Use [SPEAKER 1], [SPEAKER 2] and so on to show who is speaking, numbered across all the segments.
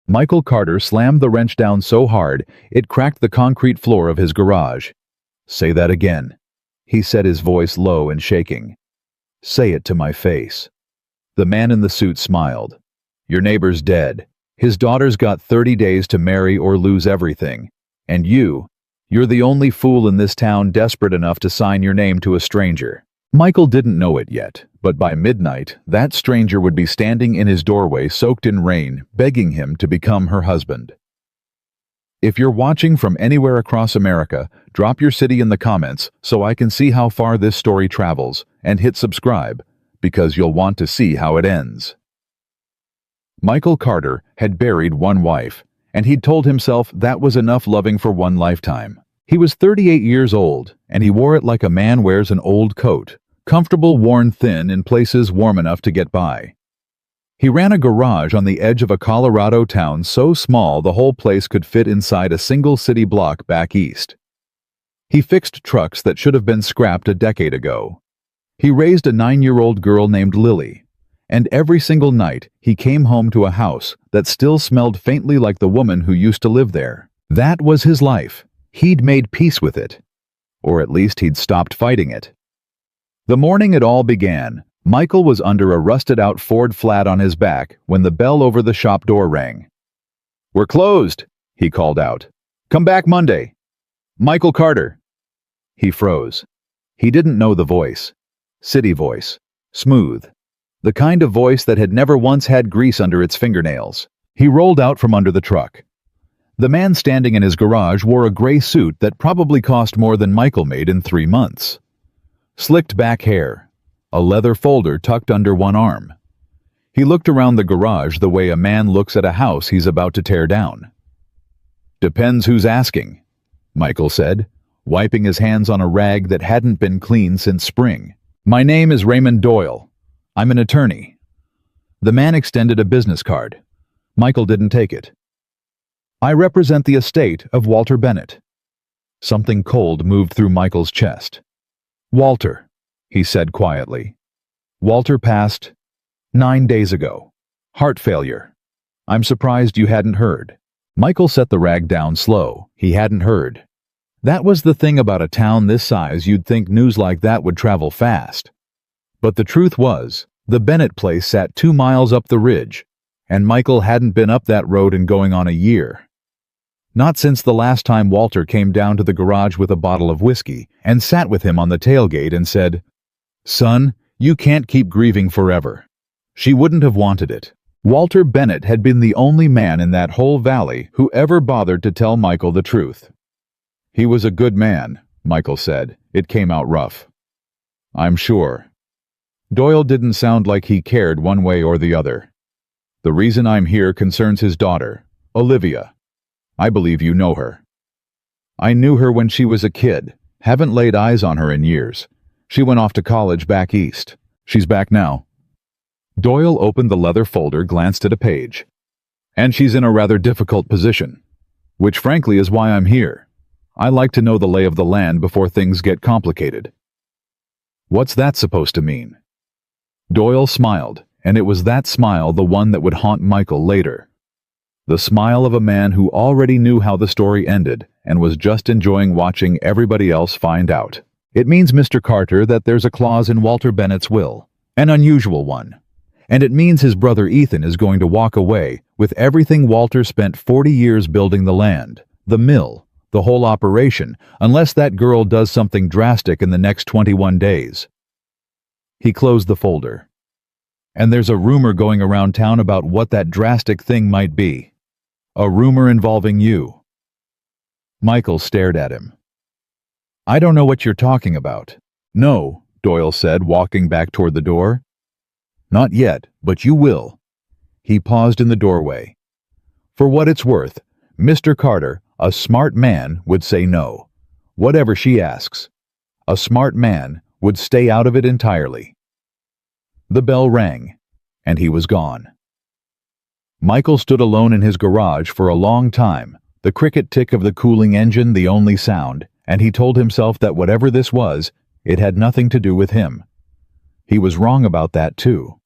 [SPEAKER 1] Michael Carter slammed the wrench down so hard it cracked the concrete floor of his garage. "Say that again," he said, his voice low and shaking. "Say it to my face." The man in the suit smiled. "Your neighbor's dead. His daughter's got 30 days to marry or lose everything. And you're the only fool in this town desperate enough to sign your name to a stranger." Michael didn't know it yet, but by midnight, that stranger would be standing in his doorway soaked in rain, begging him to become her husband. If you're watching from anywhere across America, drop your city in the comments so I can see how far this story travels, and hit subscribe, because you'll want to see how it ends. Michael Carter had buried one wife, and he'd told himself that was enough loving for one lifetime. He was 38 years old, and he wore it like a man wears an old coat, comfortable, worn thin in places warm enough to get by. He ran a garage on the edge of a Colorado town so small the whole place could fit inside a single city block back east. He fixed trucks that should have been scrapped a decade ago. He raised a 9-year-old girl named Lily, and every single night he came home to a house that still smelled faintly like the woman who used to live there. That was his life. He'd made peace with it. Or at least he'd stopped fighting it. The morning it all began, Michael was under a rusted-out Ford flat on his back when the bell over the shop door rang. "We're closed," he called out. "Come back Monday. Michael Carter." He froze. He didn't know the voice. City voice. Smooth. The kind of voice that had never once had grease under its fingernails. He rolled out from under the truck. The man standing in his garage wore a gray suit that probably cost more than Michael made in 3 months. Slicked back hair. A leather folder tucked under one arm. He looked around the garage the way a man looks at a house he's about to tear down. "Depends who's asking," Michael said, wiping his hands on a rag that hadn't been cleaned since spring. "My name is Raymond Doyle. I'm an attorney." The man extended a business card. Michael didn't take it. "I represent the estate of Walter Bennett." Something cold moved through Michael's chest. "Walter," he said quietly. "Walter passed 9 days ago. Heart failure. I'm surprised you hadn't heard." Michael set the rag down slow. He hadn't heard. That was the thing about a town this size, you'd think news like that would travel fast. But the truth was, the Bennett place sat 2 miles up the ridge, and Michael hadn't been up that road in going on a year. Not since the last time Walter came down to the garage with a bottle of whiskey and sat with him on the tailgate and said, "Son, you can't keep grieving forever." She wouldn't have wanted it. Walter Bennett had been the only man in that whole valley who ever bothered to tell Michael the truth. "He was a good man," Michael said. "It came out rough." "I'm sure." Doyle didn't sound like he cared one way or the other. "The reason I'm here concerns his daughter, Olivia. I believe you know her." "I knew her when she was a kid. Haven't laid eyes on her in years. She went off to college back east. She's back now." Doyle opened the leather folder, glanced at a page. "And she's in a rather difficult position. Which frankly is why I'm here. I like to know the lay of the land before things get complicated." "What's that supposed to mean?" Doyle smiled, and it was that smile, the one that would haunt Michael later. The smile of a man who already knew how the story ended and was just enjoying watching everybody else find out. "It means, Mr. Carter, that there's a clause in Walter Bennett's will, an unusual one. And it means his brother Ethan is going to walk away with everything Walter spent 40 years building: the land, the mill, the whole operation, unless that girl does something drastic in the next 21 days. He closed the folder. "And there's a rumor going around town about what that drastic thing might be. A rumor involving you." Michael stared at him. "I don't know what you're talking about." "No," Doyle said, walking back toward the door. "Not yet, but you will." He paused in the doorway. "For what it's worth, Mr. Carter, a smart man, would say no. Whatever she asks. A smart man would stay out of it entirely." The bell rang, and he was gone. Michael stood alone in his garage for a long time, the cricket tick of the cooling engine the only sound, and he told himself that whatever this was, it had nothing to do with him. He was wrong about that too.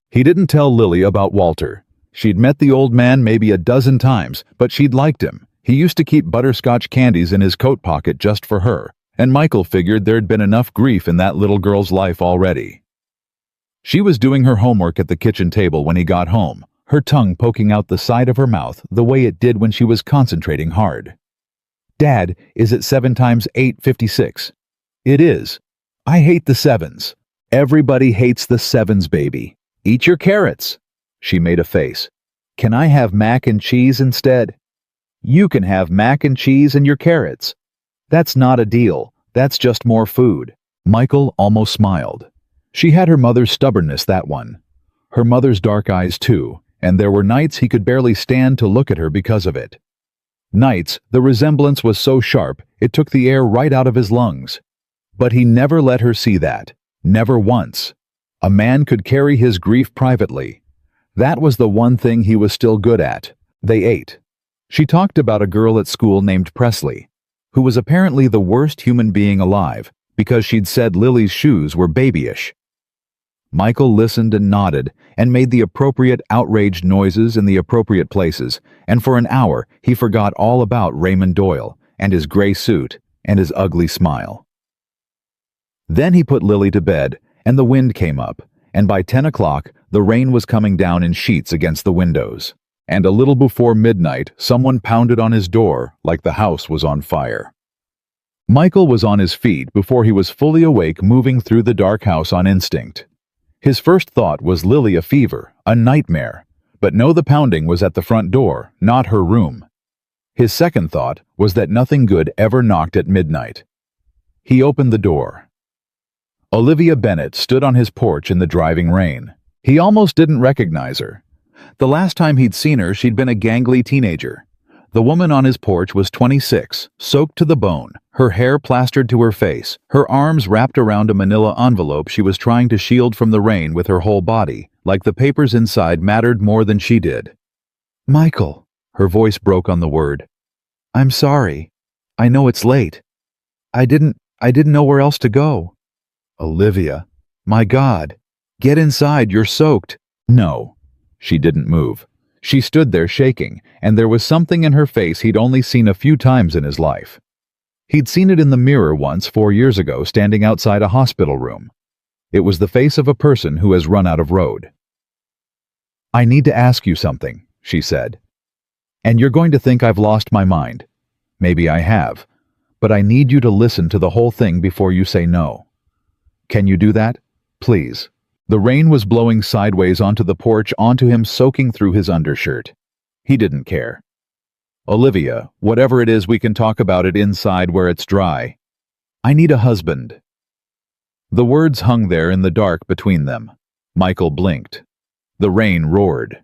[SPEAKER 1] He didn't tell Lily about Walter. She'd met the old man maybe a dozen times, but she'd liked him. He used to keep butterscotch candies in his coat pocket just for her, and Michael figured there'd been enough grief in that little girl's life already. She was doing her homework at the kitchen table when he got home, her tongue poking out the side of her mouth the way it did when she was concentrating hard. "Dad, is it 7 times 8 56? "It is. I hate the 7s. "Everybody hates the 7s, baby. Eat your carrots." She made a face. "Can I have mac and cheese instead?" "You can have mac and cheese and your carrots." "That's not a deal. That's just more food." Michael almost smiled. She had her mother's stubbornness, that one. Her mother's dark eyes, too, and there were nights he could barely stand to look at her because of it. Nights the resemblance was so sharp it took the air right out of his lungs. But he never let her see that. Never once. A man could carry his grief privately. That was the one thing he was still good at. They ate. She talked about a girl at school named Presley, who was apparently the worst human being alive because she'd said Lily's shoes were babyish. Michael listened and nodded and made the appropriate outraged noises in the appropriate places, and for an hour he forgot all about Raymond Doyle and his gray suit and his ugly smile. Then he put Lily to bed, and the wind came up, and by 10 o'clock the rain was coming down in sheets against the windows, and a little before midnight someone pounded on his door like the house was on fire. Michael was on his feet before he was fully awake, moving through the dark house on instinct. His first thought was Lily a fever, a nightmare, but no, the pounding was at the front door, not her room. His second thought was that nothing good ever knocked at midnight. He opened the door. Olivia Bennett stood on his porch in the driving rain. He almost didn't recognize her. The last time he'd seen her, she'd been a gangly teenager. The woman on his porch was 26, soaked to the bone, her hair plastered to her face, her arms wrapped around a manila envelope she was trying to shield from the rain with her whole body, like the papers inside mattered more than she did. "Michael," her voice broke on the word. "I'm sorry. I know it's late. I didn't know where else to go." "Olivia, my God, get inside, you're soaked." "No." She didn't move. She stood there shaking, and there was something in her face he'd only seen a few times in his life. He'd seen it in the mirror once 4 years ago, standing outside a hospital room. It was the face of a person who has run out of road. "I need to ask you something," she said. "And you're going to think I've lost my mind. Maybe I have. But I need you to listen to the whole thing before you say no. Can you do that? Please." The rain was blowing sideways onto the porch, onto him, soaking through his undershirt. He didn't care. "Olivia, whatever it is, we can talk about it inside where it's dry. I need a husband." The words hung there in the dark between them. Michael blinked. The rain roared.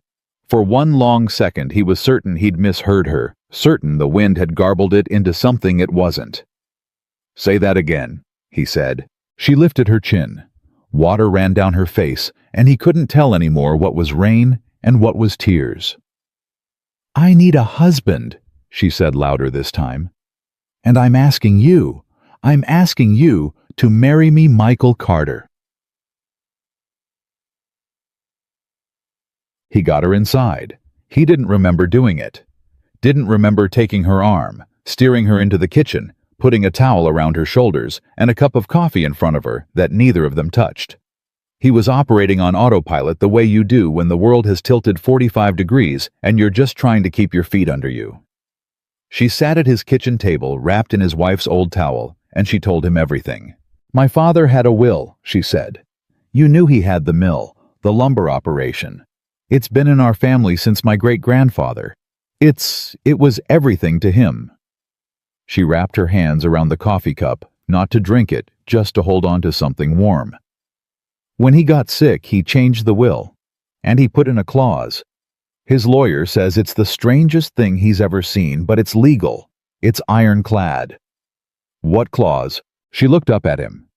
[SPEAKER 1] For one long second he was certain he'd misheard her, certain the wind had garbled it into something it wasn't. "Say that again," he said. She lifted her chin. Water ran down her face, and he couldn't tell anymore what was rain and what was tears. "I need a husband," she said louder this time. "And I'm asking you to marry me, Michael Carter." He got her inside. He didn't remember doing it. Didn't remember taking her arm, steering her into the kitchen, putting a towel around her shoulders and a cup of coffee in front of her that neither of them touched. He was operating on autopilot the way you do when the world has tilted 45 degrees and you're just trying to keep your feet under you. She sat at his kitchen table, wrapped in his wife's old towel, and she told him everything. "My father had a will," she said. "You knew he had the mill, the lumber operation. It's been in our family since my great-grandfather. It was everything to him." She wrapped her hands around the coffee cup, not to drink it, just to hold on to something warm. "When he got sick, he changed the will, and he put in a clause. His lawyer says it's the strangest thing he's ever seen, but it's legal. It's ironclad." "What clause?" She looked up at him.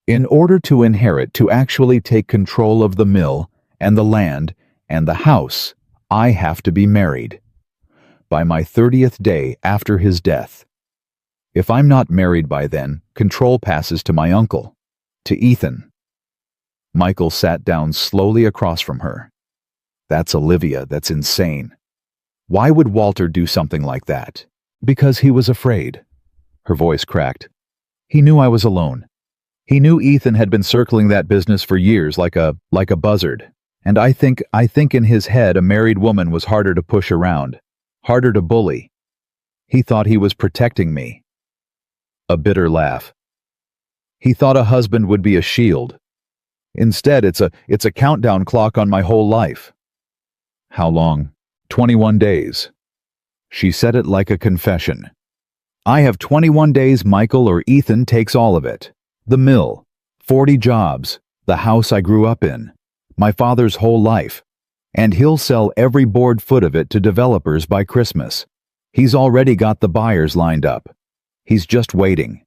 [SPEAKER 1] "In order to inherit, to actually take control of the mill and the land and the house, I have to be married. By my 30th day after his death. If I'm not married by then, control passes to my uncle, to Ethan." Michael sat down slowly across from her. That's Olivia, that's insane. Why would Walter do something like that? Because he was afraid. Her voice cracked. He knew I was alone. He knew Ethan had been circling that business for years like a buzzard. And I think in his head a married woman was harder to push around, harder to bully. He thought he was protecting me. A bitter laugh. He thought a husband would be a shield. Instead, it's a countdown clock on my whole life. How long? 21 days. She said it like a confession. I have 21 days, Michael, or Ethan takes all of it. The mill, 40 jobs, the house I grew up in, my father's whole life, and he'll sell every board foot of it to developers by Christmas. He's already got the buyers lined up. He's just waiting.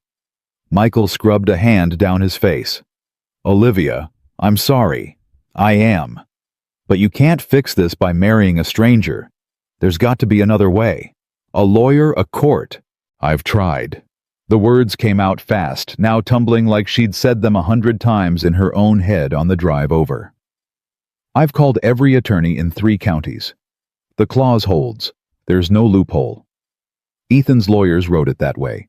[SPEAKER 1] Michael scrubbed a hand down his face. Olivia, I'm sorry. I am. But you can't fix this by marrying a stranger. There's got to be another way. A lawyer, a court. I've tried. The words came out fast, now tumbling like she'd said them 100 times in her own head on the drive over. I've called every attorney in 3 counties. The clause holds. There's no loophole. Ethan's lawyers wrote it that way.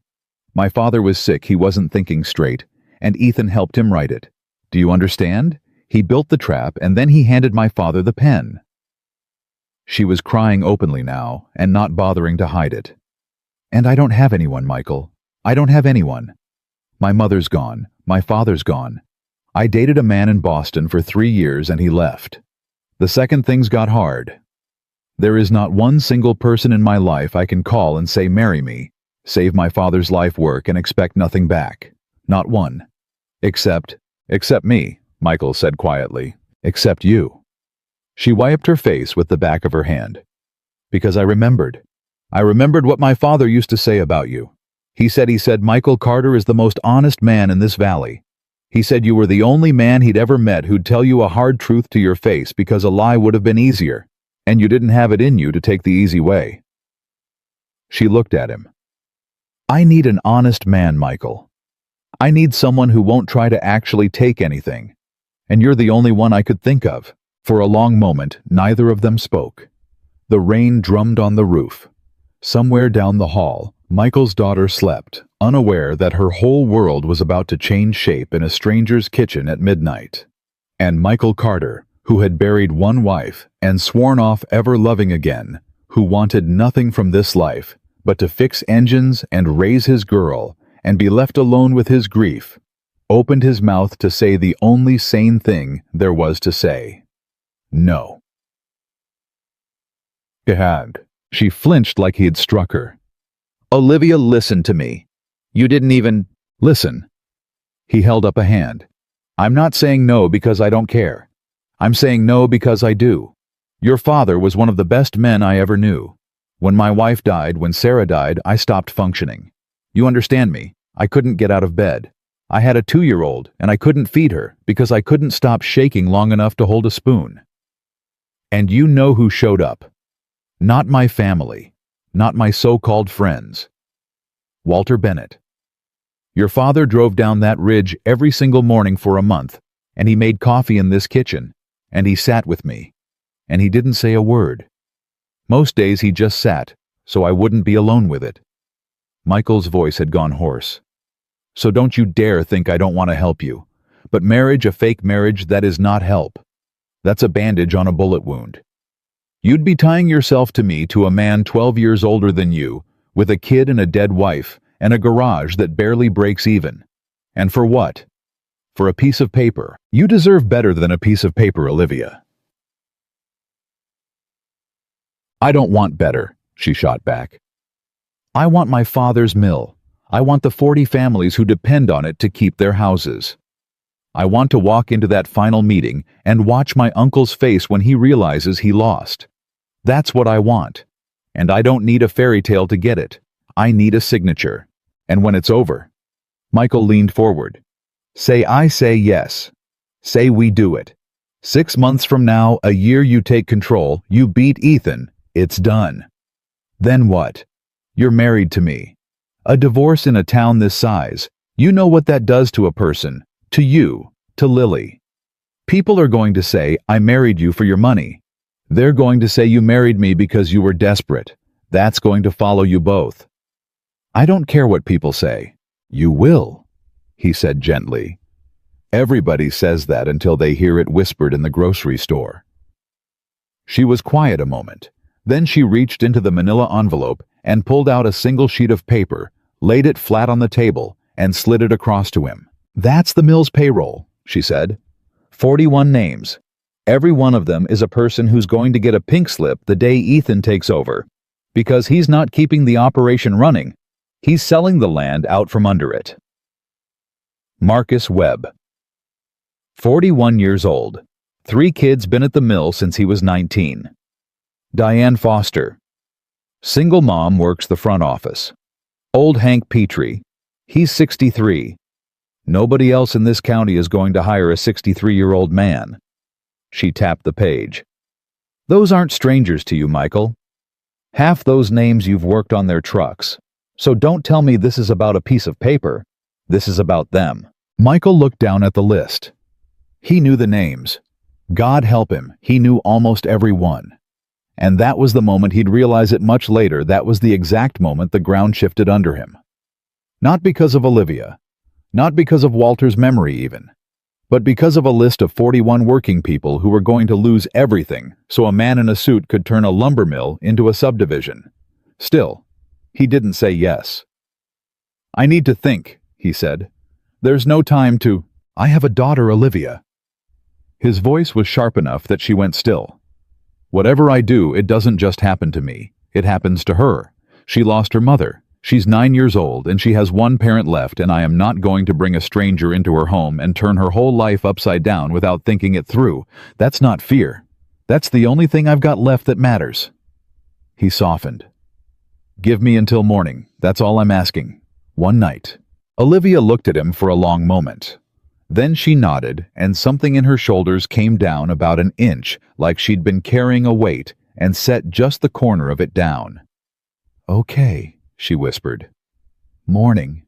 [SPEAKER 1] My father was sick, he wasn't thinking straight, and Ethan helped him write it. Do you understand? He built the trap, and then he handed my father the pen. She was crying openly now, and not bothering to hide it. And I don't have anyone, Michael. I don't have anyone. My mother's gone. My father's gone. I dated a man in Boston for 3 years and he left. The second things got hard. There is not one single person in my life I can call and say, marry me, save my father's life work and expect nothing back. Not one. Except me, Michael said quietly. Except you. She wiped her face with the back of her hand. Because I remembered. I remembered what my father used to say about you. He said, Michael Carter is the most honest man in this valley. He said you were the only man he'd ever met who'd tell you a hard truth to your face because a lie would have been easier, and you didn't have it in you to take the easy way. She looked at him. I need an honest man, Michael. I need someone who won't try to actually take anything, and you're the only one I could think of. For a long moment, neither of them spoke. The rain drummed on the roof. Somewhere down the hall, Michael's daughter slept, unaware that her whole world was about to change shape in a stranger's kitchen at midnight. And Michael Carter, who had buried one wife and sworn off ever loving again, who wanted nothing from this life but to fix engines and raise his girl and be left alone with his grief, opened his mouth to say the only sane thing there was to say. No. God. She flinched like he had struck her. Olivia, listen to me. You didn't even listen. He held up a hand. I'm not saying no because I don't care. I'm saying no because I do. Your father was one of the best men I ever knew. When my wife died, when Sarah died, I stopped functioning. You understand me? I couldn't get out of bed. I had a 2-year-old, and I couldn't feed her because I couldn't stop shaking long enough to hold a spoon. And you know who showed up. Not my family. Not my so-called friends. Walter Bennett. Your father drove down that ridge every single morning for a month, and he made coffee in this kitchen, and he sat with me, and he didn't say a word. Most days he just sat, so I wouldn't be alone with it. Michael's voice had gone hoarse. So don't you dare think I don't want to help you. But marriage, a fake marriage, that is not help. That's a bandage on a bullet wound. You'd be tying yourself to me, to a man 12 years older than you, with a kid and a dead wife, and a garage that barely breaks even. And for what? For a piece of paper. You deserve better than a piece of paper, Olivia. I don't want better, she shot back. I want my father's mill. I want the 40 families who depend on it to keep their houses. I want to walk into that final meeting and watch my uncle's face when he realizes he lost. That's what I want. And I don't need a fairy tale to get it. I need a signature. And when it's over. Michael leaned forward. I say yes. Say we do it. 6 months from now, a year you take control, you beat Ethan, it's done. Then what? You're married to me. A divorce in a town this size, you know what that does to a person, to you, to Lily. People are going to say, I married you for your money. They're going to say you married me because you were desperate. That's going to follow you both. I don't care what people say. You will, he said gently. Everybody says that until they hear it whispered in the grocery store. She was quiet a moment. Then she reached into the manila envelope and pulled out a single sheet of paper, laid it flat on the table, and slid it across to him. That's the mill's payroll, she said. 41 names. Every one of them is a person who's going to get a pink slip the day Ethan takes over. Because he's not keeping the operation running, he's selling the land out from under it. Marcus Webb. 41 years old. 3 kids, been at the mill since he was 19. Diane Foster. Single mom, works the front office. Old Hank Petrie. He's 63. Nobody else in this county is going to hire a 63-year-old man. She tapped the page. Those aren't strangers to you, Michael. Half those names you've worked on their trucks. So don't tell me this is about a piece of paper. This is about them. Michael looked down at the list. He knew the names. God help him, he knew almost every one. And that was the moment he'd realize it much later. That was the exact moment the ground shifted under him. Not because of Olivia. Not because of Walter's memory even. But because of a list of 41 working people who were going to lose everything so a man in a suit could turn a lumber mill into a subdivision. Still, he didn't say yes. I need to think, he said. There's no time to... I have a daughter, Olivia. His voice was sharp enough that she went still. Whatever I do, it doesn't just happen to me. It happens to her. She lost her mother. She's 9 years old, and she has one parent left, and I am not going to bring a stranger into her home and turn her whole life upside down without thinking it through. That's not fear. That's the only thing I've got left that matters. He softened. Give me until morning. That's all I'm asking. One night. Olivia looked at him for a long moment. Then she nodded, and something in her shoulders came down about an inch, like she'd been carrying a weight, and set just the corner of it down. Okay, she whispered. Morning.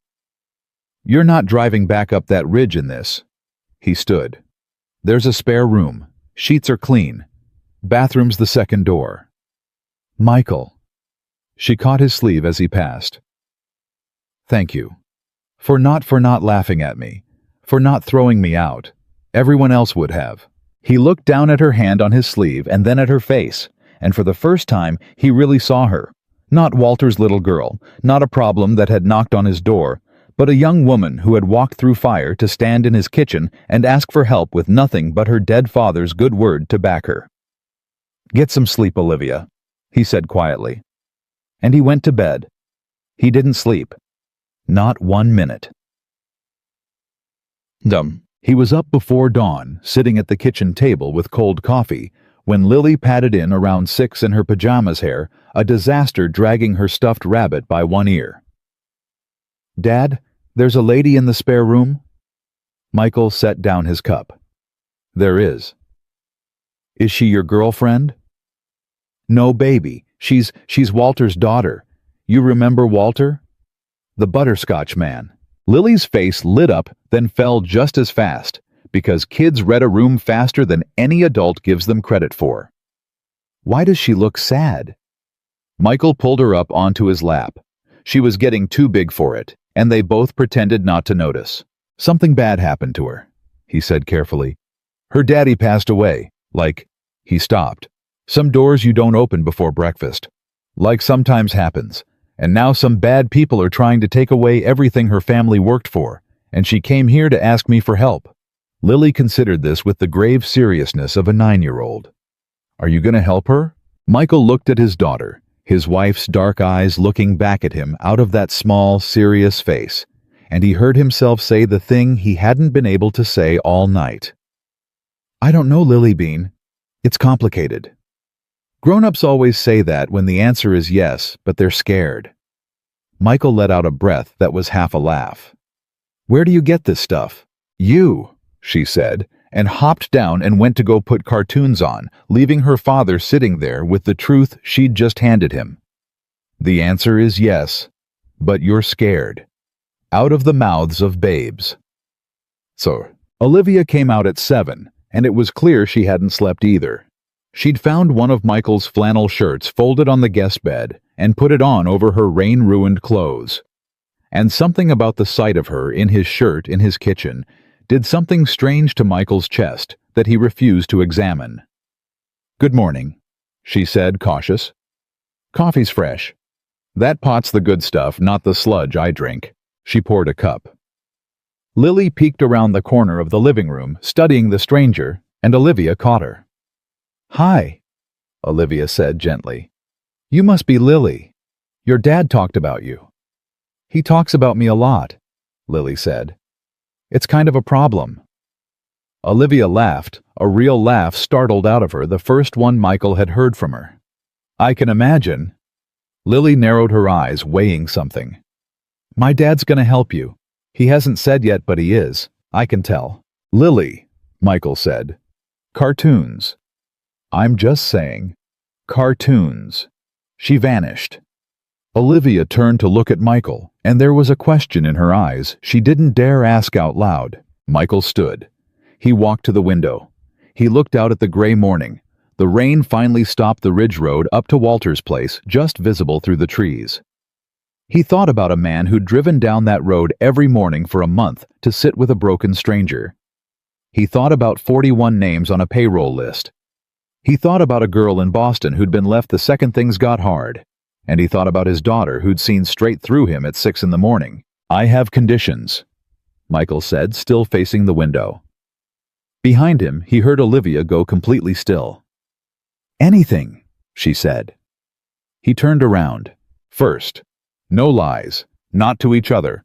[SPEAKER 1] You're not driving back up that ridge in this. He stood. There's a spare room. Sheets are clean. Bathroom's the second door. Michael. She caught his sleeve as he passed. Thank you. For not laughing at me. For not throwing me out. Everyone else would have. He looked down at her hand on his sleeve and then at her face, and for the first time he really saw her. Not Walter's little girl, not a problem that had knocked on his door, but a young woman who had walked through fire to stand in his kitchen and ask for help with nothing but her dead father's good word to back her. Get some sleep, Olivia, he said quietly. And he went to bed. He didn't sleep. Not 1 minute. He was up before dawn, sitting at the kitchen table with cold coffee, when Lily padded in around 6 in her pajamas hair, a disaster dragging her stuffed rabbit by one ear. Dad, there's a lady in the spare room? Michael set down his cup. There is. Is she your girlfriend? No, baby. She's Walter's daughter. You remember Walter? The butterscotch man. Lily's face lit up, then fell just as fast, because kids read a room faster than any adult gives them credit for. Why does she look sad? Michael pulled her up onto his lap. She was getting too big for it, and they both pretended not to notice. Something bad happened to her, he said carefully. Her daddy passed away, he stopped. Some doors you don't open before breakfast. Like sometimes happens. And now some bad people are trying to take away everything her family worked for, and she came here to ask me for help. Lily considered this with the grave seriousness of a 9-year-old. Are you going to help her? Michael looked at his daughter, his wife's dark eyes looking back at him out of that small, serious face, and he heard himself say the thing he hadn't been able to say all night. I don't know, Lily Bean. It's complicated. Grown-ups always say that when the answer is yes, but they're scared. Michael let out a breath that was half a laugh. Where do you get this stuff? You, she said, and hopped down and went to go put cartoons on, leaving her father sitting there with the truth she'd just handed him. The answer is yes, but you're scared. Out of the mouths of babes. So, Olivia came out at 7, and it was clear she hadn't slept either. She'd found one of Michael's flannel shirts folded on the guest bed and put it on over her rain-ruined clothes. And something about the sight of her in his shirt in his kitchen did something strange to Michael's chest that he refused to examine. "Good morning," she said, cautious. "Coffee's fresh. That pot's the good stuff, not the sludge I drink." She poured a cup. Lily peeked around the corner of the living room, studying the stranger, and Olivia caught her. "Hi," Olivia said gently. "You must be Lily. Your dad talked about you." "He talks about me a lot," Lily said. "It's kind of a problem." Olivia laughed, a real laugh startled out of her, the first one Michael had heard from her. "I can imagine." Lily narrowed her eyes, weighing something. "My dad's gonna help you. He hasn't said yet, but he is. I can tell." "Lily," Michael said. "Cartoons." "I'm just saying. Cartoons." She vanished. Olivia turned to look at Michael, and there was a question in her eyes she didn't dare ask out loud. Michael stood. He walked to the window. He looked out at the gray morning. The rain finally stopped the ridge road up to Walter's place, just visible through the trees. He thought about a man who'd driven down that road every morning for a month to sit with a broken stranger. He thought about 41 names on a payroll list. He thought about a girl in Boston who'd been left the second things got hard. And he thought about his daughter who'd seen straight through him at 6 in the morning. "I have conditions," Michael said, still facing the window. Behind him, he heard Olivia go completely still. "Anything," she said. He turned around. "First, no lies, not to each other.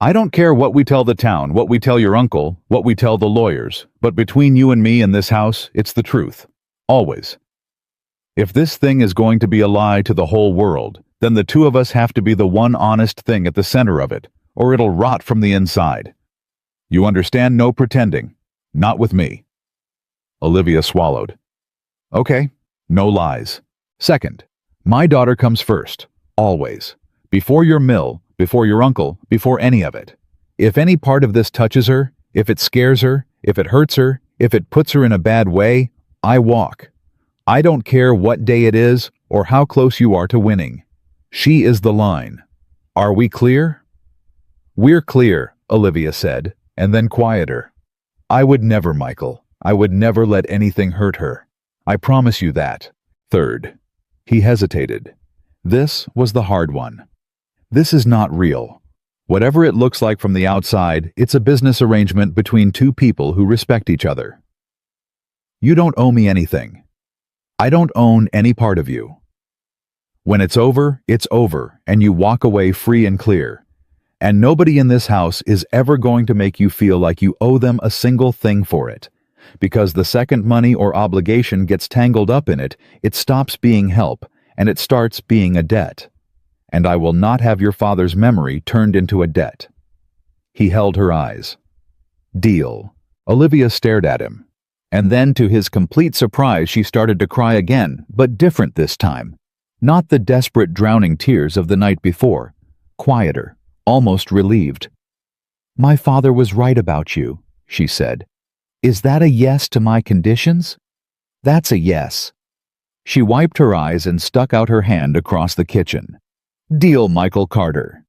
[SPEAKER 1] I don't care what we tell the town, what we tell your uncle, what we tell the lawyers, but between you and me in this house, it's the truth. Always. If this thing is going to be a lie to the whole world, then the two of us have to be the one honest thing at the center of it, or it'll rot from the inside. You understand? No pretending. Not with me." Olivia swallowed. "Okay, no lies. Second, my daughter comes first. Always. Before your mill, before your uncle, before any of it. If any part of this touches her, if it scares her, if it hurts her, if it puts her in a bad way, I walk. I don't care what day it is or how close you are to winning. She is the line. Are we clear?" "We're clear," Olivia said, and then quieter. "I would never, Michael. I would never let anything hurt her. I promise you that." Third. He hesitated. This was the hard one. This is not real. Whatever it looks like from the outside, it's a business arrangement between two people who respect each other. You don't owe me anything. I don't own any part of you. When it's over, and you walk away free and clear. And nobody in this house is ever going to make you feel like you owe them a single thing for it. Because the second money or obligation gets tangled up in it, it stops being help, and it starts being a debt. And I will not have your father's memory turned into a debt. He held her eyes. Deal. Olivia stared at him. And then, to his complete surprise, she started to cry again, but different this time. Not the desperate, drowning tears of the night before. Quieter, almost relieved. "My father was right about you," she said. "Is that a yes to my conditions?" "That's a yes." She wiped her eyes and stuck out her hand across the kitchen. "Deal, Michael Carter."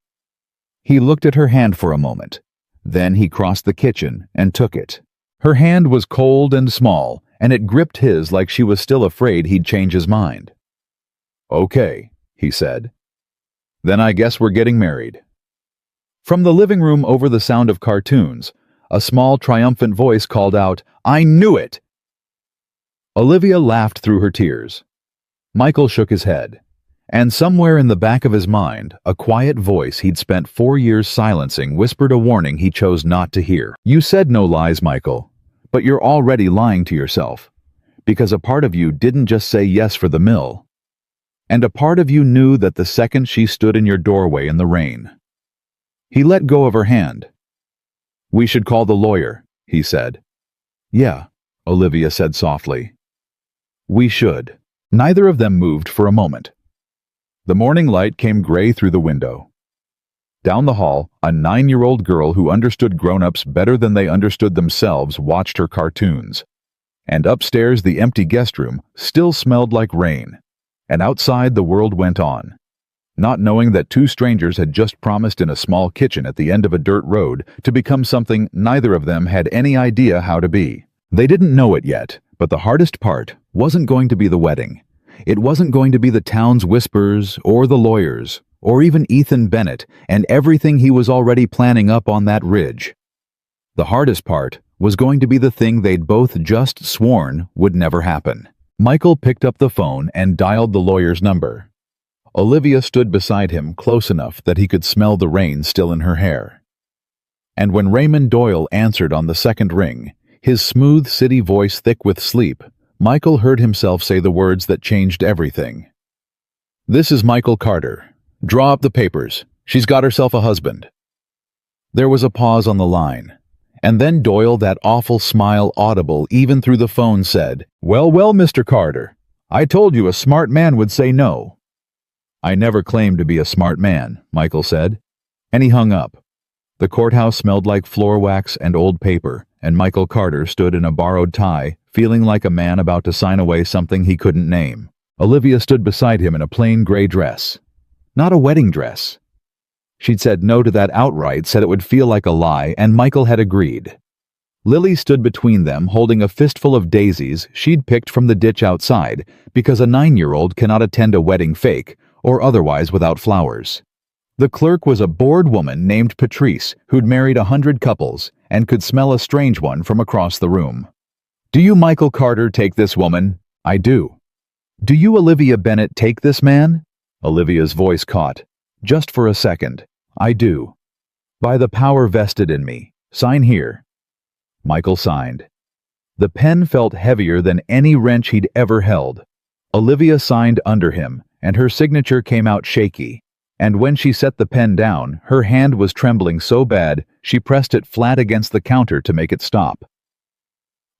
[SPEAKER 1] He looked at her hand for a moment. Then he crossed the kitchen and took it. Her hand was cold and small, and it gripped his like she was still afraid he'd change his mind. "Okay," he said. "Then I guess we're getting married." From the living room over the sound of cartoons, a small triumphant voice called out, "I knew it!" Olivia laughed through her tears. Michael shook his head. And somewhere in the back of his mind, a quiet voice he'd spent 4 years silencing whispered a warning he chose not to hear. "You said no lies, Michael, but you're already lying to yourself. Because a part of you didn't just say yes for the mill. And a part of you knew that the second she stood in your doorway in the rain." He let go of her hand. "We should call the lawyer," he said. "Yeah," Olivia said softly. "We should." Neither of them moved for a moment. The morning light came gray through the window. Down the hall, a 9-year-old girl who understood grown-ups better than they understood themselves watched her cartoons. And upstairs the empty guest room still smelled like rain. And outside the world went on. Not knowing that two strangers had just promised in a small kitchen at the end of a dirt road to become something neither of them had any idea how to be. They didn't know it yet, but the hardest part wasn't going to be the wedding. It wasn't going to be the town's whispers or the lawyers or even Ethan Bennett and everything he was already planning up on that ridge. The hardest part was going to be the thing they'd both just sworn would never happen. Michael picked up the phone and dialed the lawyer's number. Olivia stood beside him close enough that he could smell the rain still in her hair. And when Raymond Doyle answered on the second ring, his smooth city voice thick with sleep, Michael heard himself say the words that changed everything. "This is Michael Carter. Draw up the papers. She's got herself a husband." There was a pause on the line, and then Doyle, that awful smile audible even through the phone, said, "Well, well, Mr. Carter, I told you a smart man would say no." "I never claimed to be a smart man," Michael said, and he hung up. The courthouse smelled like floor wax and old paper, and Michael Carter stood in a borrowed tie, feeling like a man about to sign away something he couldn't name. Olivia stood beside him in a plain gray dress. Not a wedding dress. She'd said no to that outright, said it would feel like a lie, and Michael had agreed. Lily stood between them, holding a fistful of daisies she'd picked from the ditch outside, because a 9-year-old cannot attend a wedding fake, or otherwise without flowers. The clerk was a bored woman named Patrice who'd married 100 couples and could smell a strange one from across the room. "Do you, Michael Carter, take this woman?" "I do." "Do you, Olivia Bennett, take this man?" Olivia's voice caught. "Just for a second. I do. By the power vested in me. Sign here." Michael signed. The pen felt heavier than any wrench he'd ever held. Olivia signed under him, and her signature came out shaky. And when she set the pen down, her hand was trembling so bad she pressed it flat against the counter to make it stop.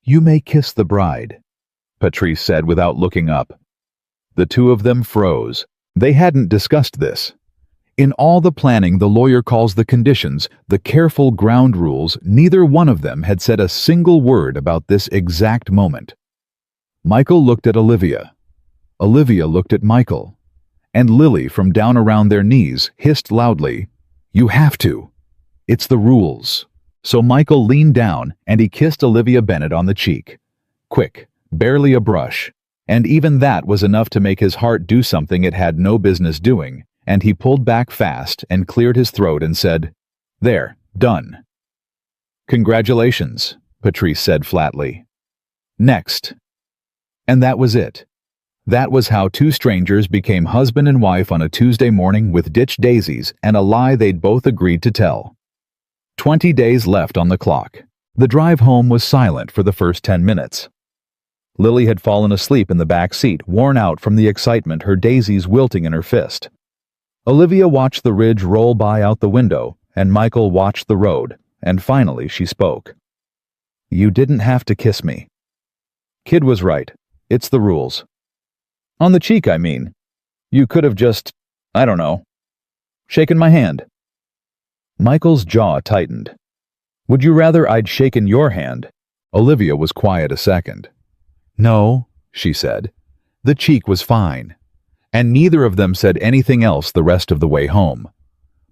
[SPEAKER 1] "You may kiss the bride," Patrice said without looking up. The two of them froze. They hadn't discussed this. In all the planning the lawyer calls the conditions, the careful ground rules, neither one of them had said a single word about this exact moment. Michael looked at Olivia. Olivia looked at Michael. And Lily, from down around their knees, hissed loudly, "You have to. It's the rules." So Michael leaned down and he kissed Olivia Bennett on the cheek. Quick, barely a brush. And even that was enough to make his heart do something it had no business doing, and he pulled back fast and cleared his throat and said, "There, done." "Congratulations," Patrice said flatly. "Next." And that was it. That was how two strangers became husband and wife on a Tuesday morning with ditch daisies and a lie they'd both agreed to tell. 20 days left on the clock. The drive home was silent for the first 10 minutes. Lily had fallen asleep in the back seat, worn out from the excitement, her daisies wilting in her fist. Olivia watched the ridge roll by out the window, and Michael watched the road, and finally she spoke. "You didn't have to kiss me." "Kid was right. It's the rules." "On the cheek, I mean. You could have just, I don't know, shaken my hand." Michael's jaw tightened. "Would you rather I'd shaken your hand?" Olivia was quiet a second. "No," she said. The cheek was fine. And neither of them said anything else the rest of the way home.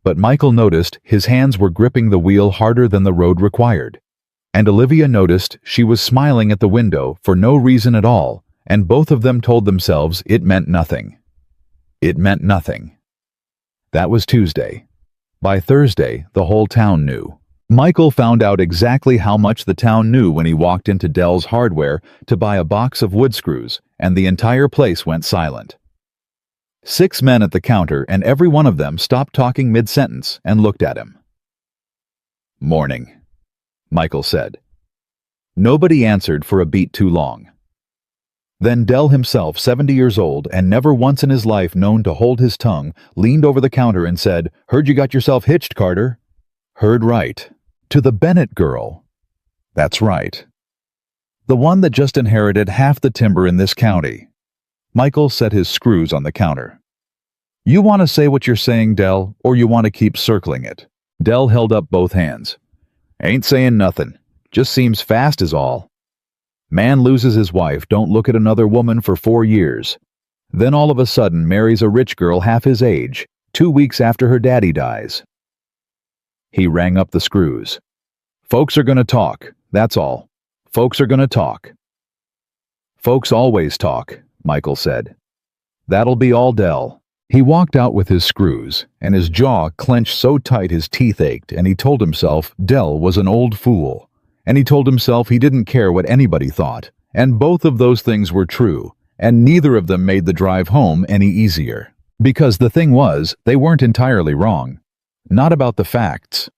[SPEAKER 1] But Michael noticed his hands were gripping the wheel harder than the road required. And Olivia noticed she was smiling at the window for no reason at all, and both of them told themselves it meant nothing. It meant nothing. That was Tuesday. By Thursday, the whole town knew. Michael found out exactly how much the town knew when he walked into Dell's Hardware to buy a box of wood screws, and the entire place went silent. 6 men at the counter, and every one of them stopped talking mid-sentence and looked at him. "Morning," Michael said. Nobody answered for a beat too long. Then Dell himself, 70 years old and never once in his life known to hold his tongue, leaned over the counter and said, "Heard you got yourself hitched, Carter." "Heard right. To the Bennett girl." "That's right. The one that just inherited half the timber in this county." Michael set his screws on the counter. "You want to say what you're saying, Dell, or you want to keep circling it?" Dell held up both hands. "Ain't saying nothing. Just seems fast is all." Man loses his wife, don't look at another woman for 4 years. Then all of a sudden marries a rich girl half his age, 2 weeks after her daddy dies. He rang up the screws. Folks are gonna talk, that's all. Folks are gonna talk. Folks always talk, Michael said. That'll be all, Dell. He walked out with his screws, and his jaw clenched so tight his teeth ached, and he told himself Dell was an old fool. And he told himself he didn't care what anybody thought, and both of those things were true, and neither of them made the drive home any easier. Because the thing was, they weren't entirely wrong. Not about the facts.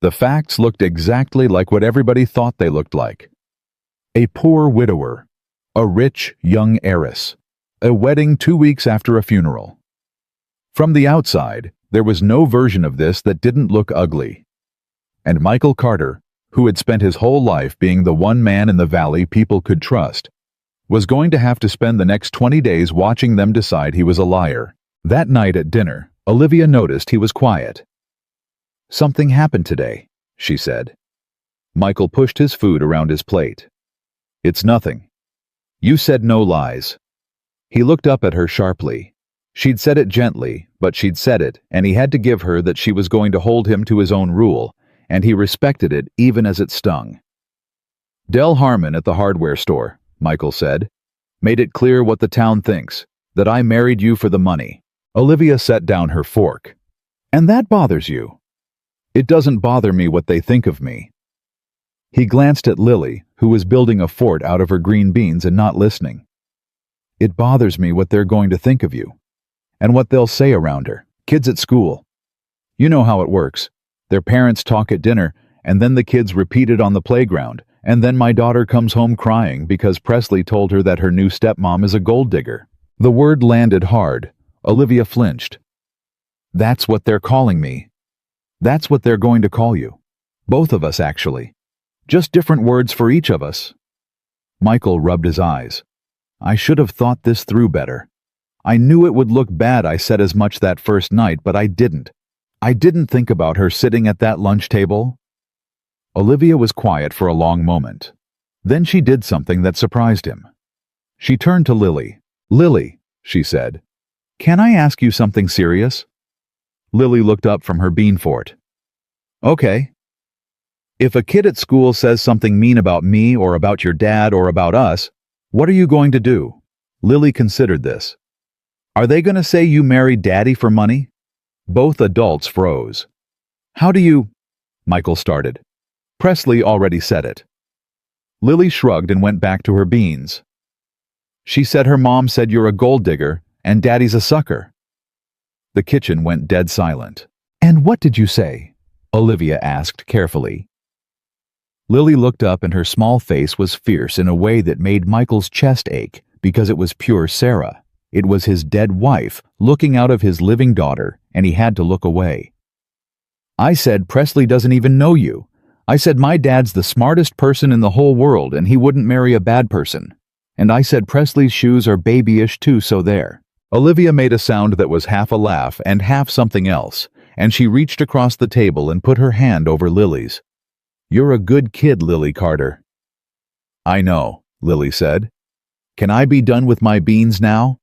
[SPEAKER 1] The facts looked exactly like what everybody thought they looked like. A poor widower. A rich, young heiress. A wedding 2 weeks after a funeral. From the outside, there was no version of this that didn't look ugly. And Michael Carter, who had spent his whole life being the one man in the valley people could trust, was going to have to spend the next 20 days watching them decide he was a liar. That night at dinner, Olivia noticed he was quiet. Something happened today, she said. Michael pushed his food around his plate. It's nothing. You said no lies. He looked up at her sharply. She'd said it gently, but she'd said it, and he had to give her that she was going to hold him to his own rule, and he respected it even as it stung. Del Harmon at the hardware store, Michael said, made it clear what the town thinks, that I married you for the money. Olivia set down her fork. And that bothers you? It doesn't bother me what they think of me. He glanced at Lily, who was building a fort out of her green beans and not listening. It bothers me what they're going to think of you. And what they'll say around her. Kids at school. You know how it works. Their parents talk at dinner, and then the kids repeat it on the playground, and then my daughter comes home crying because Presley told her that her new stepmom is a gold digger. The word landed hard. Olivia flinched. That's what they're calling me. That's what they're going to call you. Both of us, actually. Just different words for each of us. Michael rubbed his eyes. I should have thought this through better. I knew it would look bad. I said as much that first night, but I didn't. I didn't think about her sitting at that lunch table. Olivia was quiet for a long moment. Then she did something that surprised him. She turned to Lily. Lily, she said, can I ask you something serious? Lily looked up from her bean fort. Okay. If a kid at school says something mean about me or about your dad or about us, what are you going to do? Lily considered this. Are they going to say you married Daddy for money? Both adults froze. How do you... Michael started. Presley already said it. Lily shrugged and went back to her beans. She said her mom said you're a gold digger and Daddy's a sucker. The kitchen went dead silent. And what did you say? Olivia asked carefully. Lily looked up and her small face was fierce in a way that made Michael's chest ache because it was pure Sarah. It was his dead wife looking out of his living daughter, and he had to look away. I said Presley doesn't even know you. I said my dad's the smartest person in the whole world and he wouldn't marry a bad person. And I said Presley's shoes are babyish too, so there. Olivia made a sound that was half a laugh and half something else, and she reached across the table and put her hand over Lily's. You're a good kid, Lily Carter. I know, Lily said. Can I be done with my beans now?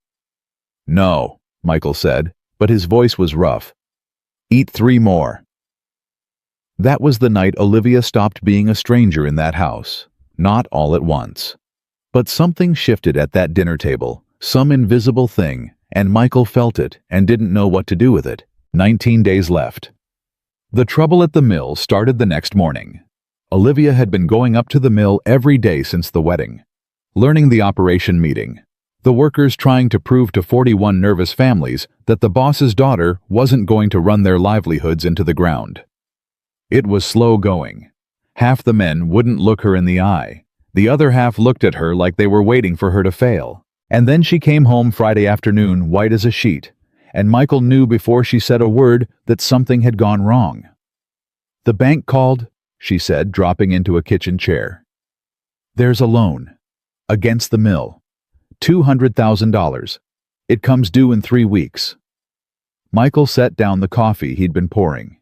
[SPEAKER 1] No, Michael said, but his voice was rough. Eat 3 more. That was the night Olivia stopped being a stranger in that house. Not all at once. But something shifted at that dinner table, some invisible thing, and Michael felt it and didn't know what to do with it. 19 days left. The trouble at the mill started the next morning. Olivia had been going up to the mill every day since the wedding, learning the operation meeting. The workers trying to prove to 41 nervous families that the boss's daughter wasn't going to run their livelihoods into the ground. It was slow going. Half the men wouldn't look her in the eye. The other half looked at her like they were waiting for her to fail. And then she came home Friday afternoon white as a sheet, and Michael knew before she said a word that something had gone wrong. The bank called, she said, dropping into a kitchen chair. There's a loan. Against the mill. $200,000. It comes due in 3 weeks. Michael set down the coffee he'd been pouring.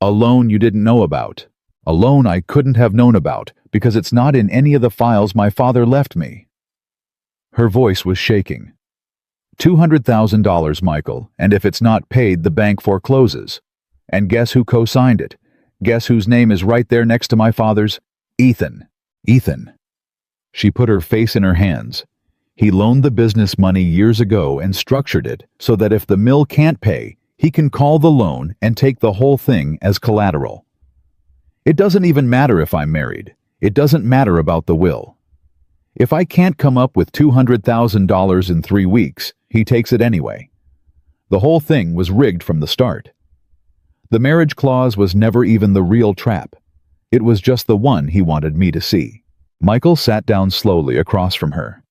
[SPEAKER 1] A loan you didn't know about. A loan I couldn't have known about because it's not in any of the files my father left me." Her voice was shaking. $200,000, Michael, and if it's not paid, the bank forecloses. And guess who co-signed it? Guess whose name is right there next to my father's? Ethan. Ethan. She put her face in her hands. He loaned the business money years ago and structured it so that if the mill can't pay, he can call the loan and take the whole thing as collateral. It doesn't even matter if I'm married. It doesn't matter about the will. If I can't come up with $200,000 in 3 weeks, he takes it anyway. The whole thing was rigged from the start. The marriage clause was never even the real trap. It was just the one he wanted me to see. Michael sat down slowly across from her.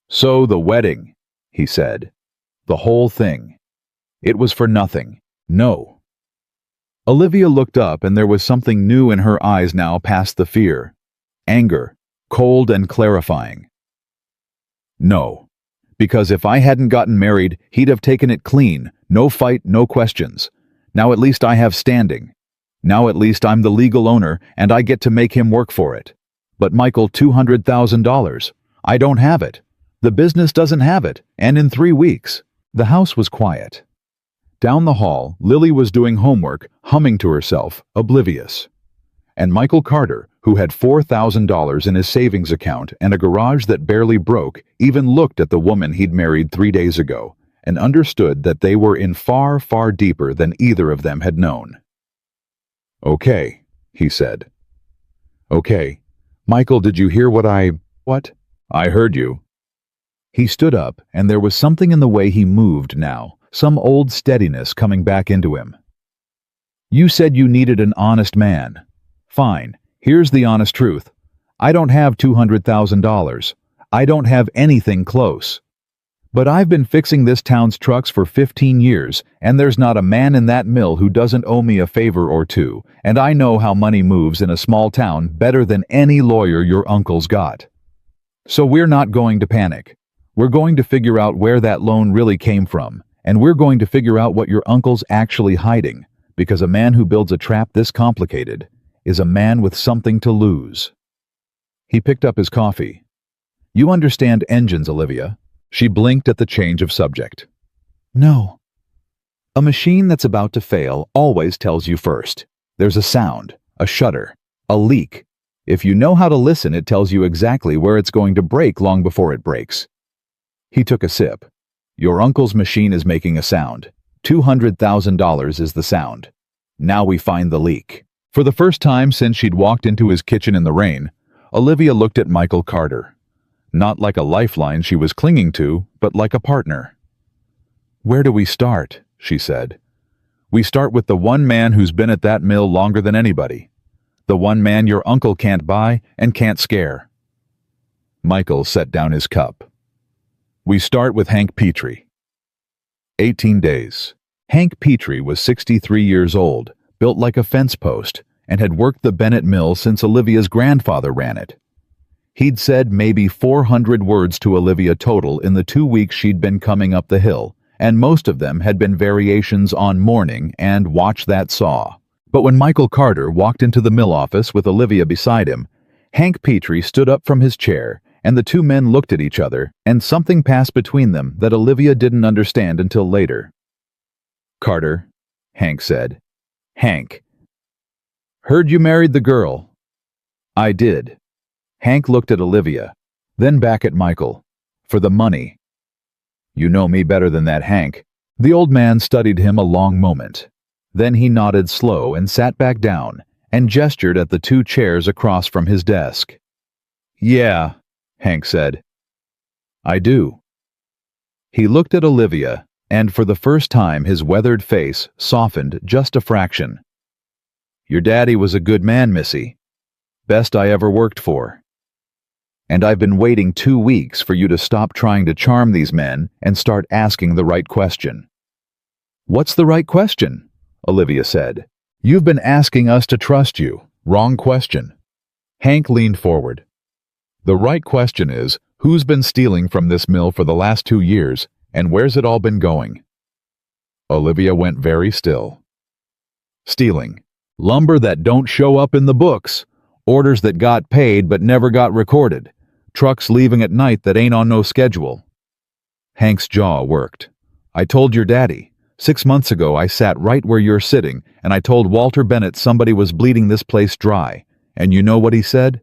[SPEAKER 1] "So the wedding," he said. "The whole thing. It was for nothing. No." Olivia looked up and there was something new in her eyes now past the fear. Anger, cold and clarifying. "No. Because if I hadn't gotten married, he'd have taken it clean. No fight, no questions. Now at least I have standing. Now at least I'm the legal owner and I get to make him work for it. But Michael, $200,000. I don't have it. The business doesn't have it, and in 3 weeks." The house was quiet. Down the hall, Lily was doing homework, humming to herself, oblivious. And Michael Carter, who had $4,000 in his savings account and a garage that barely broke, even looked at the woman he'd married 3 days ago and understood that they were in far, far deeper than either of them had known. "Okay," he said. "Okay. Michael, did you hear what? I heard you." He stood up, and there was something in the way he moved now, some old steadiness coming back into him. "You said you needed an honest man. Fine, here's the honest truth. I don't have $200,000. I don't have anything close. But I've been fixing this town's trucks for 15 years, and there's not a man in that mill who doesn't owe me a favor or two, and I know how money moves in a small town better than any lawyer your uncle's got. So we're not going to panic. We're going to figure out where that loan really came from, and we're going to figure out what your uncle's actually hiding, because a man who builds a trap this complicated is a man with something to lose." He picked up his coffee. "You understand engines, Olivia?" She blinked at the change of subject. "No." "A machine that's about to fail always tells you first. There's a sound, a shudder, a leak. If you know how to listen, it tells you exactly where it's going to break long before it breaks." He took a sip. "Your uncle's machine is making a sound. $200,000 is the sound. Now we find the leak." For the first time since she'd walked into his kitchen in the rain, Olivia looked at Michael Carter. Not like a lifeline she was clinging to, but like a partner. "Where do we start?" she said. "We start with the one man who's been at that mill longer than anybody. The one man your uncle can't buy and can't scare." Michael set down his cup. "We start with Hank Petrie." 18 days. Hank Petrie was 63 years old, built like a fence post, and had worked the Bennett mill since Olivia's grandfather ran it. He'd said maybe 400 words to Olivia total in the 2 weeks she'd been coming up the hill, and most of them had been variations on morning and watch that saw. But when Michael Carter walked into the mill office with Olivia beside him, Hank Petrie stood up from his chair, and the two men looked at each other, and something passed between them that Olivia didn't understand until later. "Carter," Hank said. "Hank. Heard you married the girl." "I did." Hank looked at Olivia, then back at Michael. "For the money." "You know me better than that, Hank." The old man studied him a long moment. Then he nodded slow and sat back down and gestured at the 2 chairs across from his desk. "Yeah," Hank said. "I do." He looked at Olivia, and for the first time his weathered face softened just a fraction. "Your daddy was a good man, Missy. Best I ever worked for. And I've been waiting 2 weeks for you to stop trying to charm these men and start asking the right question." "What's the right question?" Olivia said. "You've been asking us to trust you. Wrong question." Hank leaned forward. "The right question is, who's been stealing from this mill for the last 2 years, and where's it all been going?" Olivia went very still. "Stealing. Lumber that don't show up in the books. Orders that got paid but never got recorded. Trucks leaving at night that ain't on no schedule. Hank's jaw worked. I told your daddy. 6 months ago I sat right where you're sitting, and I told Walter Bennett somebody was bleeding this place dry. And you know what he said?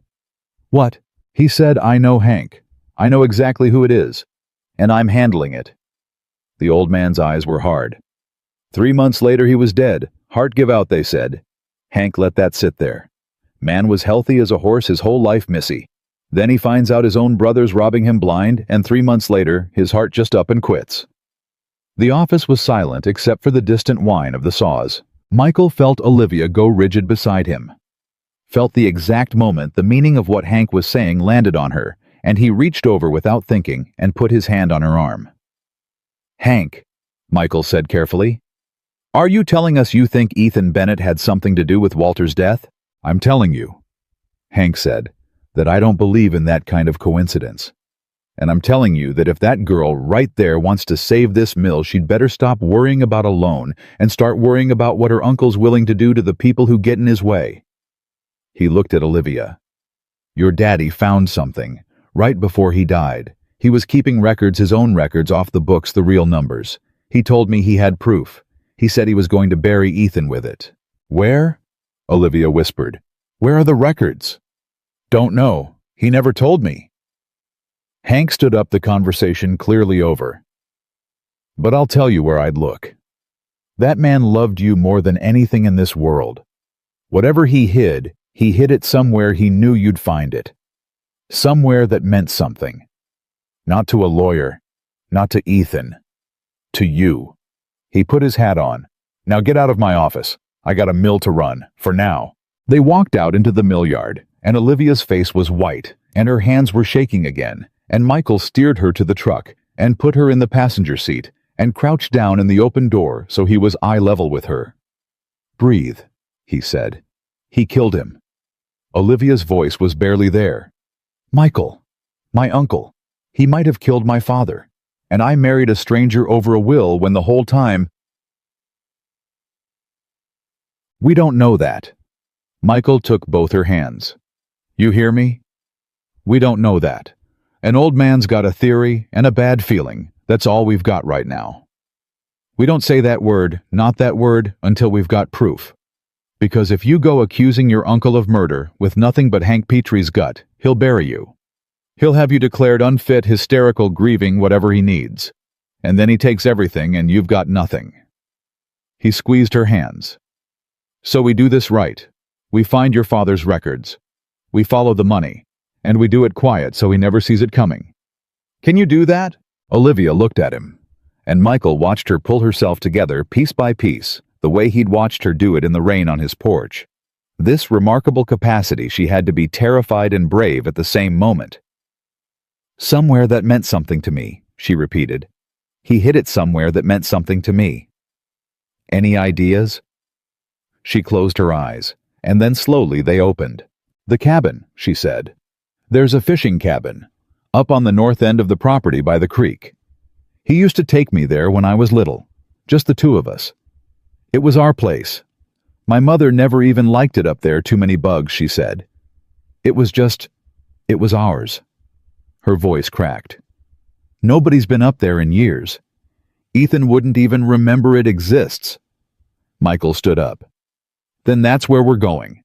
[SPEAKER 1] What? He said, I know Hank. I know exactly who it is. And I'm handling it. The old man's eyes were hard. 3 months later he was dead. Heart give out, they said. Hank let that sit there. Man was healthy as a horse his whole life, missy. Then he finds out his own brother's robbing him blind, and 3 months later his heart just up and quits. The office was silent except for the distant whine of the saws. Michael felt Olivia go rigid beside him. Felt the exact moment the meaning of what Hank was saying landed on her, and he reached over without thinking and put his hand on her arm. Hank, Michael said carefully, are you telling us you think Ethan Bennett had something to do with Walter's death? I'm telling you, Hank said, that I don't believe in that kind of coincidence. And I'm telling you that if that girl right there wants to save this mill, she'd better stop worrying about a loan and start worrying about what her uncle's willing to do to the people who get in his way. He looked at Olivia. Your daddy found something. Right before he died. He was keeping records, his own records, off the books, the real numbers. He told me he had proof. He said he was going to bury Ethan with it. Where? Olivia whispered. Where are the records? Don't know. He never told me. Hank stood up, the conversation clearly over. But I'll tell you where I'd look. That man loved you more than anything in this world. Whatever he hid it somewhere he knew you'd find it. Somewhere that meant something. Not to a lawyer, not to Ethan, to you. He put his hat on. Now get out of my office. I got a mill to run, for now. They walked out into the mill yard, and Olivia's face was white, and her hands were shaking again, and Michael steered her to the truck, and put her in the passenger seat, and crouched down in the open door so he was eye level with her. Breathe, he said. He killed him. Olivia's voice was barely there. Michael, my uncle, he might have killed my father, and I married a stranger over a will when the whole time... We don't know that. Michael took both her hands. You hear me? We don't know that. An old man's got a theory and a bad feeling. That's all we've got right now. We don't say that word, not that word, until we've got proof. Because if you go accusing your uncle of murder with nothing but Hank Petrie's gut, he'll bury you. He'll have you declared unfit, hysterical, grieving, whatever he needs. And then he takes everything and you've got nothing. He squeezed her hands. So we do this right. We find your father's records. We follow the money. And we do it quiet so he never sees it coming. Can you do that? Olivia looked at him. And Michael watched her pull herself together piece by piece, the way he'd watched her do it in the rain on his porch. This remarkable capacity she had to be terrified and brave at the same moment. Somewhere that meant something to me, she repeated. He hid it somewhere that meant something to me. Any ideas? She closed her eyes, and then slowly they opened. The cabin, she said. There's a fishing cabin, up on the north end of the property by the creek. He used to take me there when I was little, just the two of us. It was our place. My mother never even liked it up there, too many bugs, she said. It was ours. Her voice cracked. Nobody's been up there in years. Ethan wouldn't even remember it exists. Michael stood up. Then that's where we're going.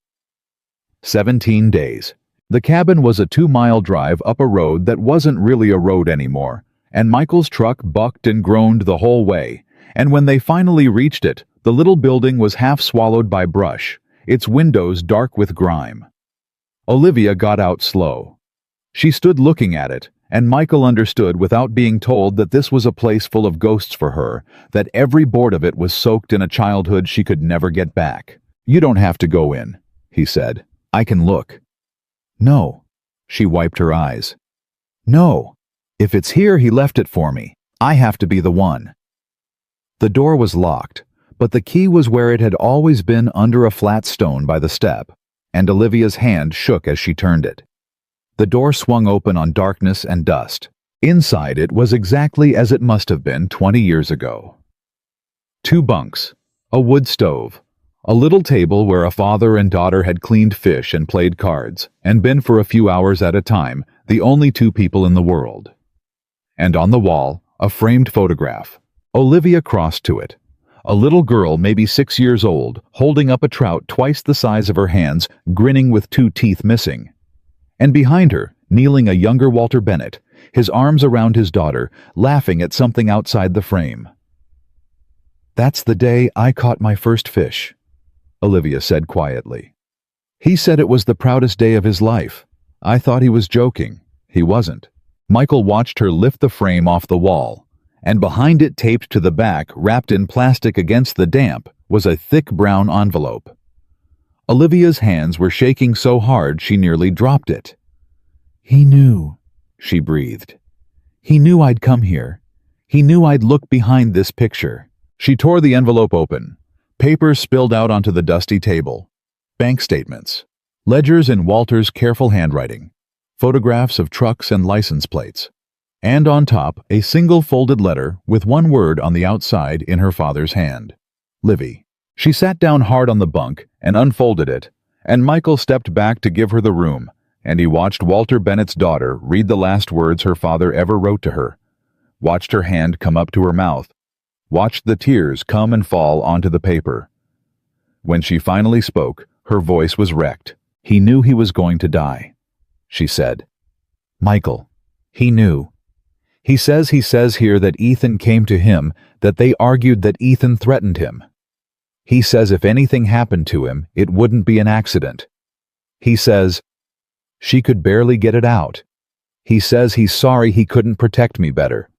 [SPEAKER 1] 17 days. The cabin was a 2-mile drive up a road that wasn't really a road anymore, and Michael's truck bucked and groaned the whole way, and when they finally reached it, the little building was half swallowed by brush, its windows dark with grime. Olivia got out slow. She stood looking at it, and Michael understood without being told that this was a place full of ghosts for her, that every board of it was soaked in a childhood she could never get back. You don't have to go in, he said. I can look. No. She wiped her eyes. No. If it's here, he left it for me. I have to be the one. The door was locked, but the key was where it had always been, under a flat stone by the step, and Olivia's hand shook as she turned it. The door swung open on darkness and dust. Inside it was exactly as it must have been 20 years ago. 2 bunks, a wood stove, A little table where a father and daughter had cleaned fish and played cards, and been for a few hours at a time the only two people in the world. And on the wall, a framed photograph. Olivia crossed to it. A little girl, maybe 6 years old, holding up a trout twice the size of her hands, grinning with 2 teeth missing. And behind her, kneeling a younger Walter Bennett, his arms around his daughter, laughing at something outside the frame. "That's the day I caught my first fish," Olivia said quietly. "He said it was the proudest day of his life. I thought he was joking. He wasn't." Michael watched her lift the frame off the wall, and behind it, taped to the back, wrapped in plastic against the damp, was a thick brown envelope. Olivia's hands were shaking so hard she nearly dropped it. "He knew," she breathed. "He knew I'd come here. He knew I'd look behind this picture." She tore the envelope open. Papers spilled out onto the dusty table. Bank statements. Ledgers in Walter's careful handwriting. Photographs of trucks and license plates. And on top, a single folded letter with one word on the outside in her father's hand. Livy. She sat down hard on the bunk and unfolded it, and Michael stepped back to give her the room, and he watched Walter Bennett's daughter read the last words her father ever wrote to her, watched her hand come up to her mouth, watched the tears come and fall onto the paper. When she finally spoke, her voice was wrecked. "He knew he was going to die," she said. "Michael, he knew. He says here that Ethan came to him, that they argued, that Ethan threatened him. He says if anything happened to him, it wouldn't be an accident. He says she could barely get it out. He says he's sorry he couldn't protect me better.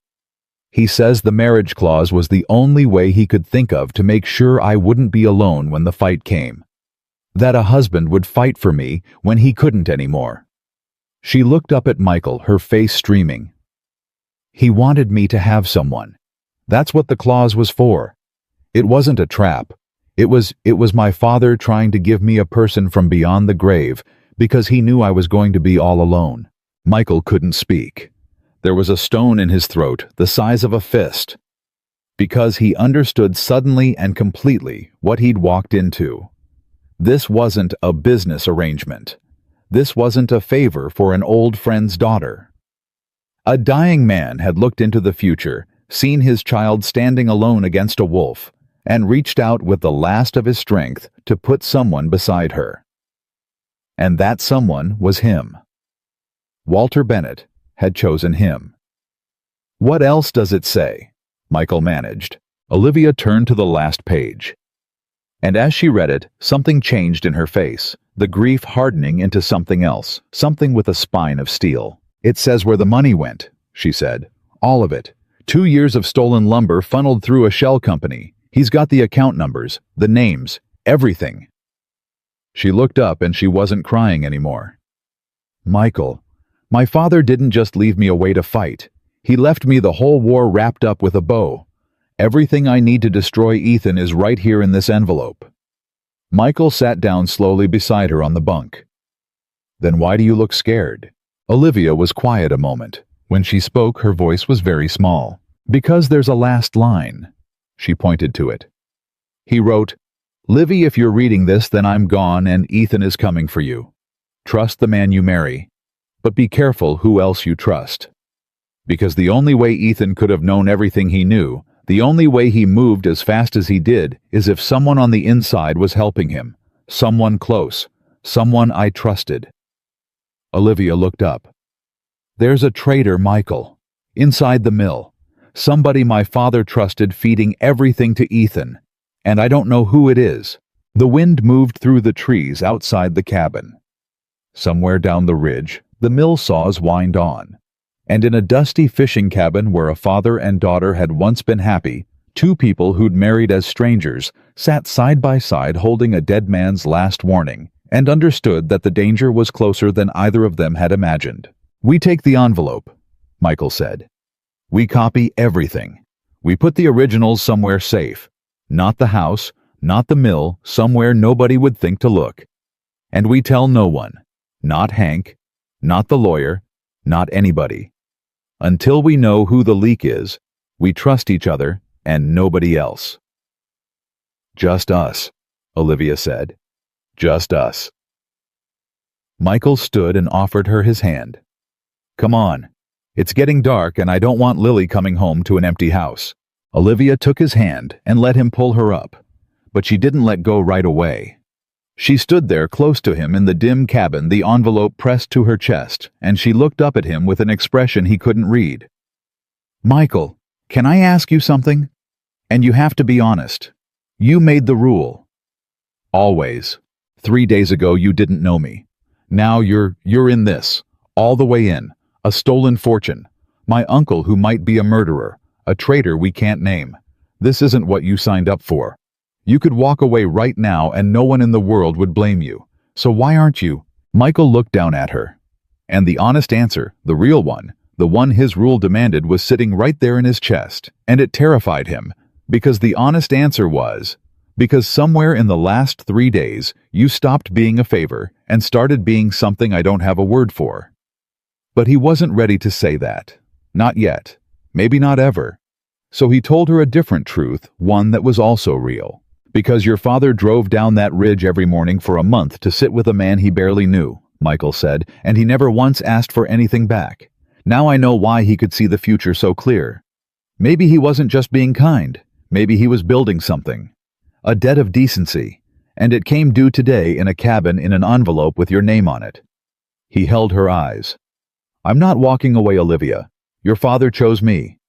[SPEAKER 1] He says the marriage clause was the only way he could think of to make sure I wouldn't be alone when the fight came. That a husband would fight for me when he couldn't anymore." She looked up at Michael, her face streaming. "He wanted me to have someone. That's what the clause was for. It wasn't a trap. It was my father trying to give me a person from beyond the grave, because he knew I was going to be all alone." Michael couldn't speak. There was a stone in his throat, the size of a fist, because he understood suddenly and completely what he'd walked into. This wasn't a business arrangement. This wasn't a favor for an old friend's daughter. A dying man had looked into the future, seen his child standing alone against a wolf, and reached out with the last of his strength to put someone beside her. And that someone was him. Walter Bennett had chosen him. "What else does it say?" Michael managed. Olivia turned to the last page. And as she read it, something changed in her face, the grief hardening into something else, something with a spine of steel. "It says where the money went," she said. "All of it. 2 years of stolen lumber funneled through a shell company. He's got the account numbers, the names, everything." She looked up and she wasn't crying anymore. "Michael, my father didn't just leave me away to fight. He left me the whole war wrapped up with a bow. Everything I need to destroy Ethan is right here in this envelope." Michael sat down slowly beside her on the bunk. "Then why do you look scared?" Olivia was quiet a moment. When she spoke, her voice was very small. "Because there's a last line." She pointed to it. "He wrote, 'Livy, if you're reading this, then I'm gone and Ethan is coming for you. Trust the man you marry. But be careful who else you trust.' Because the only way Ethan could have known everything he knew, the only way he moved as fast as he did, is if someone on the inside was helping him. Someone close. Someone I trusted." Olivia looked up. "There's a traitor, Michael. Inside the mill. Somebody my father trusted feeding everything to Ethan. And I don't know who it is." The wind moved through the trees outside the cabin. Somewhere down the ridge, the mill saws whined on. And in a dusty fishing cabin where a father and daughter had once been happy, 2 people who'd married as strangers sat side by side holding a dead man's last warning, and understood that the danger was closer than either of them had imagined. "We take the envelope," Michael said. "We copy everything. We put the originals somewhere safe. Not the house, not the mill, somewhere nobody would think to look. And we tell no one. Not Hank, not the lawyer, not anybody. Until we know who the leak is, we trust each other and nobody else. Just us." Olivia said. Just us. Michael stood and offered her his hand. Come on. It's getting dark and I don't want Lily coming home to an empty house. Olivia took his hand and let him pull her up, but she didn't let go right away. She stood there close to him in the dim cabin, the envelope pressed to her chest, and she looked up at him with an expression he couldn't read. Michael, can I ask you something? And you have to be honest. You made the rule. Always. 3 days ago you didn't know me. Now you're in this. All the way in. A stolen fortune. My uncle who might be a murderer. A traitor we can't name. This isn't what you signed up for. You could walk away right now and no one in the world would blame you. So why aren't you? Michael looked down at her. And the honest answer, the real one, the one his rule demanded, was sitting right there in his chest. And it terrified him. Because the honest answer was, because somewhere in the last 3 days, you stopped being a favor and started being something I don't have a word for. But he wasn't ready to say that. Not yet. Maybe not ever. So he told her a different truth, one that was also real. Because your father drove down that ridge every morning for a month to sit with a man he barely knew, Michael said, and he never once asked for anything back. Now I know why he could see the future so clear. Maybe he wasn't just being kind. Maybe he was building something. A debt of decency. And it came due today in a cabin in an envelope with your name on it. He held her eyes. I'm not walking away, Olivia. Your father chose me.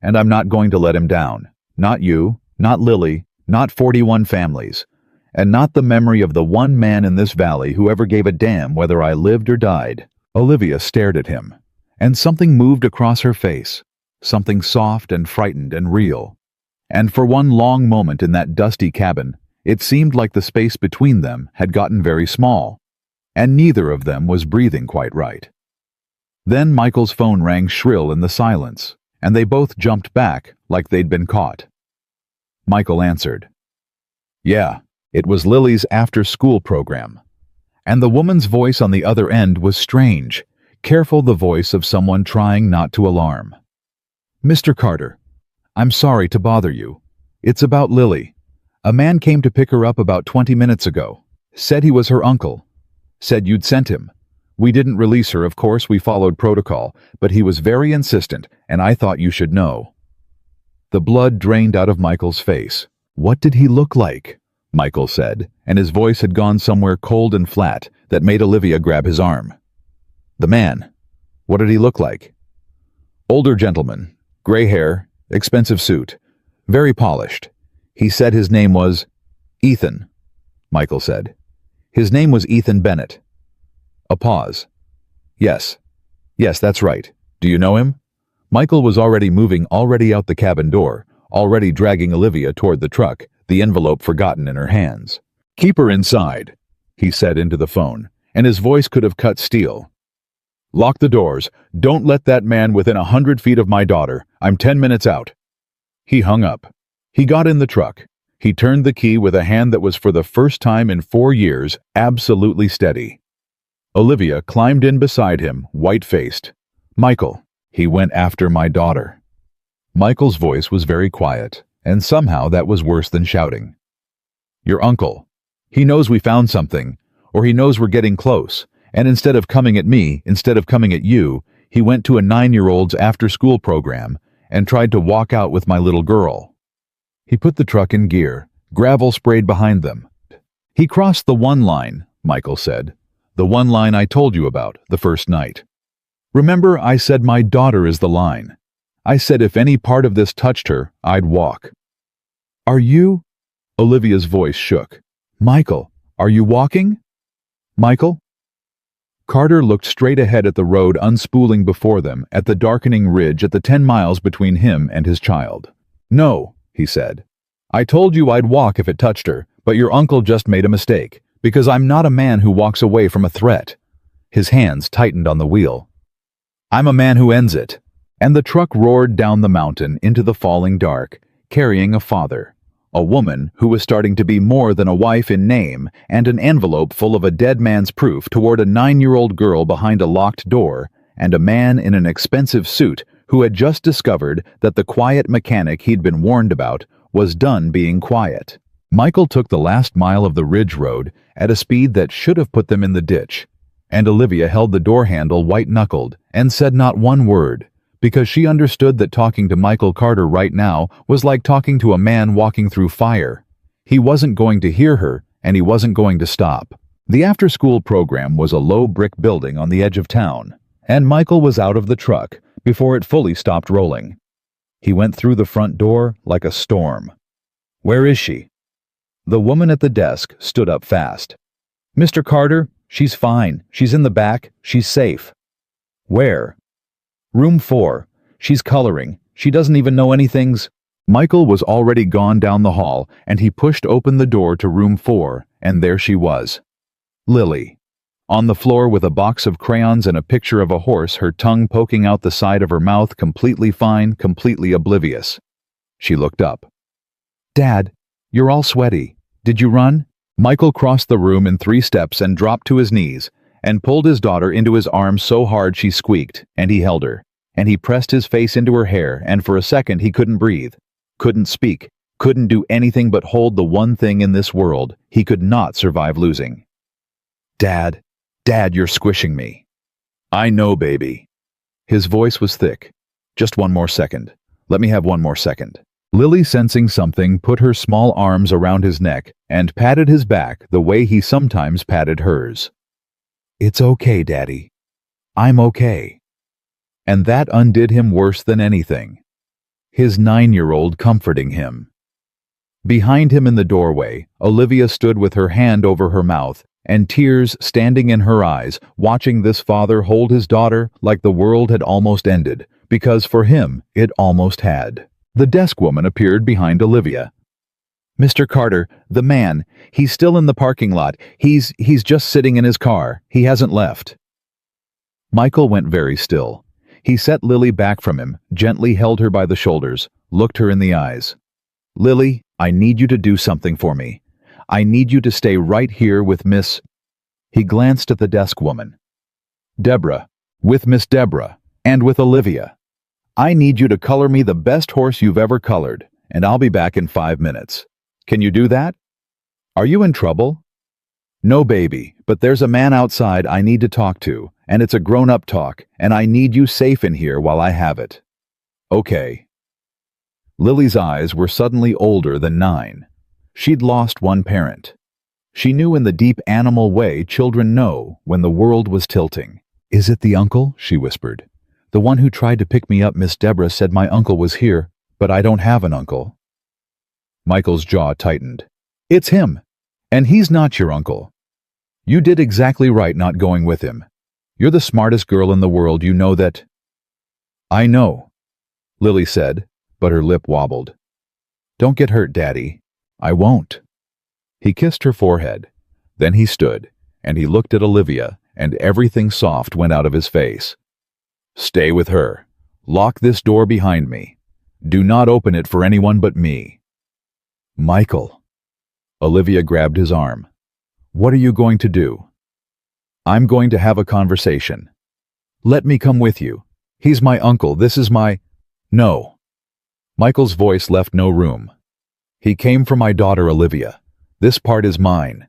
[SPEAKER 1] And I'm not going to let him down. Not you, not Lily, not 41 families, and not the memory of the one man in this valley who ever gave a damn whether I lived or died. Olivia stared at him, and something moved across her face, something soft and frightened and real. And for one long moment in that dusty cabin, it seemed like the space between them had gotten very small, and neither of them was breathing quite right. Then Michael's phone rang shrill in the silence, and they both jumped back like they'd been caught. Michael answered. Yeah, it was Lily's after-school program. And the woman's voice on the other end was strange, careful, the voice of someone trying not to alarm. Mr. Carter, I'm sorry to bother you. It's about Lily. A man came to pick her up about 20 minutes ago. Said he was her uncle. Said you'd sent him. We didn't release her, of course, we followed protocol, but he was very insistent, and I thought you should know. The blood drained out of Michael's face. What did he look like? Michael said, and his voice had gone somewhere cold and flat that made Olivia grab his arm. The man. What did he look like? Older gentleman, gray hair, expensive suit, very polished. He said his name was Ethan, Michael said. His name was Ethan Bennett. A pause. Yes, that's right. Do you know him? Michael was already moving, already out the cabin door, already dragging Olivia toward the truck, the envelope forgotten in her hands. Keep her inside, he said into the phone, and his voice could have cut steel. Lock the doors. Don't let that man within 100 feet of my daughter. I'm 10 minutes out. He hung up. He got in the truck. He turned the key with a hand that was for the first time in 4 years absolutely steady. Olivia climbed in beside him, white-faced. Michael, he went after my daughter. Michael's voice was very quiet, and somehow that was worse than shouting. Your uncle. He knows we found something, or he knows we're getting close, and instead of coming at me, instead of coming at you, he went to a 9-year-old's after-school program and tried to walk out with my little girl. He put the truck in gear, gravel sprayed behind them. He crossed the one line, Michael said, the one line I told you about the first night. Remember, I said my daughter is the line. I said if any part of this touched her, I'd walk. Are you? Olivia's voice shook. Michael, are you walking? Michael? Carter looked straight ahead at the road unspooling before them, at the darkening ridge, at the 10 miles between him and his child. No, he said. I told you I'd walk if it touched her, but your uncle just made a mistake, because I'm not a man who walks away from a threat. His hands tightened on the wheel. I'm a man who ends it. And the truck roared down the mountain into the falling dark, carrying a father, a woman who was starting to be more than a wife in name, and an envelope full of a dead man's proof toward a 9-year-old girl behind a locked door, and a man in an expensive suit who had just discovered that the quiet mechanic he'd been warned about was done being quiet. Michael took the last mile of the ridge road at a speed that should have put them in the ditch, and Olivia held the door handle white-knuckled and said not one word, because she understood that talking to Michael Carter right now was like talking to a man walking through fire. He wasn't going to hear her, and he wasn't going to stop. The after-school program was a low brick building on the edge of town, and Michael was out of the truck before it fully stopped rolling. He went through the front door like a storm. "Where is she?" The woman at the desk stood up fast. "Mr. Carter, she's fine. She's in the back. She's safe." "Where?" "Room 4. She's coloring. She doesn't even know anything's—" Michael was already gone down the hall, and he pushed open the door to room 4, and there she was. Lily. On the floor with a box of crayons and a picture of a horse, her tongue poking out the side of her mouth, completely fine, completely oblivious. She looked up. "Dad, you're all sweaty. Did you run?" Michael crossed the room in 3 steps and dropped to his knees, and pulled his daughter into his arms so hard she squeaked, and he held her, and he pressed his face into her hair, and for a second he couldn't breathe, couldn't speak, couldn't do anything but hold the one thing in this world he could not survive losing. "Dad, Dad, you're squishing me." "I know, baby." His voice was thick. "Just one more second. Let me have one more second." Lily, sensing something, put her small arms around his neck and patted his back the way he sometimes patted hers. "It's okay, Daddy. I'm okay." And that undid him worse than anything. His 9-year-old comforting him. Behind him in the doorway, Olivia stood with her hand over her mouth and tears standing in her eyes, watching this father hold his daughter like the world had almost ended, because for him it almost had. The desk woman appeared behind Olivia. "Mr. Carter, the man, he's still in the parking lot. He's just sitting in his car. He hasn't left." Michael went very still. He set Lily back from him, gently held her by the shoulders, looked her in the eyes. "Lily, I need you to do something for me. I need you to stay right here with Miss—" He glanced at the desk woman. "Deborah, with Miss Deborah, and with Olivia. I need you to color me the best horse you've ever colored, and I'll be back in 5 minutes. Can you do that? Are you in trouble?" "No, baby, but there's a man outside I need to talk to, and it's a grown-up talk, and I need you safe in here while I have it." "Okay." Lily's eyes were suddenly older than 9. She'd lost one parent. She knew in the deep animal way children know when the world was tilting. "Is it the uncle?" she whispered. "The one who tried to pick me up. Miss Deborah said my uncle was here, but I don't have an uncle." Michael's jaw tightened. "It's him, and he's not your uncle. You did exactly right not going with him. You're the smartest girl in the world, you know that." "I know," Lily said, but her lip wobbled. "Don't get hurt, Daddy. I won't." He kissed her forehead. Then he stood, and he looked at Olivia, and everything soft went out of his face. "Stay with her. Lock this door behind me. Do not open it for anyone but me." "Michael." Olivia grabbed his arm. "What are you going to do?" "I'm going to have a conversation. Let me come with you. He's my uncle. This is my—" "No." Michael's voice left no room. "He came for my daughter, Olivia. This part is mine."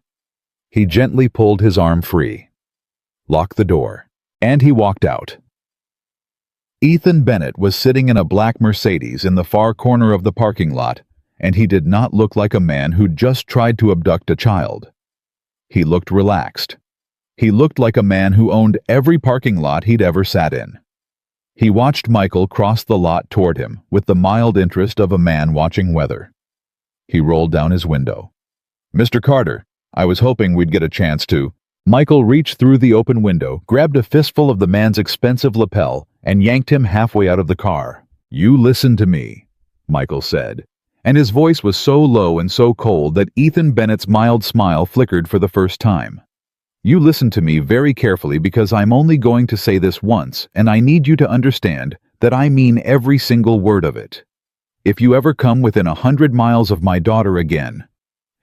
[SPEAKER 1] He gently pulled his arm free. "Lock the door." And he walked out. Ethan Bennett was sitting in a black Mercedes in the far corner of the parking lot, and he did not look like a man who'd just tried to abduct a child. He looked relaxed. He looked like a man who owned every parking lot he'd ever sat in. He watched Michael cross the lot toward him with the mild interest of a man watching weather. He rolled down his window. "Mr. Carter, I was hoping we'd get a chance to—" Michael reached through the open window, grabbed a fistful of the man's expensive lapel, and yanked him halfway out of the car. "You listen to me," Michael said, and his voice was so low and so cold that Ethan Bennett's mild smile flickered for the first time. "You listen to me very carefully, because I'm only going to say this once, and I need you to understand that I mean every single word of it. If you ever come within 100 miles of my daughter again,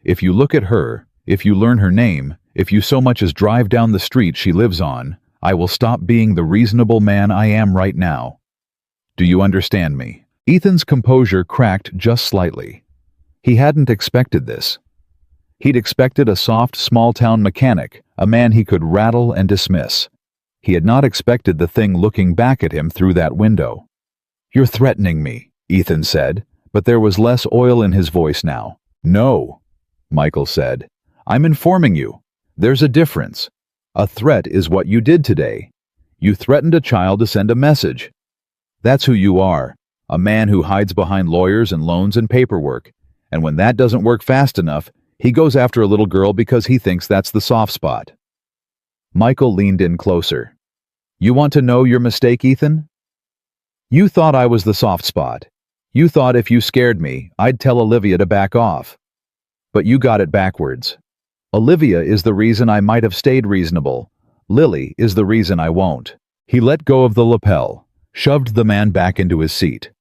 [SPEAKER 1] if you look at her, if you learn her name, if you so much as drive down the street she lives on, I will stop being the reasonable man I am right now. Do you understand me?" Ethan's composure cracked just slightly. He hadn't expected this. He'd expected a soft, small-town mechanic, a man he could rattle and dismiss. He had not expected the thing looking back at him through that window. "You're threatening me," Ethan said, but there was less oil in his voice now. "No," Michael said. "I'm informing you. There's a difference. A threat is what you did today. You threatened a child to send a message. That's who you are, a man who hides behind lawyers and loans and paperwork, and when that doesn't work fast enough, he goes after a little girl because he thinks that's the soft spot." Michael leaned in closer. "You want to know your mistake, Ethan? You thought I was the soft spot. You thought if you scared me, I'd tell Olivia to back off. But you got it backwards. Olivia is the reason I might have stayed reasonable. Lily is the reason I won't." He let go of the lapel, shoved the man back into his seat.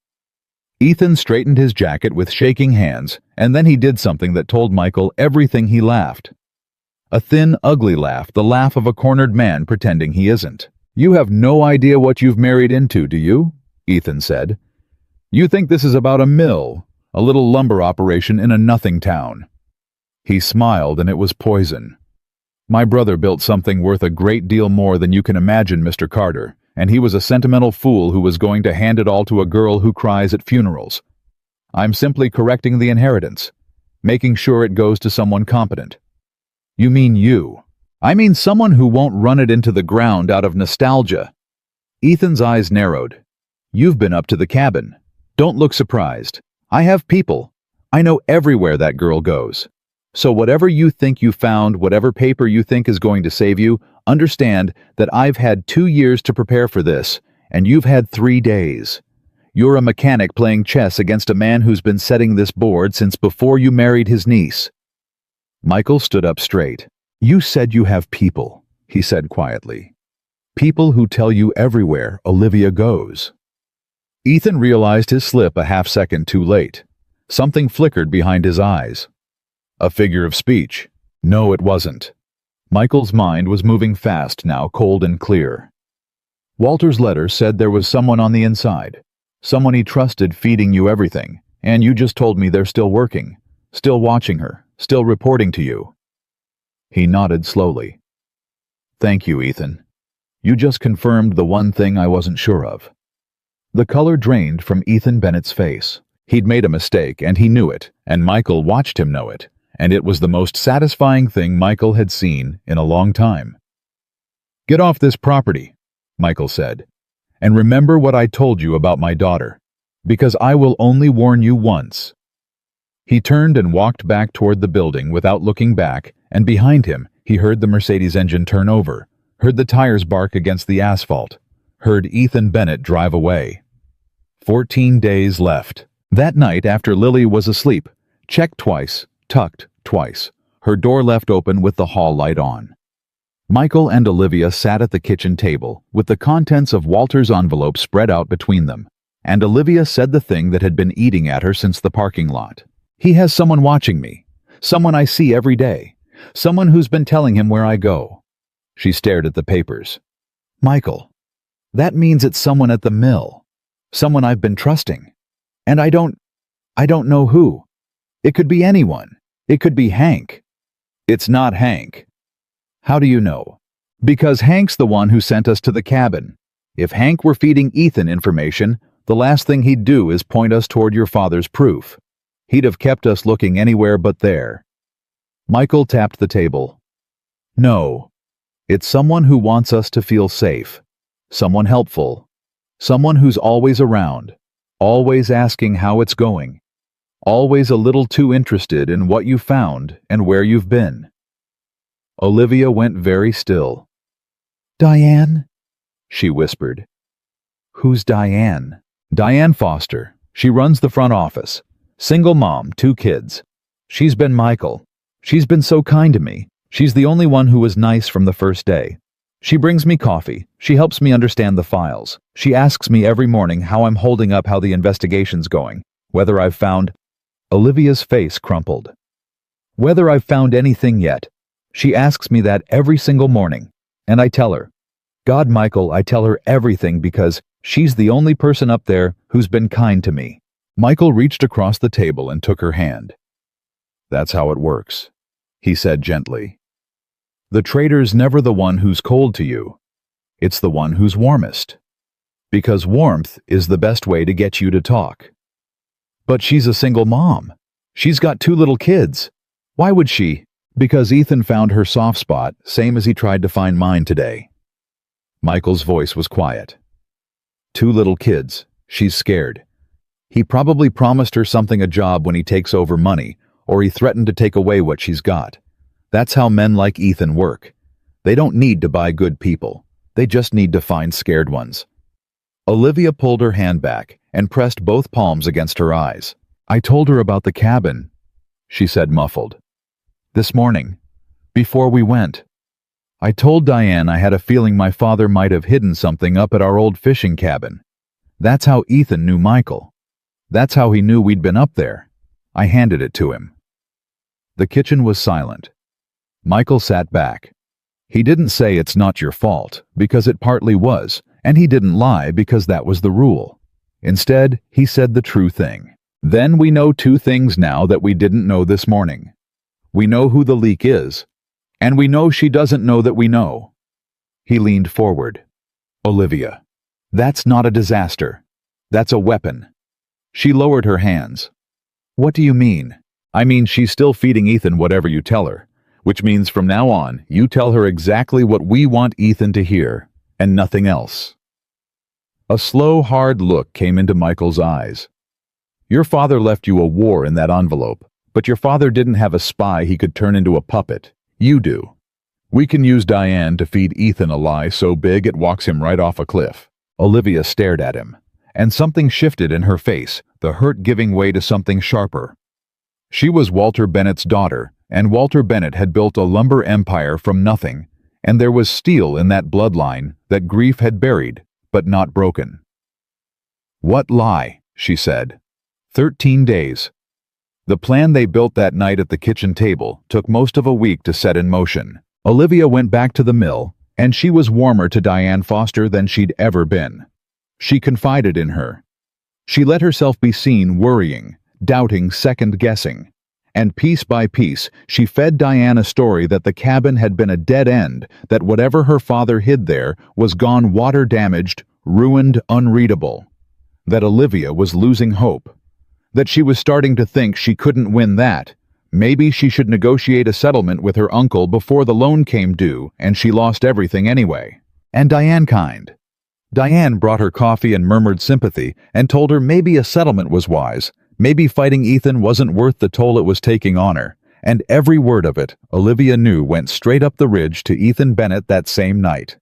[SPEAKER 1] Ethan straightened his jacket with shaking hands, and then he did something that told Michael everything. He laughed. A thin, ugly laugh, the laugh of a cornered man pretending he isn't. "You have no idea what you've married into, do you?" Ethan said. "You think this is about a mill, a little lumber operation in a nothing town." He smiled, and it was poison. "My brother built something worth a great deal more than you can imagine, Mr. Carter, and he was a sentimental fool who was going to hand it all to a girl who cries at funerals. I'm simply correcting the inheritance, making sure it goes to someone competent." "You mean you?" "I mean someone who won't run it into the ground out of nostalgia." Ethan's eyes narrowed. "You've been up to the cabin. Don't look surprised. I have people. I know everywhere that girl goes. So whatever you think you found, whatever paper you think is going to save you, understand that I've had 2 years to prepare for this, and you've had 3 days. You're a mechanic playing chess against a man who's been setting this board since before you married his niece." Michael stood up straight. "You said you have people," he said quietly. "People who tell you everywhere Olivia goes." Ethan realized his slip a half-second too late. Something flickered behind his eyes. A figure of speech. No, it wasn't. Michael's mind was moving fast now, cold and clear. Walter's letter said there was someone on the inside, someone he trusted feeding you everything, and you just told me they're still working, still watching her, still reporting to you. He nodded slowly. "Thank you, Ethan. You just confirmed the one thing I wasn't sure of." The color drained from Ethan Bennett's face. He'd made a mistake, and he knew it, and Michael watched him know it, and it was the most satisfying thing Michael had seen in a long time. "Get off this property," Michael said, "and remember what I told you about my daughter, because I will only warn you once." He turned and walked back toward the building without looking back, and behind him he heard the Mercedes engine turn over, heard the tires bark against the asphalt, heard Ethan Bennett drive away. 14 days left. That night, after Lily was asleep, checked twice, tucked twice, her door left open with the hall light on. Michael and Olivia sat at the kitchen table, with the contents of Walter's envelope spread out between them, and Olivia said the thing that had been eating at her since the parking lot. "He has someone watching me, someone I see every day, someone who's been telling him where I go." She stared at the papers. "Michael, that means it's someone at the mill, someone I've been trusting. And I don't know who. It could be anyone. It could be Hank." "It's not Hank." "How do you know?" "Because Hank's the one who sent us to the cabin. If Hank were feeding Ethan information, the last thing he'd do is point us toward your father's proof. He'd have kept us looking anywhere but there." Michael tapped the table. "No. It's someone who wants us to feel safe. Someone helpful. Someone who's always around. Always asking how it's going. Always a little too interested in what you found and where you've been." Olivia went very still. "Diane?" she whispered. "Who's Diane?" "Diane Foster. She runs the front office. Single mom, 2 kids. She's been Michael. She's been so kind to me. She's the only one who was nice from the first day. She brings me coffee. She helps me understand the files. She asks me every morning how I'm holding up, how the investigation's going, whether I've found—" Olivia's face crumpled. "Whether I've found anything yet. She asks me that every single morning, and I tell her. God, Michael, I tell her everything because she's the only person up there who's been kind to me." Michael reached across the table and took her hand. "That's how it works. he said gently. The traitor's never the one who's cold to you. It's the one who's warmest. Because warmth is the best way to get you to talk. But she's a single mom. She's got 2 little kids. Why would she? Because Ethan found her soft spot, same as he tried to find mine today. Michael's voice was quiet. 2 little kids. She's scared. He probably promised her a job when he takes over money, or he threatened to take away what she's got. That's how men like Ethan work. They don't need to buy good people. They just need to find scared ones. Olivia pulled her hand back and pressed both palms against her eyes. I told her about the cabin, she said muffled. This morning, before we went. I told Diane I had a feeling my father might have hidden something up at our old fishing cabin. That's how Ethan knew Michael. That's how he knew we'd been up there. I handed it to him. The kitchen was silent. Michael sat back. He didn't say it's not your fault, because it partly was, and he didn't lie because that was the rule. Instead, he said the true thing. Then we know 2 things now that we didn't know this morning. We know who the leak is, and we know she doesn't know that we know. He leaned forward. Olivia, that's not a disaster. That's a weapon. She lowered her hands. What do you mean? I mean she's still feeding Ethan whatever you tell her, which means from now on, you tell her exactly what we want Ethan to hear, and nothing else. A slow, hard look came into Michael's eyes. Your father left you a war in that envelope, but your father didn't have a spy he could turn into a puppet. You do. We can use Diane to feed Ethan a lie so big it walks him right off a cliff. Olivia stared at him, and something shifted in her face, the hurt giving way to something sharper. She was Walter Bennett's daughter, and Walter Bennett had built a lumber empire from nothing, and there was steel in that bloodline that grief had buried, but not broken. What lie? She said. 13 days. The plan they built that night at the kitchen table took most of a week to set in motion. Olivia went back to the mill, and she was warmer to Diane Foster than she'd ever been. She confided in her. She let herself be seen worrying, doubting, second-guessing. And piece by piece, she fed Diane a story that the cabin had been a dead end, that whatever her father hid there was gone water-damaged, ruined, unreadable. That Olivia was losing hope. That she was starting to think she couldn't win that. Maybe she should negotiate a settlement with her uncle before the loan came due and she lost everything anyway. And Diane kind. Diane brought her coffee and murmured sympathy and told her maybe a settlement was wise. Maybe fighting Ethan wasn't worth the toll it was taking on her. And every word of it, Olivia knew, went straight up the ridge to Ethan Bennett that same night.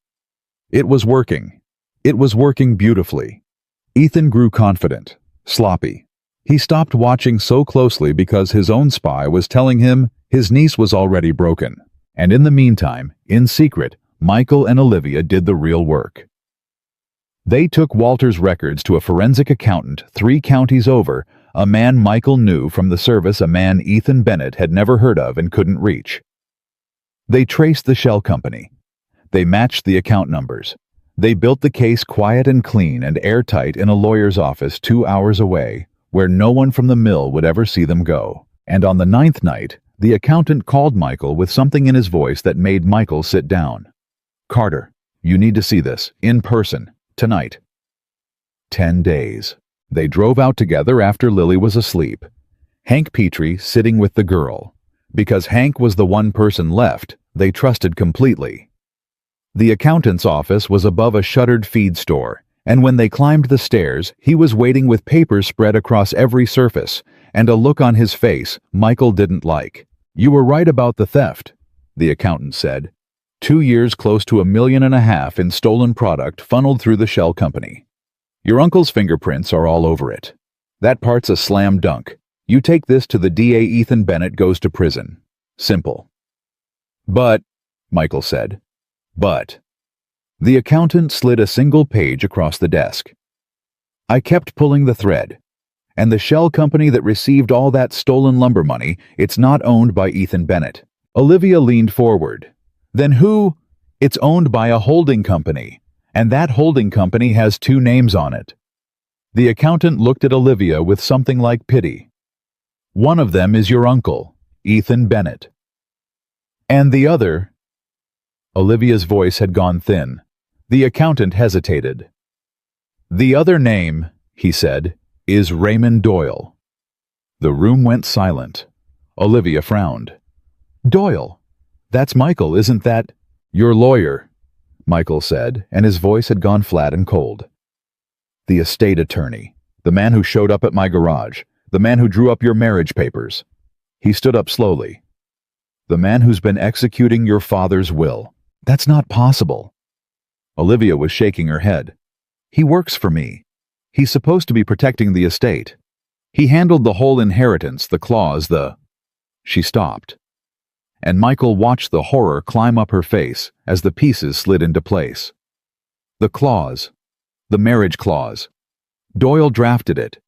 [SPEAKER 1] It was working. It was working beautifully. Ethan grew confident, sloppy. He stopped watching so closely because his own spy was telling him his niece was already broken. And in the meantime, in secret, Michael and Olivia did the real work. They took Walter's records to a forensic accountant 3 counties over, a man Michael knew from the service, a man Ethan Bennett had never heard of and couldn't reach. They traced the shell company. They matched the account numbers. They built the case quiet and clean and airtight in a lawyer's office 2 hours away, where no one from the mill would ever see them go. And on the 9th night, the accountant called Michael with something in his voice that made Michael sit down. Carter, you need to see this, in person, tonight. 10 days. They drove out together after Lily was asleep. Hank Petrie sitting with the girl. Because Hank was the one person left they trusted completely. The accountant's office was above a shuttered feed store, and when they climbed the stairs, he was waiting with papers spread across every surface, and a look on his face Michael didn't like. You were right about the theft, the accountant said. 2 years, close to $1.5 million in stolen product funneled through the shell company. Your uncle's fingerprints are all over it. That part's a slam dunk. You take this to the DA, Ethan Bennett goes to prison. Simple. But, Michael said. But. The accountant slid a single page across the desk. I kept pulling the thread. And the shell company that received all that stolen lumber money, it's not owned by Ethan Bennett. Olivia leaned forward. Then who? It's owned by a holding company, and that holding company has 2 names on it. The accountant looked at Olivia with something like pity. One of them is your uncle, Ethan Bennett. And the other? Olivia's voice had gone thin. The accountant hesitated. The other name, he said, is Raymond Doyle. The room went silent. Olivia frowned. Doyle? That's Michael, isn't that? Your lawyer, Michael said, and his voice had gone flat and cold. The estate attorney. The man who showed up at my garage. The man who drew up your marriage papers. He stood up slowly. The man who's been executing your father's will. That's not possible. Olivia was shaking her head. He works for me. He's supposed to be protecting the estate. He handled the whole inheritance, the clause, She stopped. And Michael watched the horror climb up her face as the pieces slid into place. The clause. The marriage clause. Doyle drafted it.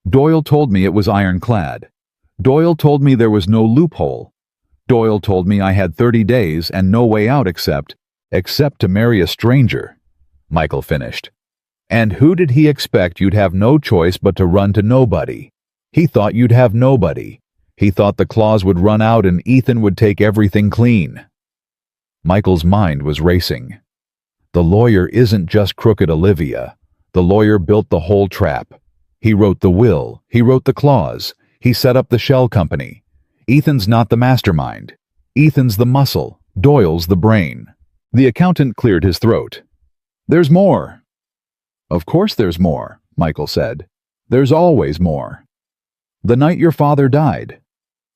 [SPEAKER 1] Doyle told me it was ironclad. Doyle told me there was no loophole. Doyle told me I had 30 days and no way out except to marry a stranger, Michael finished. And who did he expect you'd have no choice but to run to nobody? He thought you'd have nobody. He thought the clause would run out and Ethan would take everything clean. Michael's mind was racing. The lawyer isn't just crooked, Olivia. The lawyer built the whole trap. He wrote the will. He wrote the clause. He set up the shell company. Ethan's not the mastermind. Ethan's the muscle. Doyle's the brain. The accountant cleared his throat. There's more. Of course there's more, Michael said. There's always more. The night your father died.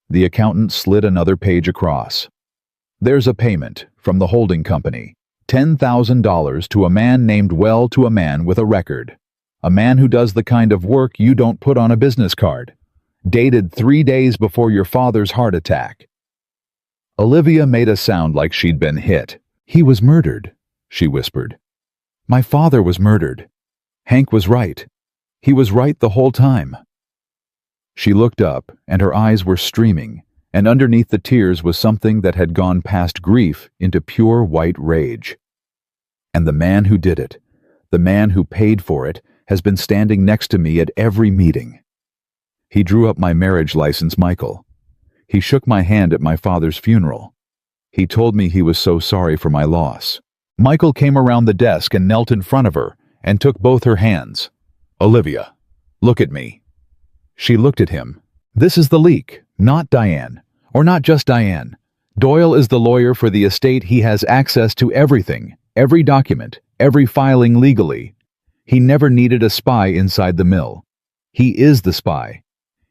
[SPEAKER 1] The accountant slid another page across. There's a payment from the holding company. $10,000 to a man named Well, to a man with a record. A man who does the kind of work you don't put on a business card. Dated 3 days before your father's heart attack. Olivia made a sound like she'd been hit. He was murdered, she whispered. My father was murdered. Hank was right. He was right the whole time. She looked up, and her eyes were streaming, and underneath the tears was something that had gone past grief into pure white rage. And the man who did it, the man who paid for it, has been standing next to me at every meeting. He drew up my marriage license, Michael. He shook my hand at my father's funeral. He told me he was so sorry for my loss. Michael came around the desk and knelt in front of her and took both her hands. Olivia, look at me. She looked at him. This is the leak, not Diane. Or not just Diane. Doyle is the lawyer for the estate. He has access to everything, every document, every filing legally. He never needed a spy inside the mill. He is the spy.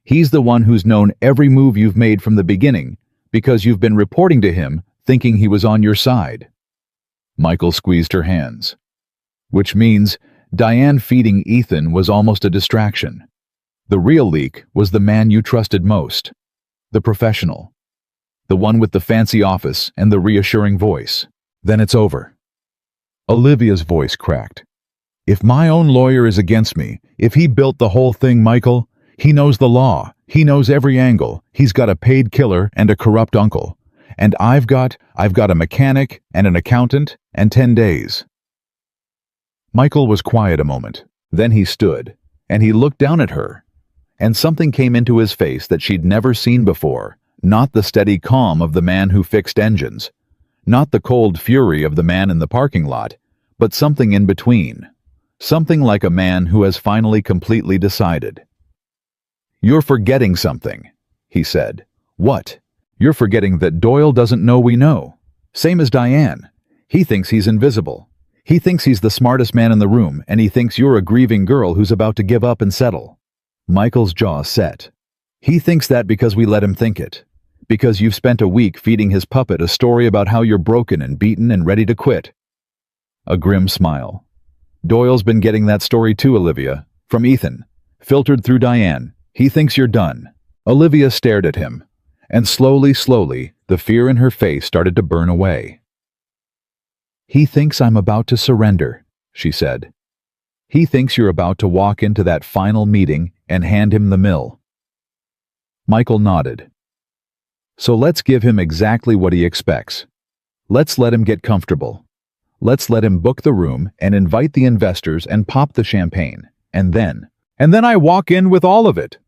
[SPEAKER 1] He's the one who's known every move you've made from the beginning because you've been reporting to him thinking he was on your side. Michael squeezed her hands. Which means Diane feeding Ethan was almost a distraction. The real leak was the man you trusted most. The professional. The one with the fancy office and the reassuring voice. Then it's over. Olivia's voice cracked. If my own lawyer is against me, if he built the whole thing, Michael, he knows the law. He knows every angle. He's got a paid killer and a corrupt uncle. And I've got a mechanic and an accountant and 10 days. Michael was quiet a moment. Then he stood, and he looked down at her. And something came into his face that she'd never seen before. Not the steady calm of the man who fixed engines. Not the cold fury of the man in the parking lot, but something in between. Something like a man who has finally completely decided. You're forgetting something, he said. What? You're forgetting that Doyle doesn't know we know. Same as Diane. He thinks he's invisible. He thinks he's the smartest man in the room, and he thinks you're a grieving girl who's about to give up and settle. Michael's jaw set. He thinks that because we let him think it. Because you've spent a week feeding his puppet a story about how you're broken and beaten and ready to quit. A grim smile. Doyle's been getting that story too, Olivia. From Ethan. Filtered through Diane. He thinks you're done. Olivia stared at him. And slowly, the fear in her face started to burn away. He thinks I'm about to surrender, she said. He thinks you're about to walk into that final meeting and hand him the mill. Michael nodded. So let's give him exactly what he expects. Let's let him get comfortable. Let's let him book the room and invite the investors and pop the champagne. And then I walk in with all of it,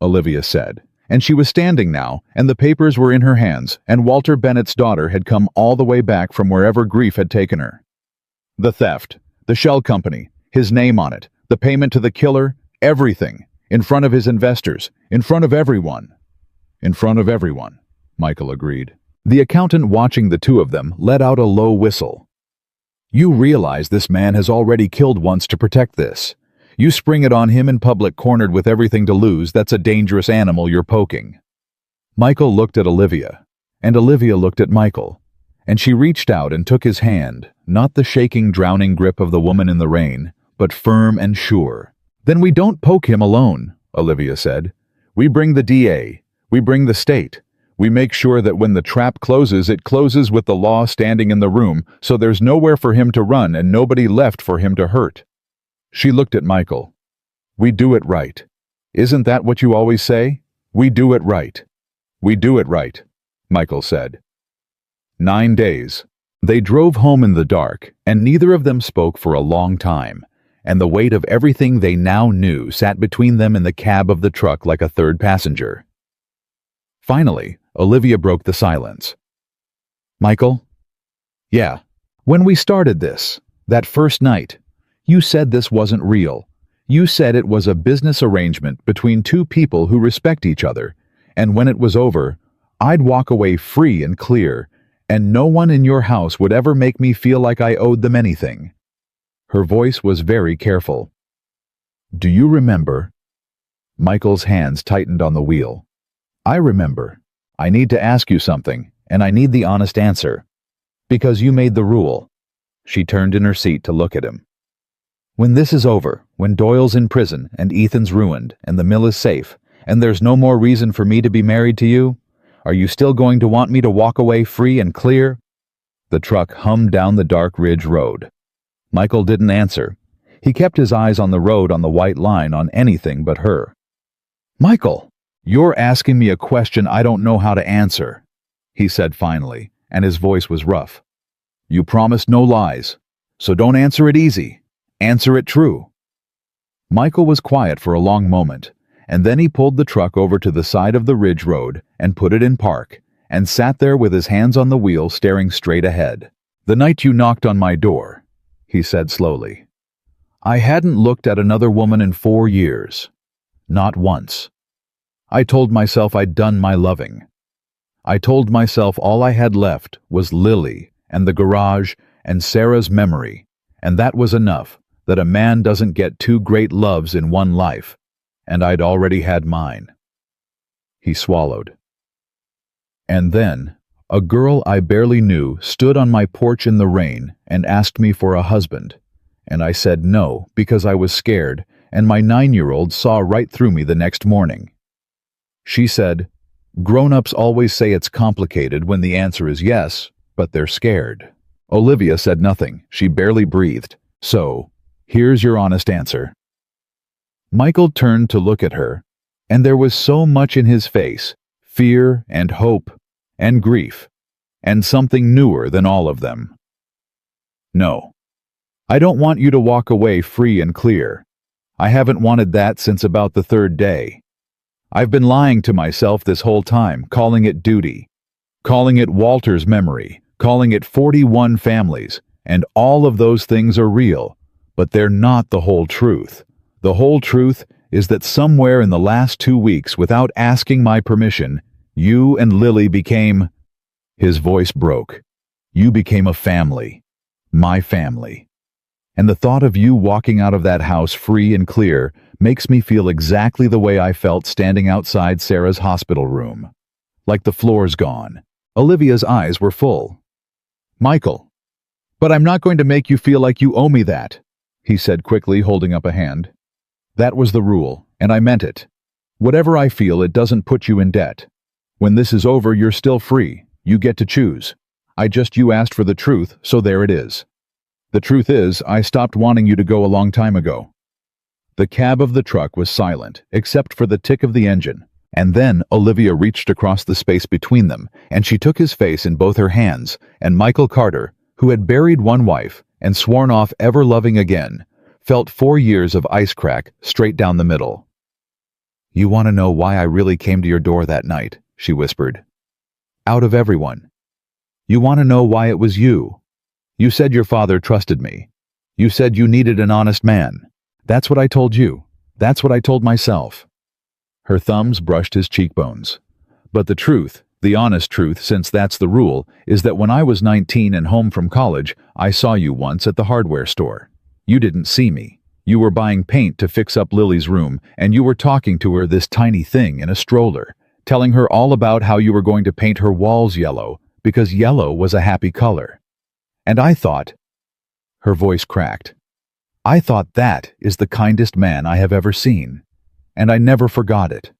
[SPEAKER 1] Olivia said. And she was standing now, and the papers were in her hands, and Walter Bennett's daughter had come all the way back from wherever grief had taken her. The theft, the shell company, his name on it, the payment to the killer, everything, in front of his investors, in front of everyone. In front of everyone, Michael agreed. The accountant watching the two of them let out a low whistle. You realize this man has already killed once to protect this. You spring it on him in public cornered with everything to lose, that's a dangerous animal you're poking. Michael looked at Olivia, and Olivia looked at Michael, and she reached out and took his hand, not the shaking, drowning grip of the woman in the rain, but firm and sure. Then we don't poke him alone, Olivia said. We bring the DA. We bring the state. We make sure that when the trap closes, it closes with the law standing in the room, so there's nowhere for him to run and nobody left for him to hurt. She looked at Michael. We do it right. Isn't that what you always say? We do it right. We do it right, Michael said. 9 days. They drove home in the dark, and neither of them spoke for a long time, and the weight of everything they now knew sat between them in the cab of the truck like a third passenger. Finally, Olivia broke the silence. Michael? Yeah. When we started this, that first night, you said this wasn't real. You said it was a business arrangement between two people who respect each other, and when it was over, I'd walk away free and clear, and no one in your house would ever make me feel like I owed them anything. Her voice was very careful. Do you remember? Michael's hands tightened on the wheel. I remember. I need to ask you something, and I need the honest answer. Because you made the rule. She turned in her seat to look at him. When this is over, when Doyle's in prison, and Ethan's ruined, and the mill is safe, and there's no more reason for me to be married to you, are you still going to want me to walk away free and clear? The truck hummed down the dark ridge road. Michael didn't answer. He kept his eyes on the road on the white line on anything but her. Michael! You're asking me a question I don't know how to answer, he said finally, and his voice was rough. You promised no lies, so don't answer it easy. Answer it true. Michael was quiet for a long moment, and then he pulled the truck over to the side of the ridge road and put it in park, and sat there with his hands on the wheel staring straight ahead. The night you knocked on my door, he said slowly. I hadn't looked at another woman in 4 years. Not once. I told myself I'd done my loving. I told myself all I had left was Lily and the garage and Sarah's memory, and that was enough, that a man doesn't get 2 great loves in one life, and I'd already had mine. He swallowed. And then, a girl I barely knew stood on my porch in the rain and asked me for a husband, and I said no because I was scared, and my 9-year-old saw right through me the next morning. She said, grown-ups always say it's complicated when the answer is yes, but they're scared. Olivia said nothing. She barely breathed. So, here's your honest answer. Michael turned to look at her, and there was so much in his face, fear and hope and grief, and something newer than all of them. No. I don't want you to walk away free and clear. I haven't wanted that since about the 3rd day. I've been lying to myself this whole time, calling it duty, calling it Walter's memory, calling it 41 families, and all of those things are real, but they're not the whole truth. The whole truth is that somewhere in the last 2 weeks, without asking my permission, you and Lily became... His voice broke. You became a family. My family. And the thought of you walking out of that house free and clear makes me feel exactly the way I felt standing outside Sarah's hospital room. Like the floor's gone. Olivia's eyes were full. Michael. But I'm not going to make you feel like you owe me that, he said quickly, holding up a hand. That was the rule, and I meant it. Whatever I feel, it doesn't put you in debt. When this is over, you're still free. You get to choose. You asked for the truth, so there it is. The truth is, I stopped wanting you to go a long time ago. The cab of the truck was silent, except for the tick of the engine, and then Olivia reached across the space between them, and she took his face in both her hands, and Michael Carter, who had buried one wife and sworn off ever loving again, felt 4 years of ice crack straight down the middle. You want to know why I really came to your door that night, she whispered. Out of everyone. You want to know why it was you. You said your father trusted me. You said you needed an honest man. That's what I told you. That's what I told myself. Her thumbs brushed his cheekbones. But the truth, the honest truth, since that's the rule, is that when I was 19 and home from college, I saw you once at the hardware store. You didn't see me. You were buying paint to fix up Lily's room, and you were talking to her this tiny thing in a stroller, telling her all about how you were going to paint her walls yellow, because yellow was a happy color. And I thought, her voice cracked, I thought that is the kindest man I have ever seen, and I never forgot it.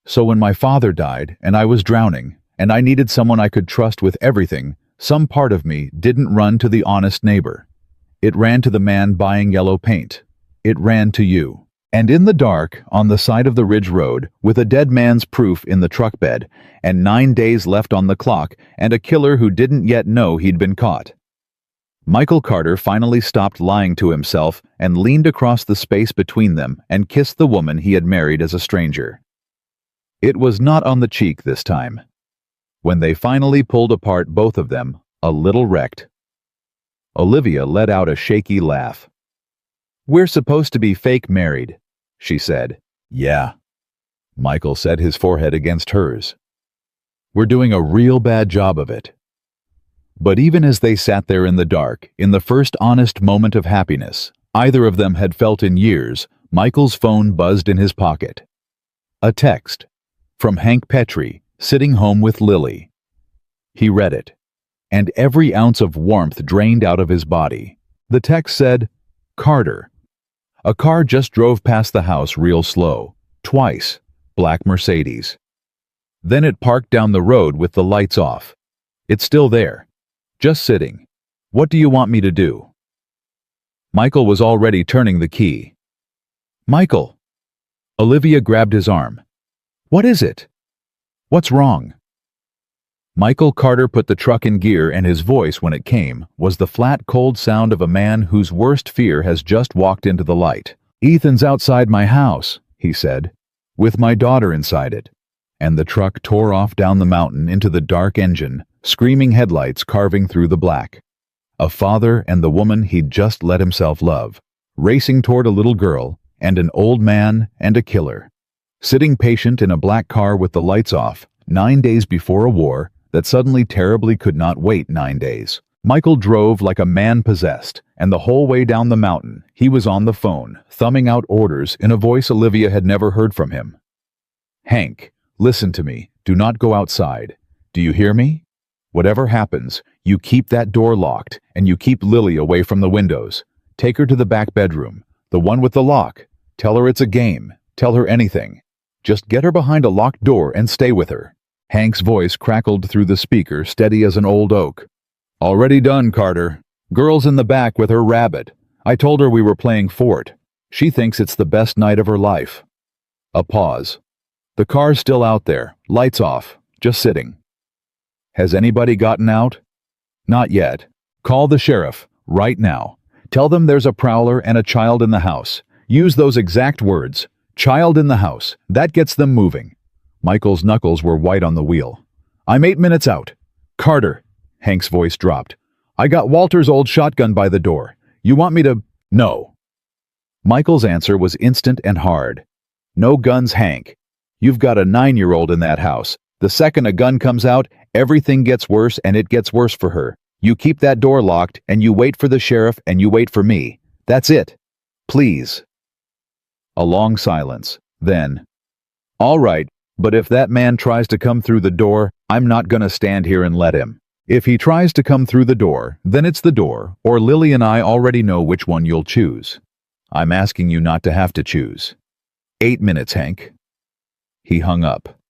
[SPEAKER 1] So when my father died, and I was drowning, and I needed someone I could trust with everything, some part of me didn't run to the honest neighbor. It ran to the man buying yellow paint. It ran to you. And in the dark, on the side of the Ridge Road, with a dead man's proof in the truck bed, and 9 days left on the clock, and a killer who didn't yet know he'd been caught. Michael Carter finally stopped lying to himself and leaned across the space between them and kissed the woman he had married as a stranger. It was not on the cheek this time. When they finally pulled apart, both of them, a little wrecked, Olivia let out a shaky laugh. We're supposed to be fake married, she said. Yeah. Michael set his forehead against hers. We're doing a real bad job of it. But even as they sat there in the dark, in the first honest moment of happiness either of them had felt in years, Michael's phone buzzed in his pocket. A text from Hank Petrie, sitting home with Lily. He read it, and every ounce of warmth drained out of his body. The text said, Carter. A car just drove past the house real slow, twice, black Mercedes. Then it parked down the road with the lights off. It's still there, just sitting. What do you want me to do? Michael was already turning the key. Michael! Olivia grabbed his arm. What is it? What's wrong? Michael Carter put the truck in gear, and his voice, when it came, was the flat, cold sound of a man whose worst fear has just walked into the light. Ethan's outside my house, he said, with my daughter inside it. And the truck tore off down the mountain into the dark engine, screaming headlights carving through the black. A father and the woman he'd just let himself love, racing toward a little girl, and an old man and a killer. Sitting patient in a black car with the lights off, 9 days before a war that suddenly terribly could not wait 9 days. Michael drove like a man possessed, and the whole way down the mountain, he was on the phone, thumbing out orders in a voice Olivia had never heard from him. Hank, listen to me. Do not go outside. Do you hear me? Whatever happens, you keep that door locked, and you keep Lily away from the windows. Take her to the back bedroom, the one with the lock. Tell her it's a game. Tell her anything. Just get her behind a locked door and stay with her. Hank's voice crackled through the speaker, steady as an old oak. Already done, Carter. Girl's in the back with her rabbit. I told her we were playing fort. She thinks it's the best night of her life. A pause. The car's still out there, lights off, just sitting. Has anybody gotten out? Not yet. Call the sheriff, right now. Tell them there's a prowler and a child in the house. Use those exact words. Child in the house. That gets them moving. Michael's knuckles were white on the wheel. I'm 8 minutes out. Carter, Hank's voice dropped. I got Walter's old shotgun by the door. You want me to... No. Michael's answer was instant and hard. No guns, Hank. You've got a 9-year-old in that house. The second a gun comes out, everything gets worse, and it gets worse for her. You keep that door locked, and you wait for the sheriff, and you wait for me. That's it. Please. A long silence. Then, all right, but if that man tries to come through the door, I'm not gonna stand here and let him. If he tries to come through the door, then it's the door, or Lily and I already know which one you'll choose. I'm asking you not to have to choose. 8 minutes, Hank. He hung up.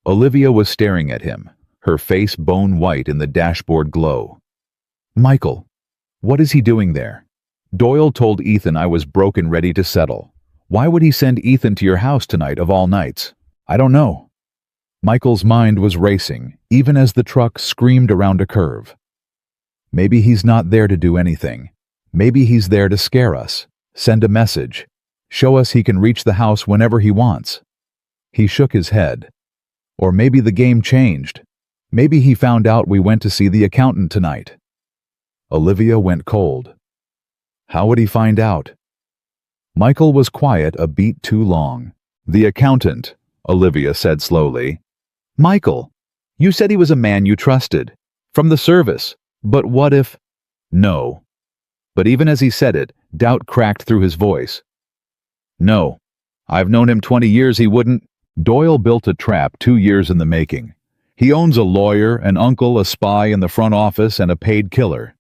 [SPEAKER 1] Olivia was staring at him, her face bone white in the dashboard glow. Michael, what is he doing there? Doyle told Ethan I was broke and ready to settle. Why would he send Ethan to your house tonight of all nights? I don't know. Michael's mind was racing, even as the truck screamed around a curve. Maybe he's not there to do anything. Maybe he's there to scare us, send a message, show us he can reach the house whenever he wants. He shook his head. Or maybe the game changed. Maybe he found out we went to see the accountant tonight. Olivia went cold. How would he find out? Michael was quiet a beat too long. The accountant, Olivia said slowly. Michael, you said he was a man you trusted. From the service. But what if... No. But even as he said it, doubt cracked through his voice. No. I've known him 20 years, he wouldn't... Doyle built a trap 2 years in the making. He owns a lawyer, an uncle, a spy in the front office, and a paid killer.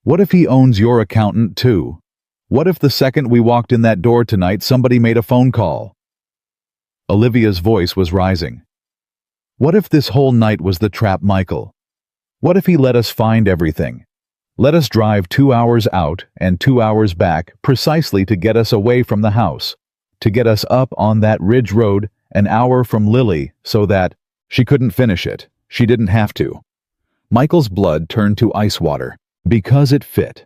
[SPEAKER 1] What if he owns your accountant too? What if the second we walked in that door tonight somebody made a phone call? Olivia's voice was rising. What if this whole night was the trap, Michael? What if he let us find everything? Let us drive 2 hours out and 2 hours back precisely to get us away from the house, to get us up on that ridge road an hour from Lily so that... She couldn't finish it. She didn't have to. Michael's blood turned to ice water because it fit.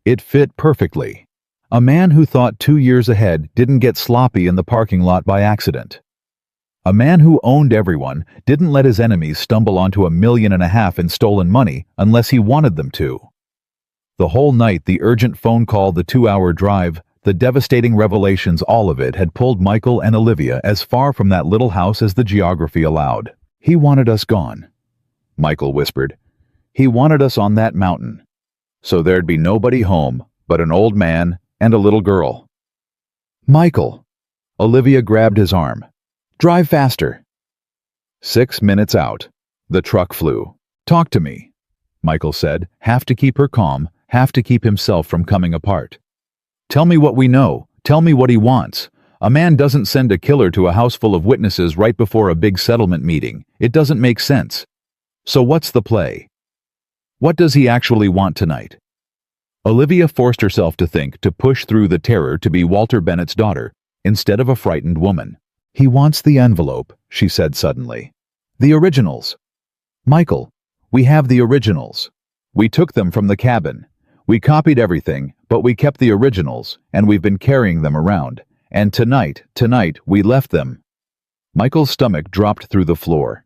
[SPEAKER 1] It fit perfectly. A man who thought 2 years ahead didn't get sloppy in the parking lot by accident. A man who owned everyone didn't let his enemies stumble onto $1.5 million in stolen money unless he wanted them to. The whole night, the urgent phone call, the 2-hour drive, the devastating revelations, all of it had pulled Michael and Olivia as far from that little house as the geography allowed. He wanted us gone, Michael whispered. He wanted us on that mountain, so there'd be nobody home but an old man and a little girl. Michael! Olivia grabbed his arm. Drive faster. 6 minutes out. The truck flew. Talk to me, Michael said, have to keep her calm, have to keep himself from coming apart. Tell me what we know. Tell me what he wants. A man doesn't send a killer to a house full of witnesses right before a big settlement meeting. It doesn't make sense. So what's the play? What does he actually want tonight? Olivia forced herself to think, to push through the terror, to be Walter Bennett's daughter, instead of a frightened woman. He wants the envelope, she said suddenly. The originals. Michael, we have the originals. We took them from the cabin. We copied everything, but we kept the originals, and we've been carrying them around. And tonight, we left them. Michael's stomach dropped through the floor.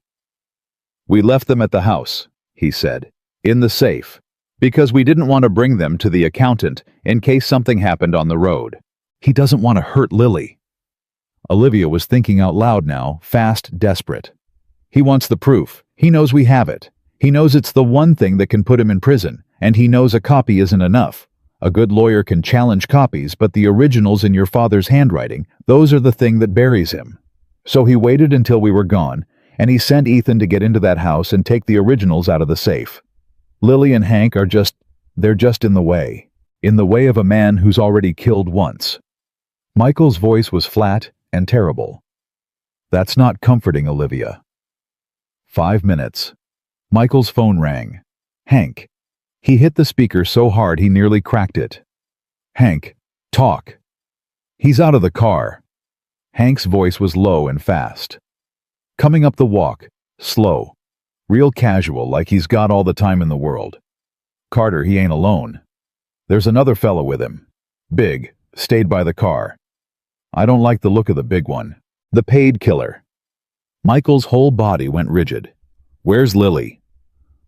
[SPEAKER 1] We left them at the house, he said, in the safe, because we didn't want to bring them to the accountant in case something happened on the road. He doesn't want to hurt Lily. Olivia was thinking out loud now, fast, desperate. He wants the proof. He knows we have it. He knows it's the one thing that can put him in prison, and he knows a copy isn't enough. A good lawyer can challenge copies, but the originals in your father's handwriting, those are the thing that buries him. So he waited until we were gone, and he sent Ethan to get into that house and take the originals out of the safe. Lily and Hank are they're just in the way of a man who's already killed once. Michael's voice was flat and terrible. That's not comforting, Olivia. 5 minutes. Michael's phone rang. Hank. He hit the speaker so hard he nearly cracked it. Hank, talk. He's out of the car. Hank's voice was low and fast. Coming up the walk, slow. Real casual, like he's got all the time in the world. Carter, he ain't alone. There's another fella with him. Big, stayed by the car. I don't like the look of the big one. The paid killer. Michael's whole body went rigid. Where's Lily?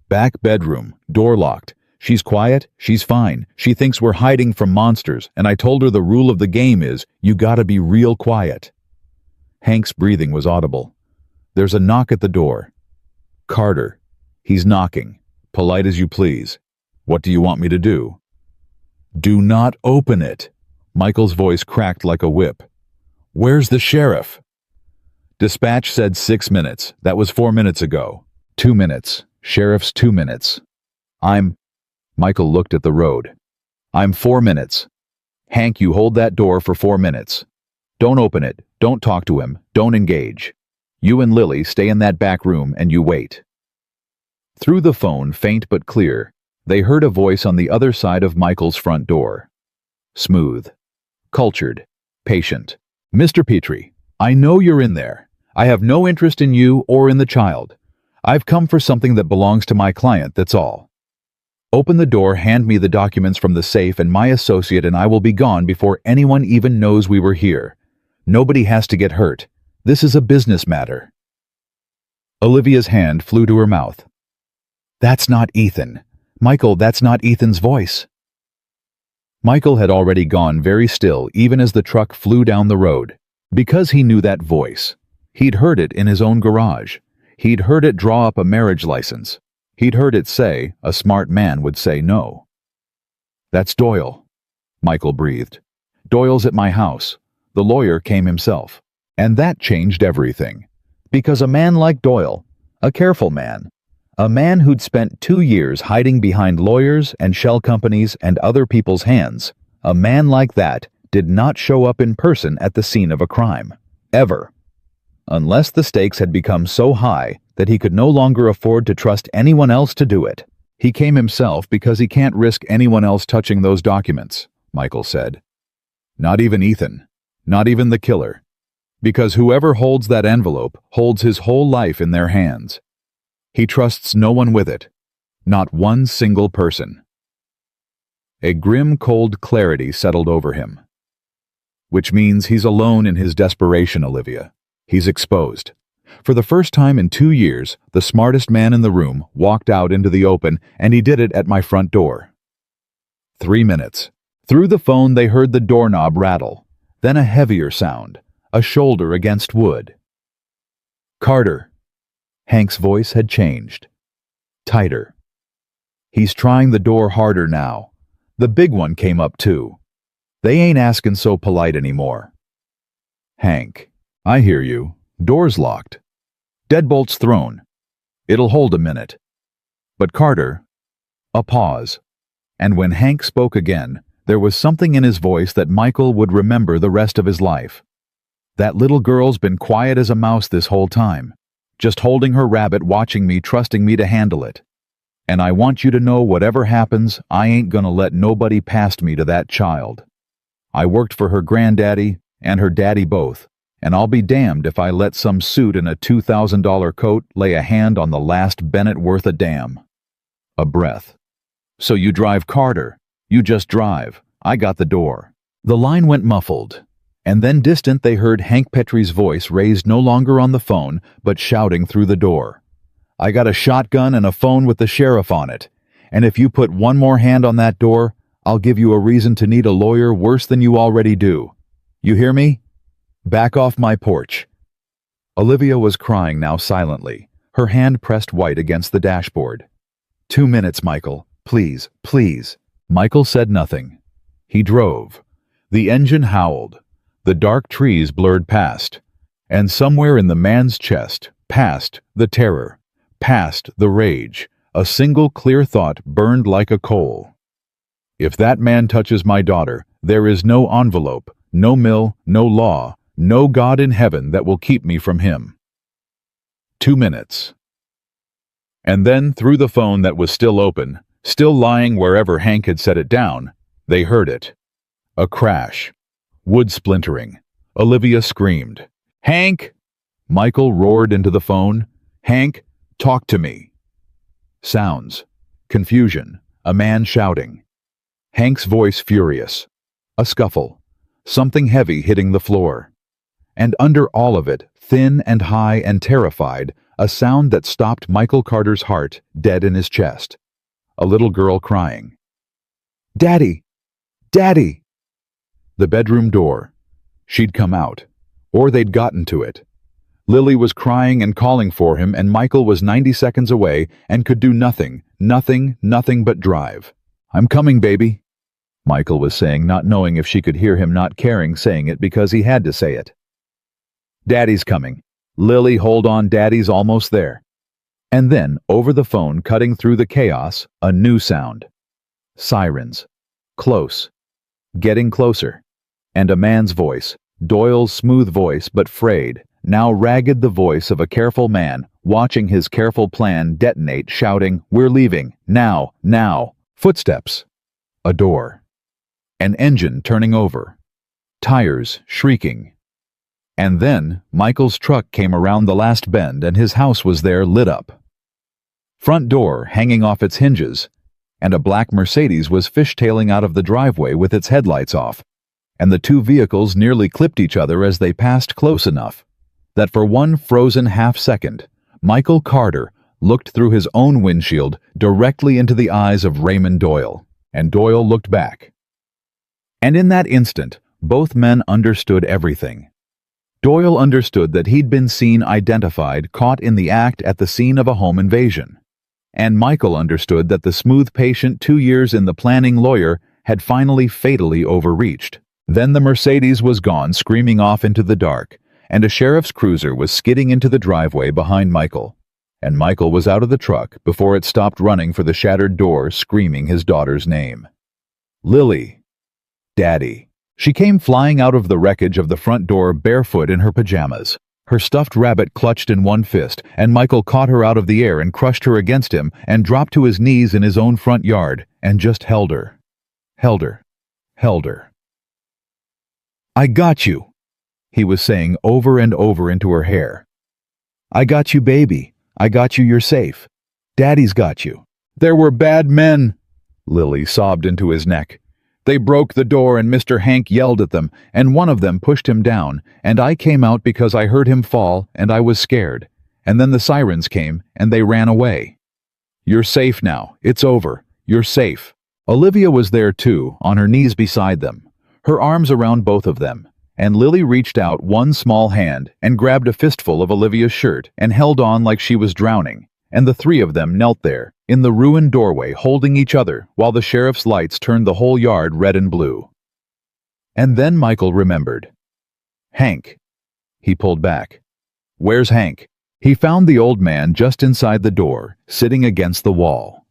[SPEAKER 1] Back bedroom, door locked. She's quiet, she's fine. She thinks we're hiding from monsters, and I told her the rule of the game is, you gotta be real quiet. Hank's breathing was audible. There's a knock at the door. Carter. He's knocking. Polite as you please. What do you want me to do? Do not open it. Michael's voice cracked like a whip. Where's the sheriff? Dispatch said 6 minutes. That was 4 minutes ago. 2 minutes. Sheriff's 2 minutes. Michael looked at the road. I'm 4 minutes. Hank, you hold that door for 4 minutes. Don't open it. Don't talk to him. Don't engage. You and Lily stay in that back room and you wait. Through the phone, faint but clear, they heard a voice on the other side of Michael's front door. Smooth. Cultured. Patient. Mr. Petrie, I know you're in there. I have no interest in you or in the child. I've come for something that belongs to my client, that's all. Open the door, hand me the documents from the safe, and my associate and I will be gone before anyone even knows we were here. Nobody has to get hurt. This is a business matter." Olivia's hand flew to her mouth. "That's not Ethan. Michael, that's not Ethan's voice." Michael had already gone very still even as the truck flew down the road. Because he knew that voice. He'd heard it in his own garage. He'd heard it draw up a marriage license. He'd heard it say, a smart man would say no. "That's Doyle," Michael breathed. "Doyle's at my house. The lawyer came himself." And that changed everything. Because a man like Doyle, a careful man, a man who'd spent 2 years hiding behind lawyers and shell companies and other people's hands, a man like that did not show up in person at the scene of a crime. Ever. Unless the stakes had become so high that he could no longer afford to trust anyone else to do it. "He came himself because he can't risk anyone else touching those documents," Michael said. "Not even Ethan. Not even the killer. Because whoever holds that envelope holds his whole life in their hands. He trusts no one with it. Not one single person." A grim, cold clarity settled over him. "Which means he's alone in his desperation, Olivia. He's exposed." For the first time in 2 years, the smartest man in the room walked out into the open, and he did it at my front door. 3 minutes. Through the phone they heard the doorknob rattle, then a heavier sound, a shoulder against wood. "Carter." Hank's voice had changed. Tighter. "He's trying the door harder now. The big one came up too. They ain't asking so polite anymore." "Hank, I hear you. Door's locked. Deadbolt's thrown. It'll hold a minute." But Carter... A pause. And when Hank spoke again, there was something in his voice that Michael would remember the rest of his life. "That little girl's been quiet as a mouse this whole time. Just holding her rabbit, watching me, trusting me to handle it. And I want you to know whatever happens, I ain't gonna let nobody past me to that child. I worked for her granddaddy and her daddy both, and I'll be damned if I let some suit in a $2,000 coat lay a hand on the last Bennett worth a damn." A breath. "So you drive, Carter. You just drive. I got the door." The line went muffled, and then distant they heard Hank Petrie's voice raised no longer on the phone, but shouting through the door. "I got a shotgun and a phone with the sheriff on it, and if you put one more hand on that door, I'll give you a reason to need a lawyer worse than you already do. You hear me? Back off my porch." Olivia was crying now silently, her hand pressed white against the dashboard. 2 minutes, Michael. Please, please." Michael said nothing. He drove. The engine howled. The dark trees blurred past. And somewhere in the man's chest, past the terror, past the rage, a single clear thought burned like a coal. "If that man touches my daughter, there is no envelope, no mill, no law, no God in heaven that will keep me from him." 2 minutes. And then, through the phone that was still open, still lying wherever Hank had set it down, they heard it. A crash. Wood splintering. Olivia screamed. "Hank!" Michael roared into the phone. "Hank, talk to me." Sounds. Confusion. A man shouting. Hank's voice furious. A scuffle. Something heavy hitting the floor. And under all of it, thin and high and terrified, a sound that stopped Michael Carter's heart dead in his chest. A little girl crying. "Daddy! Daddy!" The bedroom door. She'd come out. Or they'd gotten to it. Lily was crying and calling for him, and Michael was 90 seconds away and could do nothing but drive. "I'm coming, baby," Michael was saying, not knowing if she could hear him, not caring, saying it because he had to say it. "Daddy's coming. Lily, hold on, Daddy's almost there." And then, over the phone, cutting through the chaos, a new sound. Sirens. Close. Getting closer. And a man's voice, Doyle's smooth voice but frayed, now ragged, the voice of a careful man, watching his careful plan detonate, shouting, "We're leaving. Now, now." Footsteps. A door. An engine turning over. Tires shrieking. And then Michael's truck came around the last bend and his house was there, lit up. Front door hanging off its hinges, and a black Mercedes was fishtailing out of the driveway with its headlights off, and the two vehicles nearly clipped each other as they passed close enough. that for one frozen half-second, Michael Carter looked through his own windshield directly into the eyes of Raymond Doyle, and Doyle looked back. And in that instant, both men understood everything. Doyle understood that he'd been seen identified, caught in the act at the scene of a home invasion. And Michael understood that the smooth patient 2 years in the planning lawyer had finally fatally overreached. Then the Mercedes was gone, screaming off into the dark, and a sheriff's cruiser was skidding into the driveway behind Michael. And Michael was out of the truck before it stopped running for the shattered door, screaming his daughter's name. Lily. Daddy. She came flying out of the wreckage of the front door barefoot in her pajamas, her stuffed rabbit clutched in one fist, and Michael caught her out of the air and crushed her against him and dropped to his knees in his own front yard and just held her. Held her. Held her. "I got you," he was saying over and over into her hair. "I got you, baby. I got you, you're safe. Daddy's got you." "There were bad men," Lily sobbed into his neck. "They broke the door and Mr. Hank yelled at them, and one of them pushed him down, and I came out because I heard him fall, and I was scared. And then the sirens came, and they ran away. You're safe now. It's over. You're safe." Olivia was there too, on her knees beside them, her arms around both of them, and Lily reached out one small hand and grabbed a fistful of Olivia's shirt and held on like she was drowning, and the three of them knelt there, in the ruined doorway, holding each other while the sheriff's lights turned the whole yard red and blue. And then Michael remembered. "Hank." He pulled back. "Where's Hank?" He found the old man just inside the door, sitting against the wall.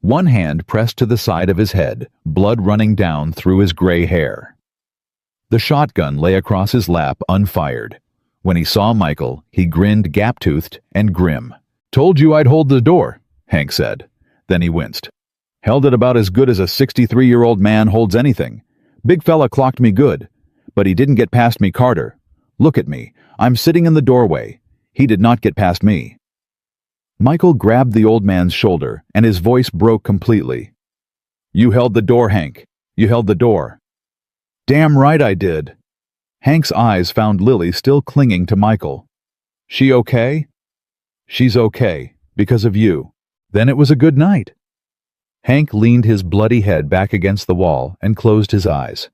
[SPEAKER 1] One hand pressed to the side of his head, blood running down through his gray hair. The shotgun lay across his lap unfired. When he saw Michael, he grinned gap-toothed and grim. "Told you I'd hold the door," Hank said. Then he winced. "Held it about as good as a 63-year-old man holds anything. Big fella clocked me good. But he didn't get past me, Carter. Look at me. I'm sitting in the doorway. He did not get past me." Michael grabbed the old man's shoulder, and his voice broke completely. "You held the door, Hank. You held the door." "Damn right I did." Hank's eyes found Lily still clinging to Michael. "She okay?" "She's okay, because of you." "Then it was a good night." Hank leaned his bloody head back against the wall and closed his eyes.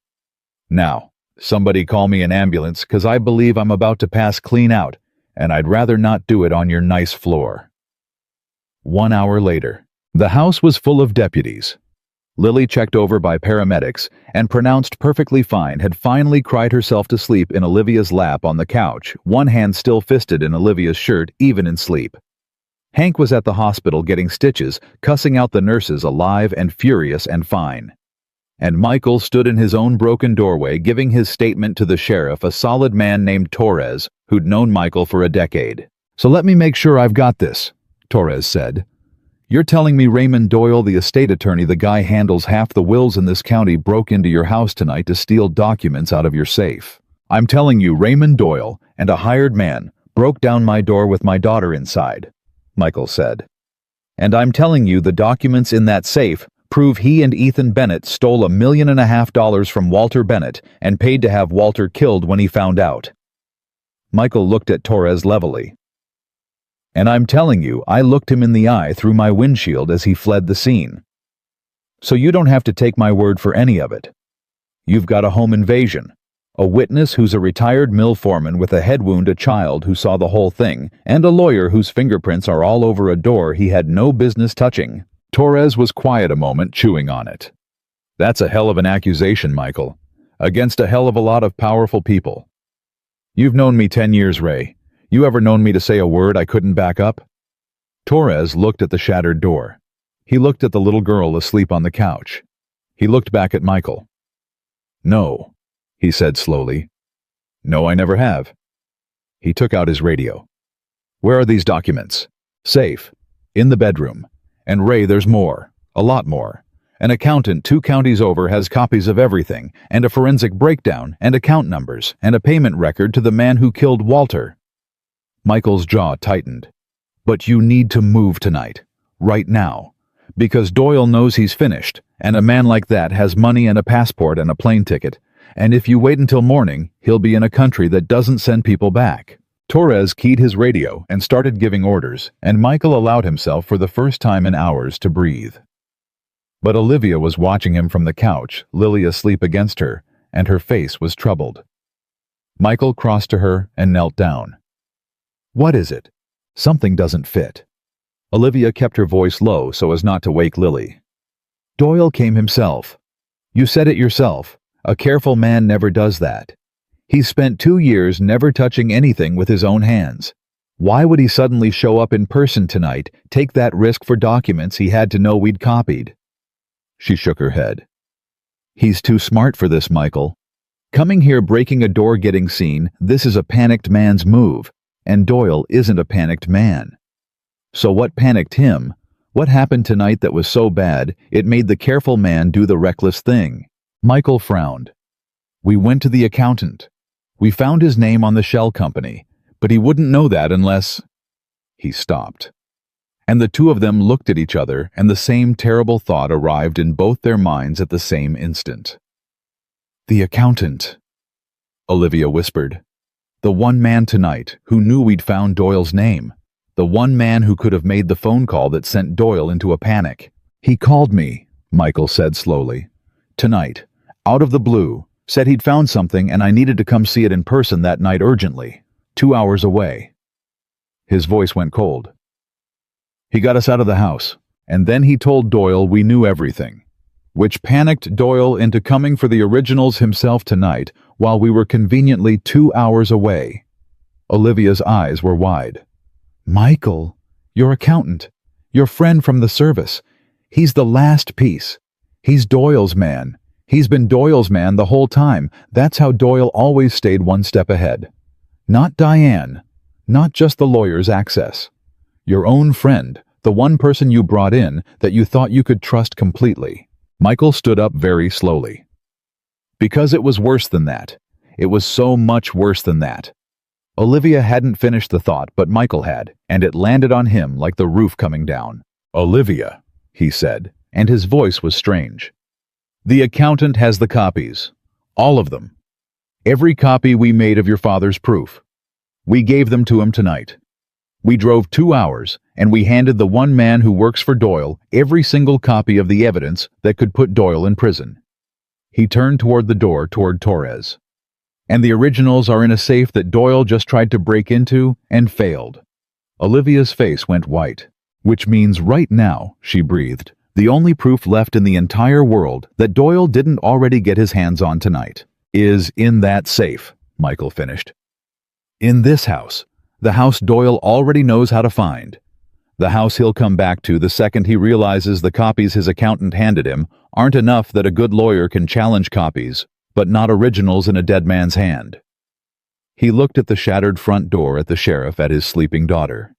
[SPEAKER 1] "Now, somebody call me an ambulance, 'cause I believe I'm about to pass clean out, and I'd rather not do it on your nice floor." 1 hour later, the house was full of deputies. Lily, checked over by paramedics and pronounced perfectly fine, had finally cried herself to sleep in Olivia's lap on the couch, one hand still fisted in Olivia's shirt, even in sleep. Hank was at the hospital getting stitches, cussing out the nurses, alive and furious and fine. And Michael stood in his own broken doorway giving his statement to the sheriff, a solid man named Torres, who'd known Michael for a decade. "So let me make sure I've got this," Torres said. "You're telling me Raymond Doyle, the estate attorney, the guy handles half the wills in this county, broke into your house tonight to steal documents out of your safe?" "I'm telling you Raymond Doyle and a hired man broke down my door with my daughter inside," Michael said. "And I'm telling you the documents in that safe prove he and Ethan Bennett stole $1.5 million from Walter Bennett and paid to have Walter killed when he found out." Michael looked at Torres levelly. "And I'm telling you, I looked him in the eye through my windshield as he fled the scene. So you don't have to take my word for any of it. You've got a home invasion, a witness who's a retired mill foreman with a head wound, a child who saw the whole thing, and a lawyer whose fingerprints are all over a door he had no business touching." Torres was quiet a moment, chewing on it. "That's a hell of an accusation, Michael, against a hell of a lot of powerful people. You've known me 10 years, Ray. You ever known me to say a word I couldn't back up?" Torres looked at the shattered door. He looked at the little girl asleep on the couch. He looked back at Michael. "No," he said slowly. "No, I never have." He took out his radio. "Where are these documents?" "Safe. In the bedroom. And Ray, there's more. A lot more. An accountant 2 counties over has copies of everything, and a forensic breakdown, and account numbers, and a payment record to the man who killed Walter." Michael's jaw tightened. "But you need to move tonight. Right now. Because Doyle knows he's finished, and a man like that has money and a passport and a plane ticket, and if you wait until morning, he'll be in a country that doesn't send people back. Torres keyed his radio and started giving orders, and Michael allowed himself for the first time in hours to breathe. But Olivia was watching him from the couch, Lily asleep against her, and her face was troubled. Michael crossed to her and knelt down. "What is it? Something doesn't fit." Olivia kept her voice low so as not to wake Lily. "Doyle came himself. You said it yourself. A careful man never does that. He's spent 2 years never touching anything with his own hands. Why would he suddenly show up in person tonight, take that risk for documents he had to know we'd copied?" She shook her head. "He's too smart for this, Michael. Coming here, breaking a door, getting seen, this is a panicked man's move, and Doyle isn't a panicked man. So what panicked him? What happened tonight that was so bad, it made the careful man do the reckless thing?" Michael frowned. "We went to the accountant. We found his name on the shell company, but he wouldn't know that unless—" He stopped. And the two of them looked at each other, and the same terrible thought arrived in both their minds at the same instant. "The accountant," Olivia whispered. "The one man tonight who knew we'd found Doyle's name. The one man who could have made the phone call that sent Doyle into a panic. He called me," Michael said slowly. "Tonight, out of the blue, said he'd found something and I needed to come see it in person that night urgently, 2 hours away." His voice went cold. "He got us out of the house, and then he told Doyle we knew everything, which panicked Doyle into coming for the originals himself tonight while we were conveniently 2 hours away." Olivia's eyes were wide. "Michael, your accountant, your friend from the service. He's the last piece. He's Doyle's man. He's been Doyle's man the whole time. That's how Doyle always stayed one step ahead. Not Diane, not just the lawyer's access. Your own friend, the one person you brought in that you thought you could trust completely." Michael stood up very slowly. "Because it was worse than that. It was so much worse than that." Olivia hadn't finished the thought, but Michael had, and it landed on him like the roof coming down. "Olivia," he said, and his voice was strange. "The accountant has the copies. All of them. Every copy we made of your father's proof. We gave them to him tonight. We drove 2 hours, and we handed the one man who works for Doyle every single copy of the evidence that could put Doyle in prison." He turned toward the door toward Torres. "And the originals are in a safe that Doyle just tried to break into and failed." Olivia's face went white. "Which means right now," she breathed, "the only proof left in the entire world that Doyle didn't already get his hands on tonight is in that safe," Michael finished. "In this house, the house Doyle already knows how to find. The house he'll come back to the second he realizes the copies his accountant handed him aren't enough that a good lawyer can challenge copies, but not originals in a dead man's hand." He looked at the shattered front door at the sheriff at his sleeping daughter.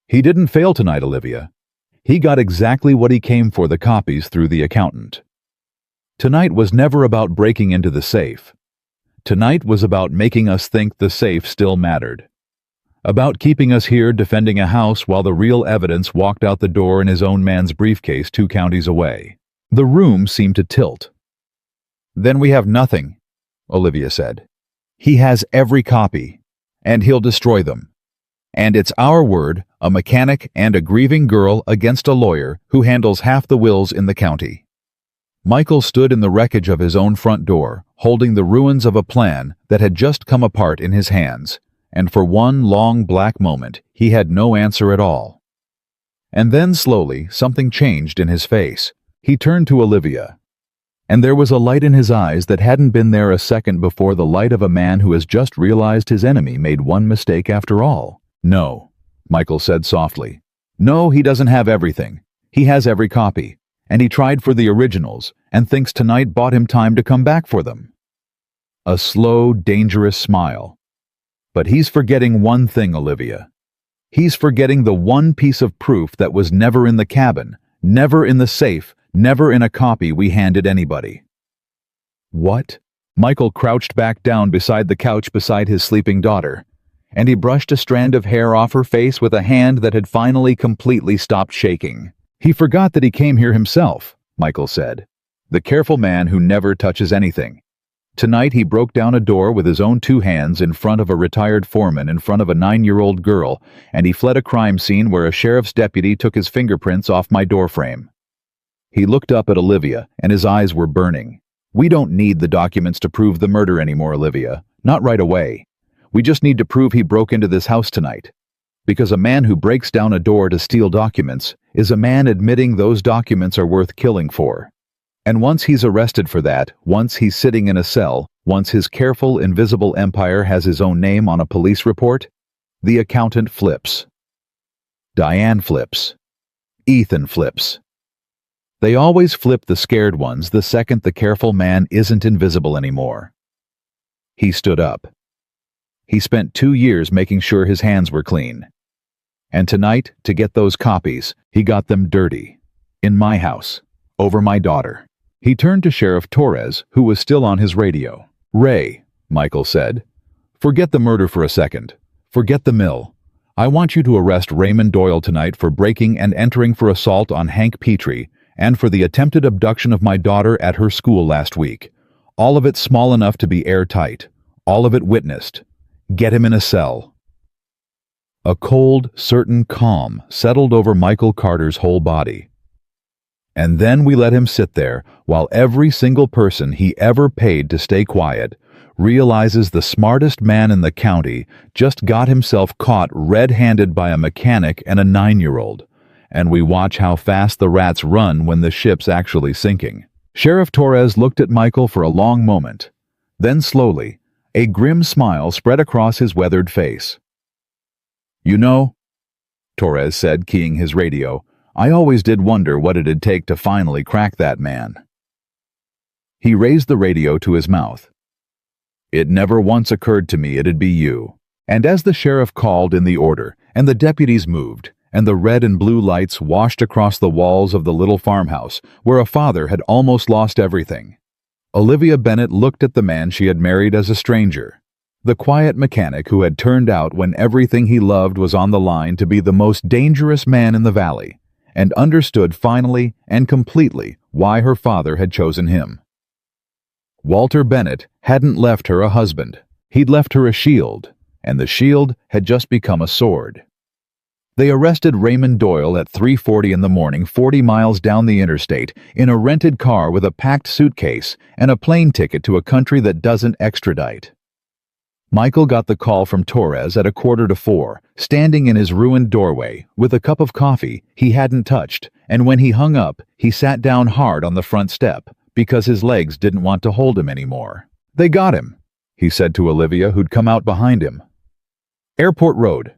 [SPEAKER 1] "He didn't fail tonight, Olivia. He got exactly what he came for, the copies, through the accountant. Tonight was never about breaking into the safe. Tonight was about making us think the safe still mattered. About keeping us here defending a house while the real evidence walked out the door in his own man's briefcase 2 counties away." The room seemed to tilt. "Then we have nothing," Olivia said. "He has every copy, and he'll destroy them. And it's our word, a mechanic and a grieving girl against a lawyer who handles half the wills in the county." Michael stood in the wreckage of his own front door, holding the ruins of a plan that had just come apart in his hands, and for one long black moment he had no answer at all. And then slowly something changed in his face. He turned to Olivia, and there was a light in his eyes that hadn't been there a second before, the light of a man who has just realized his enemy made one mistake after all. "No," Michael said softly. "No, he doesn't have everything. He has every copy, and he tried for the originals, and thinks tonight bought him time to come back for them." A slow, dangerous smile. "But he's forgetting one thing, Olivia. He's forgetting the one piece of proof that was never in the cabin, never in the safe, never in a copy we handed anybody." "What?" Michael crouched back down beside the couch beside his sleeping daughter, and he brushed a strand of hair off her face with a hand that had finally completely stopped shaking. "He forgot that he came here himself," Michael said. "The careful man who never touches anything. Tonight he broke down a door with his own 2 hands in front of a retired foreman in front of a 9-year-old girl, and he fled a crime scene where a sheriff's deputy took his fingerprints off my doorframe. He looked up at Olivia, and his eyes were burning. We don't need the documents to prove the murder anymore, Olivia. Not right away. We just need to prove he broke into this house tonight. Because a man who breaks down a door to steal documents is a man admitting those documents are worth killing for. And once he's arrested for that, once he's sitting in a cell, once his careful, invisible empire has his own name on a police report, the accountant flips. Diane flips. Ethan flips. They always flip the scared ones the second the careful man isn't invisible anymore. He stood up. He spent 2 years making sure his hands were clean. And tonight, to get those copies, he got them dirty. In my house. Over my daughter. He turned to Sheriff Torres, who was still on his radio. "Ray," Michael said, "forget the murder for a second. Forget the mill. I want you to arrest Raymond Doyle tonight for breaking and entering for assault on Hank Petrie and for the attempted abduction of my daughter at her school last week. All of it small enough to be airtight. All of it witnessed. Get him in a cell." A cold, certain calm settled over Michael Carter's whole body. And then we let him sit there while every single person he ever paid to stay quiet realizes the smartest man in the county just got himself caught red-handed by a mechanic and a 9-year-old, and we watch how fast the rats run when the ship's actually sinking. Sheriff Torres looked at Michael for a long moment. Then slowly, a grim smile spread across his weathered face. "You know," Torres said, keying his radio, "I always did wonder what it'd take to finally crack that man." He raised the radio to his mouth. "It never once occurred to me it'd be you." And as the sheriff called in the order, and the deputies moved, and the red and blue lights washed across the walls of the little farmhouse where a father had almost lost everything, Olivia Bennett looked at the man she had married as a stranger, the quiet mechanic who had turned out when everything he loved was on the line to be the most dangerous man in the valley, and understood finally and completely why her father had chosen him. Walter Bennett hadn't left her a husband. He'd left her a shield, and the shield had just become a sword. They arrested Raymond Doyle at 3:40 in the morning, 40 miles down the interstate, in a rented car with a packed suitcase and a plane ticket to a country that doesn't extradite. Michael got the call from Torres at 3:45, standing in his ruined doorway with a cup of coffee he hadn't touched, and when he hung up, he sat down hard on the front step because his legs didn't want to hold him anymore. "They got him," he said to Olivia, who'd come out behind him. "Airport Road.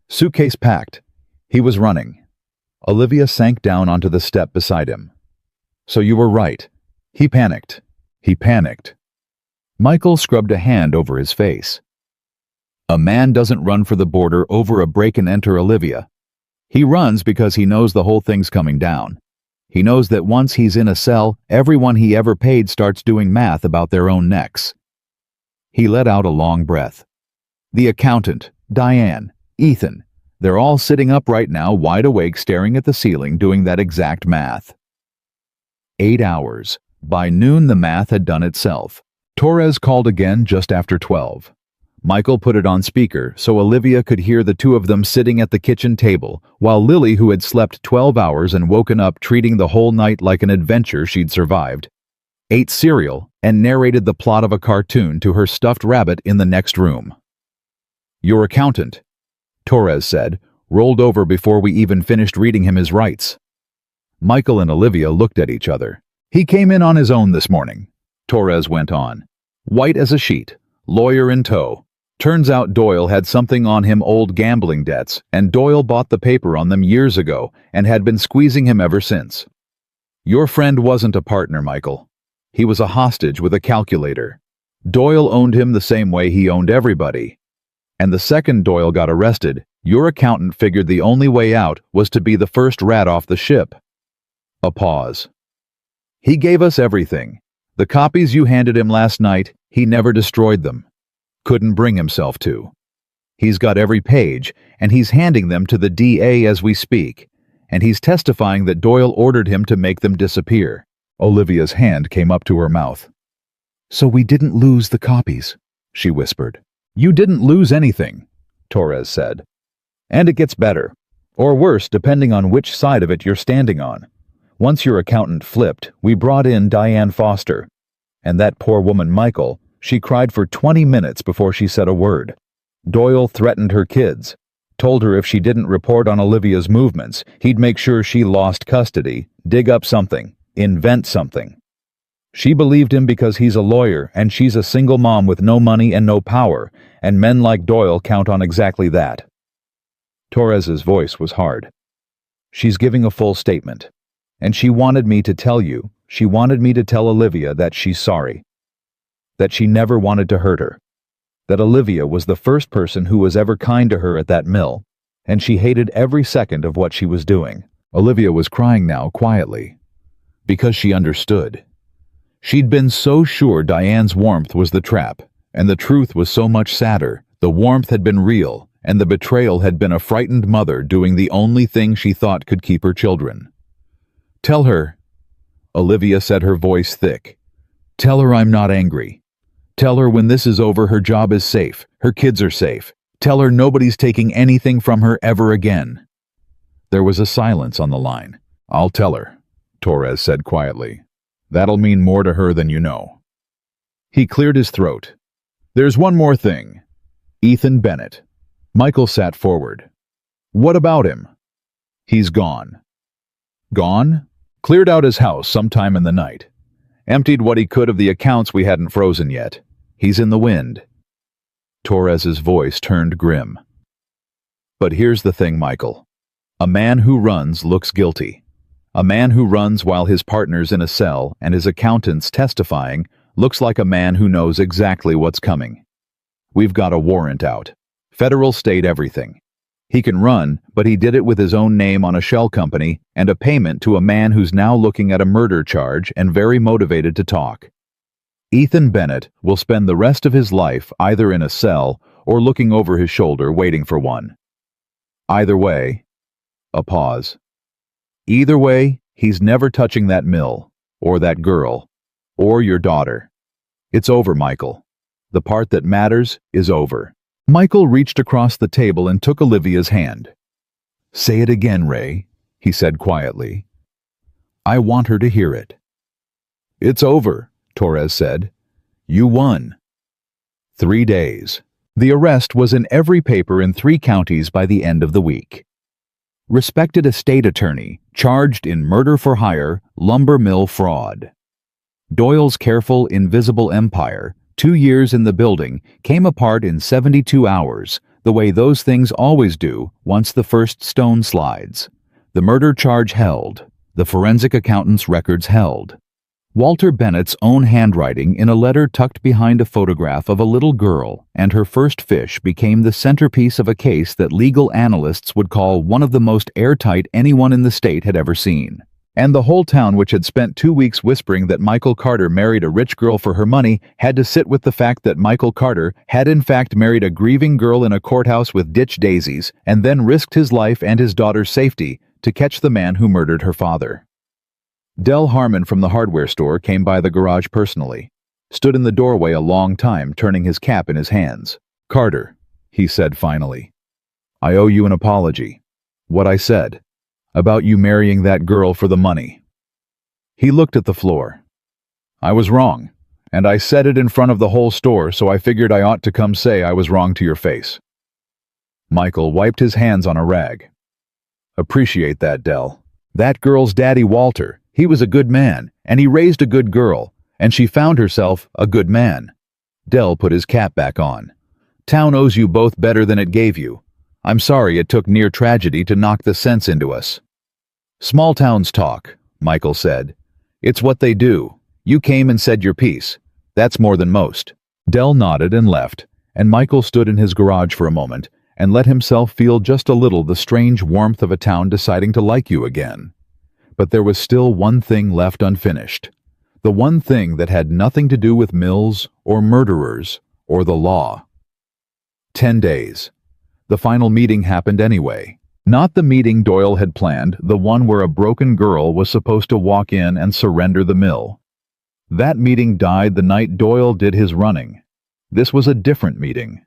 [SPEAKER 1] Suitcase packed. He was running." Olivia sank down onto the step beside him. "So you were right. He panicked. He panicked." Michael scrubbed a hand over his face. "A man doesn't run for the border over a break-and-enter, Olivia. He runs because he knows the whole thing's coming down. He knows that once he's in a cell, everyone he ever paid starts doing math about their own necks." He let out a long breath. "The accountant, Diane, Ethan, they're all sitting up right now, wide awake, staring at the ceiling, doing that exact math." 8 hours. By noon, the math had done itself. Torres called again just after 12. Michael put it on speaker so Olivia could hear the two of them sitting at the kitchen table, while Lily, who had slept 12 hours and woken up treating the whole night like an adventure she'd survived, ate cereal and narrated the plot of a cartoon to her stuffed rabbit in the next room. "Your accountant," Torres said, rolled over before we even finished reading him his rights. Michael and Olivia looked at each other. "He came in on his own this morning," Torres went on. "White as a sheet, lawyer in tow. Turns out Doyle had something on him, old gambling debts, and Doyle bought the paper on them years ago and had been squeezing him ever since. Your friend wasn't a partner, Michael. He was a hostage with a calculator. Doyle owned him the same way he owned everybody. And the second Doyle got arrested, your accountant figured the only way out was to be the first rat off the ship." A pause. "He gave us everything. The copies you handed him last night, he never destroyed them. Couldn't bring himself to. He's got every page, and he's handing them to the DA as we speak, and he's testifying that Doyle ordered him to make them disappear." Olivia's hand came up to her mouth. So we didn't lose the copies, she whispered. You didn't lose anything, Torres said. And it gets better. Or worse, depending on which side of it you're standing on. Once your accountant flipped, we brought in Diane Foster. And that poor woman Michael, she cried for 20 minutes before she said a word. Doyle threatened her kids, told her if she didn't report on Olivia's movements, he'd make sure she lost custody, dig up something, invent something. She believed him because he's a lawyer and she's a single mom with no money and no power, and men like Doyle count on exactly that. Torres's voice was hard. She's giving a full statement. And she wanted me to tell you, she wanted me to tell Olivia that she's sorry. That she never wanted to hurt her. That Olivia was the first person who was ever kind to her at that mill, and she hated every second of what she was doing. Olivia was crying now quietly, because she understood. She'd been so sure Diane's warmth was the trap, and the truth was so much sadder. The warmth had been real, and the betrayal had been a frightened mother doing the only thing she thought could keep her children. Tell her, Olivia said, her voice thick. Tell her I'm not angry. Tell her when this is over her job is safe, her kids are safe. Tell her nobody's taking anything from her ever again. There was a silence on the line. I'll tell her, Torres said quietly. That'll mean more to her than you know. He cleared his throat. There's one more thing. Ethan Bennett. Michael sat forward. What about him? He's gone. Gone? Cleared out his house sometime in the night. Emptied what he could of the accounts we hadn't frozen yet. He's in the wind. Torres's voice turned grim. But here's the thing, Michael. A man who runs looks guilty. A man who runs while his partner's in a cell and his accountant's testifying looks like a man who knows exactly what's coming. We've got a warrant out. Federal, state, everything. He can run, but he did it with his own name on a shell company and a payment to a man who's now looking at a murder charge and very motivated to talk. Ethan Bennett will spend the rest of his life either in a cell or looking over his shoulder waiting for one. Either way, a pause. Either way, he's never touching that mill, or that girl, or your daughter. It's over, Michael. The part that matters is over. Michael reached across the table and took Olivia's hand. Say it again, Ray, he said quietly. I want her to hear it. It's over, Torres said. You won. 3 days. The arrest was in every paper in 3 counties by the end of the week. Respected estate attorney, charged in murder for hire, lumber mill fraud. Doyle's careful, invisible empire, 2 years in the building, came apart in 72 hours, the way those things always do once the first stone slides. The murder charge held. The forensic accountant's records held. Walter Bennett's own handwriting in a letter tucked behind a photograph of a little girl and her first fish became the centerpiece of a case that legal analysts would call one of the most airtight anyone in the state had ever seen. And the whole town, which had spent 2 weeks whispering that Michael Carter married a rich girl for her money, had to sit with the fact that Michael Carter had in fact married a grieving girl in a courthouse with ditch daisies and then risked his life and his daughter's safety to catch the man who murdered her father. Del Harmon from the hardware store came by the garage personally, stood in the doorway a long time turning his cap in his hands. Carter, he said finally, I owe you an apology. What I said, about you marrying that girl for the money. He looked at the floor. I was wrong, and I said it in front of the whole store, so I figured I ought to come say I was wrong to your face. Michael wiped his hands on a rag. Appreciate that, Del. That girl's daddy, Walter, he was a good man, and he raised a good girl, and she found herself a good man. Del put his cap back on. Town owes you both better than it gave you. I'm sorry it took near tragedy to knock the sense into us. Small towns talk, Michael said. It's what they do. You came and said your piece. That's more than most. Del nodded and left, and Michael stood in his garage for a moment and let himself feel just a little the strange warmth of a town deciding to like you again. But there was still one thing left unfinished. The one thing that had nothing to do with Mills or murderers or the law. 10 days. The final meeting happened anyway. Not the meeting Doyle had planned, the one where a broken girl was supposed to walk in and surrender the mill. That meeting died the night Doyle did his running. This was a different meeting.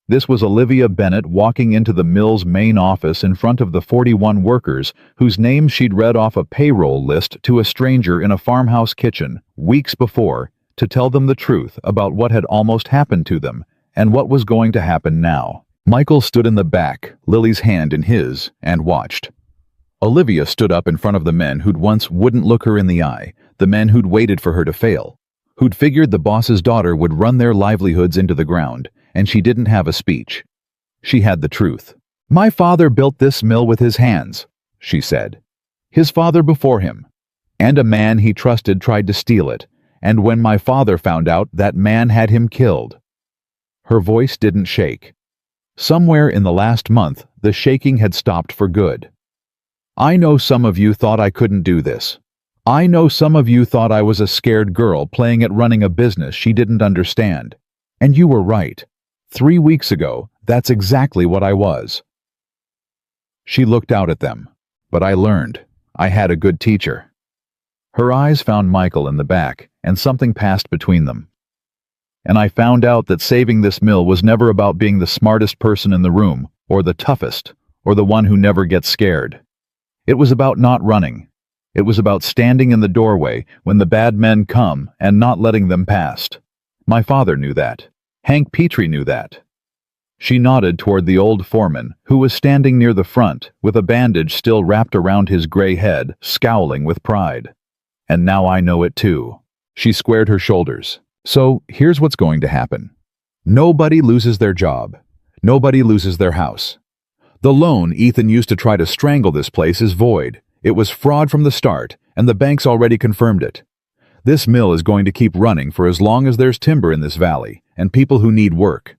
[SPEAKER 1] This was Olivia Bennett walking into the mill's main office in front of the 41 workers whose names she'd read off a payroll list to a stranger in a farmhouse kitchen weeks before to tell them the truth about what had almost happened to them and what was going to happen now. Michael stood in the back, Lily's hand in his, and watched. Olivia stood up in front of the men who'd once wouldn't look her in the eye, the men who'd waited for her to fail, who'd figured the boss's daughter would run their livelihoods into the ground, and she didn't have a speech. She had the truth. "My father built this mill with his hands," she said. "His father before him. And a man he trusted tried to steal it, and when my father found out, that man had him killed." Her voice didn't shake. Somewhere in the last month, the shaking had stopped for good. "I know some of you thought I couldn't do this. I know some of you thought I was a scared girl playing at running a business she didn't understand. And you were right. 3 weeks ago, that's exactly what I was." She looked out at them. "But I learned. I had a good teacher." Her eyes found Michael in the back, and something passed between them. "And I found out that saving this mill was never about being the smartest person in the room, or the toughest, or the one who never gets scared. It was about not running. It was about standing in the doorway when the bad men come and not letting them past. My father knew that. Hank Petrie knew that." She nodded toward the old foreman, who was standing near the front, with a bandage still wrapped around his gray head, scowling with pride. "And now I know it too." She squared her shoulders. "So, here's what's going to happen. Nobody loses their job. Nobody loses their house. The loan Ethan used to try to strangle this place is void. It was fraud from the start, and the bank's already confirmed it. This mill is going to keep running for as long as there's timber in this valley, and people who need work.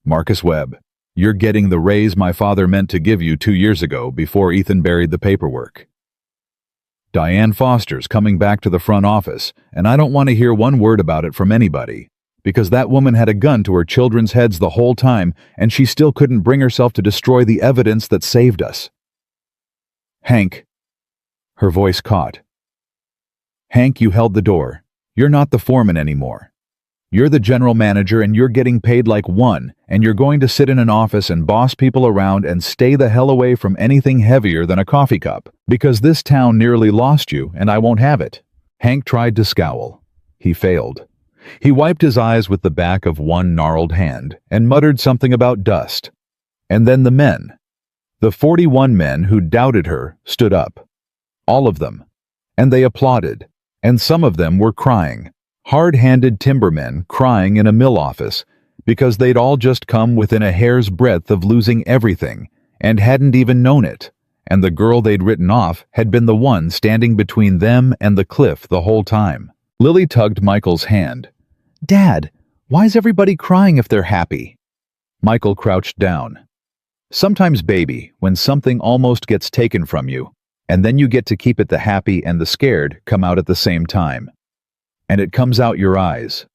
[SPEAKER 1] Marcus Webb, you're getting the raise my father meant to give you 2 years ago before Ethan buried the paperwork. Diane Foster's coming back to the front office, and I don't want to hear one word about it from anybody, because that woman had a gun to her children's heads the whole time, and she still couldn't bring herself to destroy the evidence that saved us. Hank." Her voice caught. "Hank, you held the door. You're not the foreman anymore. You're the general manager, and you're getting paid like one, and you're going to sit in an office and boss people around and stay the hell away from anything heavier than a coffee cup, because this town nearly lost you, and I won't have it." Hank tried to scowl. He failed. He wiped his eyes with the back of one gnarled hand and muttered something about dust. And then the men. The 41 men who doubted her stood up. All of them. And they applauded. And some of them were crying. Hard-handed timbermen crying in a mill office because they'd all just come within a hair's breadth of losing everything and hadn't even known it. And the girl they'd written off had been the one standing between them and the cliff the whole time. Lily tugged Michael's hand. "Dad, why's everybody crying if they're happy?" Michael crouched down. "Sometimes, baby, when something almost gets taken from you, and then you get to keep it, the happy and the scared come out at the same time. And it comes out your eyes."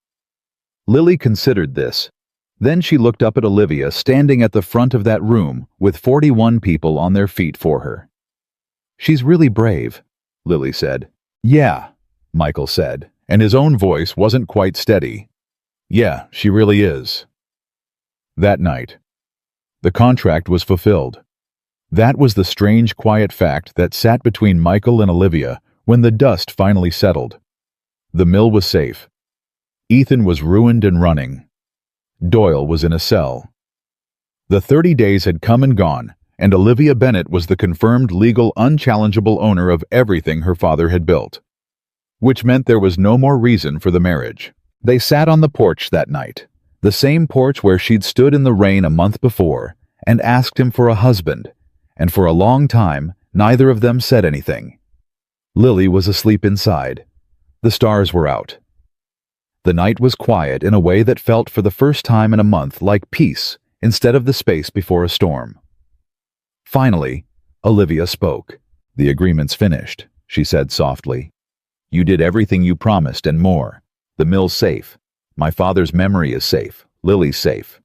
[SPEAKER 1] Lily considered this. Then she looked up at Olivia standing at the front of that room with 41 people on their feet for her. "She's really brave," Lily said. "Yeah," Michael said, and his own voice wasn't quite steady. "Yeah, she really is." That night, the contract was fulfilled. That was the strange, quiet fact that sat between Michael and Olivia when the dust finally settled. The mill was safe. Ethan was ruined and running. Doyle was in a cell. The 30 days had come and gone, and Olivia Bennett was the confirmed legal, unchallengeable owner of everything her father had built. Which meant there was no more reason for the marriage. They sat on the porch that night, the same porch where she'd stood in the rain a month before, and asked him for a husband, and for a long time, neither of them said anything. Lily was asleep inside. The stars were out. The night was quiet in a way that felt for the first time in a month like peace instead of the space before a storm. Finally, Olivia spoke. "The agreement's finished," she said softly. "You did everything you promised and more. The mill's safe. My father's memory is safe. Lily's safe."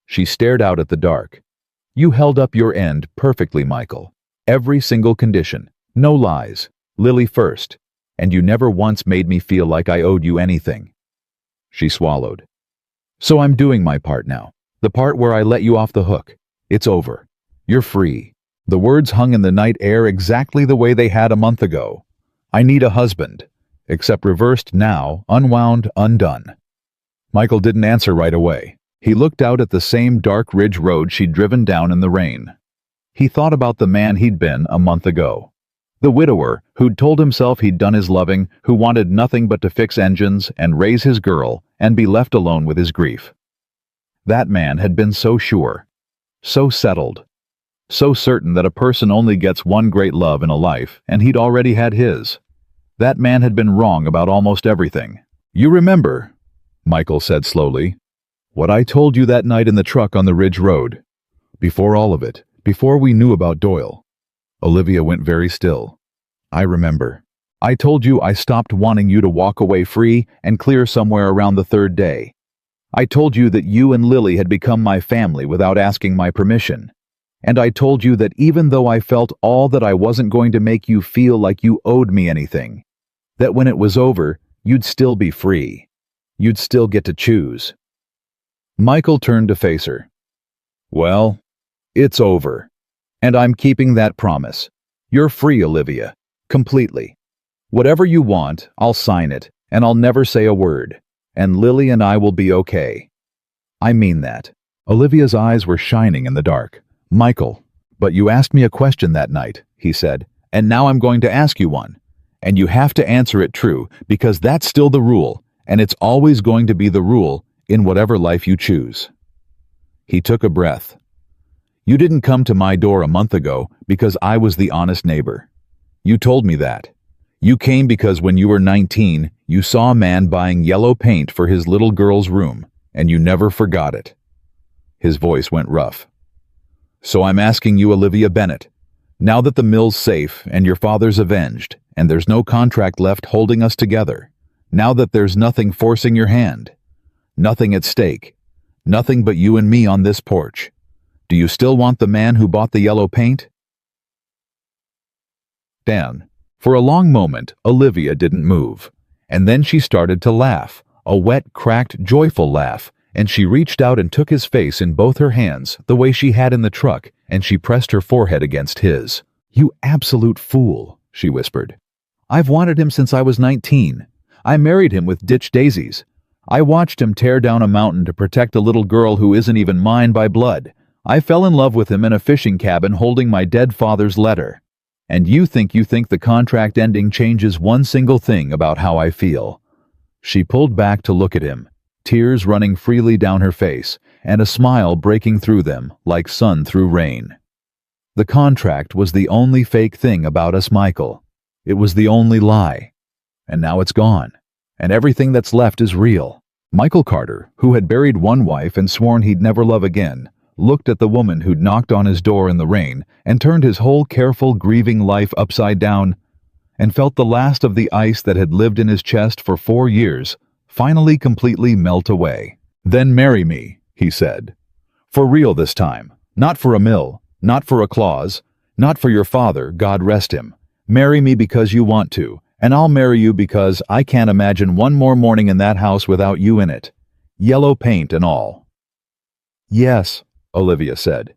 [SPEAKER 1] She stared out at the dark. "You held up your end perfectly, Michael. Every single condition. No lies. Lily first. and you never once made me feel like I owed you anything." She swallowed. "So I'm doing my part now. The part where I let you off the hook. It's over. You're free." The words hung in the night air exactly the way they had a month ago. "I need a husband," except reversed now, unwound, undone. Michael didn't answer right away. He looked out at the same dark ridge road she'd driven down in the rain. He thought about the man he'd been a month ago. The widower who'd told himself he'd done his loving, who wanted nothing but to fix engines and raise his girl and be left alone with his grief. That man had been so sure, so settled, so certain that a person only gets one great love in a life, and he'd already had his. That man had been wrong about almost everything. "You remember," Michael said slowly, "what I told you that night in the truck on the Ridge Road? Before all of it, before we knew about Doyle." Olivia went very still. "I remember. I told you I stopped wanting you to walk away free and clear somewhere around the third day. I told you that you and Lily had become my family without asking my permission. And I told you that even though I felt all that, I wasn't going to make you feel like you owed me anything. That when it was over, you'd still be free. You'd still get to choose." Michael turned to face her. "Well, it's over. And I'm keeping that promise. You're free, Olivia. Completely. Whatever you want, I'll sign it, and I'll never say a word. And Lily and I will be okay. I mean that." Olivia's eyes were shining in the dark. "Michael, but you asked me a question that night," he said, "and now I'm going to ask you one. And you have to answer it true, because that's still the rule, and it's always going to be the rule in whatever life you choose." He took a breath. "You didn't come to my door a month ago because I was the honest neighbor. You told me that. You came because when you were 19, you saw a man buying yellow paint for his little girl's room, and you never forgot it." His voice went rough. "So I'm asking you, Olivia Bennett, now that the mill's safe and your father's avenged, and there's no contract left holding us together, now that there's nothing forcing your hand, nothing at stake, nothing but you and me on this porch, do you still want the man who bought the yellow paint?" Dan. For a long moment, Olivia didn't move, and then she started to laugh, a wet, cracked, joyful laugh, and she reached out and took his face in both her hands, the way she had in the truck, and she pressed her forehead against his. "You absolute fool," she whispered. "I've wanted him since I was 19. I married him with ditch daisies. I watched him tear down a mountain to protect a little girl who isn't even mine by blood. I fell in love with him in a fishing cabin holding my dead father's letter. And you think the contract ending changes one single thing about how I feel." She pulled back to look at him, tears running freely down her face, and a smile breaking through them like sun through rain. "The contract was the only fake thing about us, Michael. It was the only lie. And now it's gone, and everything that's left is real." Michael Carter, who had buried one wife and sworn he'd never love again, looked at the woman who'd knocked on his door in the rain and turned his whole careful, grieving life upside down, and felt the last of the ice that had lived in his chest for 4 years finally completely melt away. "Then marry me," he said. "For real this time. Not for a mill, not for a clause, not for your father, God rest him. Marry me because you want to, and I'll marry you because I can't imagine one more morning in that house without you in it. Yellow paint and all." "Yes," Olivia said.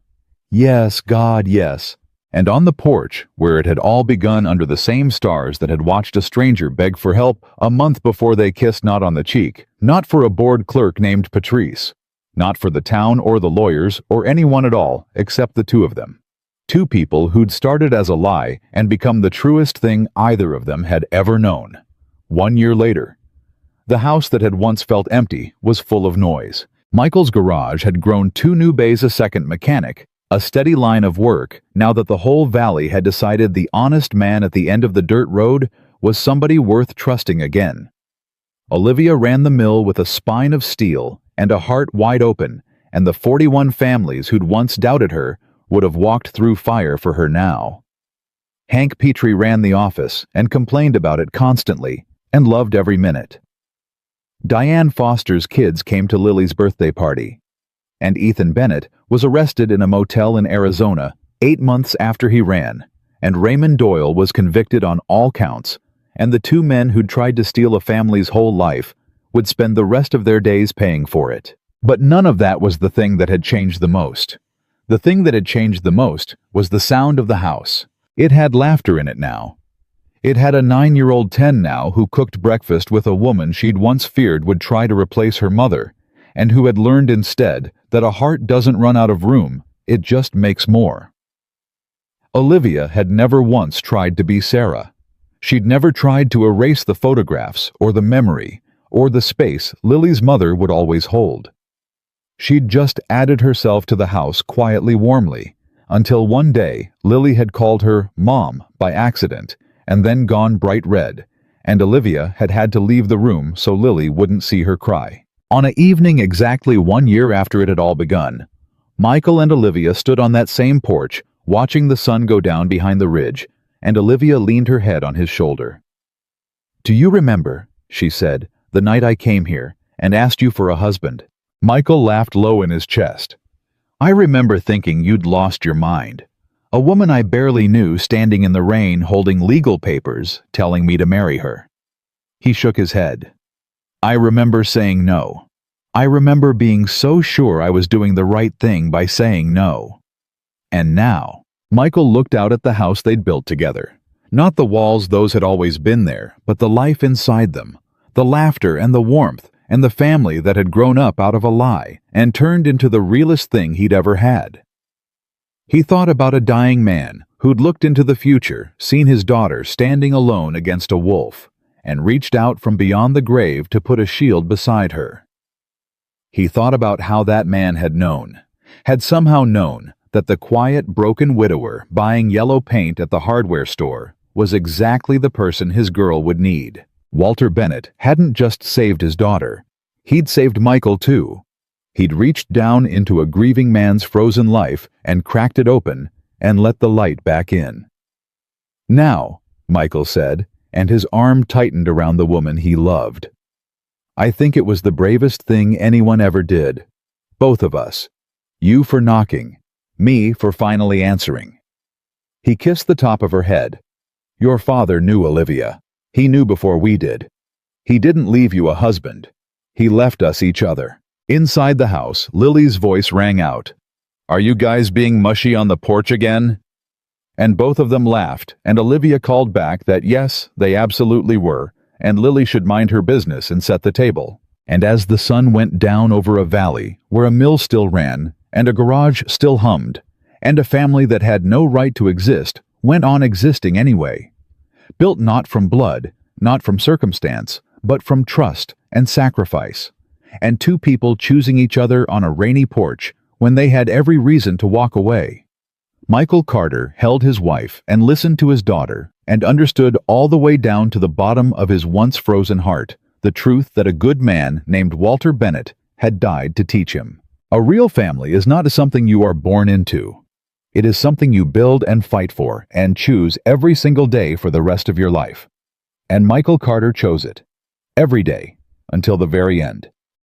[SPEAKER 1] "Yes, God, yes." And on the porch, where it had all begun under the same stars that had watched a stranger beg for help a month before they kissed, not on the cheek, not for a board clerk named Patrice, not for the town or the lawyers or anyone at all except the two of them. Two people who'd started as a lie and become the truest thing either of them had ever known. 1 year later, the house that had once felt empty was full of noise. Michael's garage had grown 2 new bays a second mechanic, a steady line of work now that the whole valley had decided the honest man at the end of the dirt road was somebody worth trusting again. Olivia ran the mill with a spine of steel and a heart wide open, and the 41 families who'd once doubted her would have walked through fire for her now. Hank Petrie ran the office and complained about it constantly and loved every minute. Diane Foster's kids came to Lily's birthday party, and Ethan Bennett was arrested in a motel in Arizona 8 months after he ran, and Raymond Doyle was convicted on all counts, and the two men who'd tried to steal a family's whole life would spend the rest of their days paying for it. But none of that was the thing that had changed the most. The thing that had changed the most was the sound of the house. It had laughter in it now. It had a 9-year-old Ten now who cooked breakfast with a woman she'd once feared would try to replace her mother, and who had learned instead that a heart doesn't run out of room, it just makes more. Olivia had never once tried to be Sarah. She'd never tried to erase the photographs or the memory or the space Lily's mother would always hold. She'd just added herself to the house quietly, warmly, until one day Lily had called her Mom by accident and then gone bright red, and Olivia had had to leave the room so Lily wouldn't see her cry. On an evening exactly 1 year after it had all begun, Michael and Olivia stood on that same porch, watching the sun go down behind the ridge, and Olivia leaned her head on his shoulder. "Do you remember," she said, "the night I came here and asked you for a husband?" Michael laughed low in his chest. "I remember thinking you'd lost your mind. A woman I barely knew standing in the rain holding legal papers, telling me to marry her." He shook his head. "I remember saying no. I remember being so sure I was doing the right thing by saying no. And now," Michael looked out at the house they'd built together. Not the walls, those had always been there, but the life inside them, the laughter and the warmth, and the family that had grown up out of a lie and turned into the realest thing he'd ever had. He thought about a dying man who'd looked into the future, seen his daughter standing alone against a wolf, and reached out from beyond the grave to put a shield beside her. He thought about how that man had somehow known that the quiet, broken widower buying yellow paint at the hardware store was exactly the person his girl would need. Walter Bennett hadn't just saved his daughter. He'd saved Michael too. He'd reached down into a grieving man's frozen life and cracked it open and let the light back in. "Now," Michael said, and his arm tightened around the woman he loved. "I think it was the bravest thing anyone ever did. Both of us. You for knocking, me for finally answering." He kissed the top of her head. "Your father knew Olivia. He knew before we did. He didn't leave you a husband. He left us each other." Inside the house, Lily's voice rang out. "Are you guys being mushy on the porch again?" And both of them laughed, and Olivia called back that yes, they absolutely were, and Lily should mind her business and set the table. And as the sun went down over a valley where a mill still ran, and a garage still hummed, and a family that had no right to exist went on existing anyway, built not from blood, not from circumstance, but from trust and sacrifice, and two people choosing each other on a rainy porch when they had every reason to walk away. Michael Carter held his wife and listened to his daughter and understood all the way down to the bottom of his once frozen heart the truth that a good man named Walter Bennett had died to teach him. A real family is not something you are born into. It is something you build and fight for and choose every single day for the rest of your life. And Michael Carter chose it. Every day, until the very end.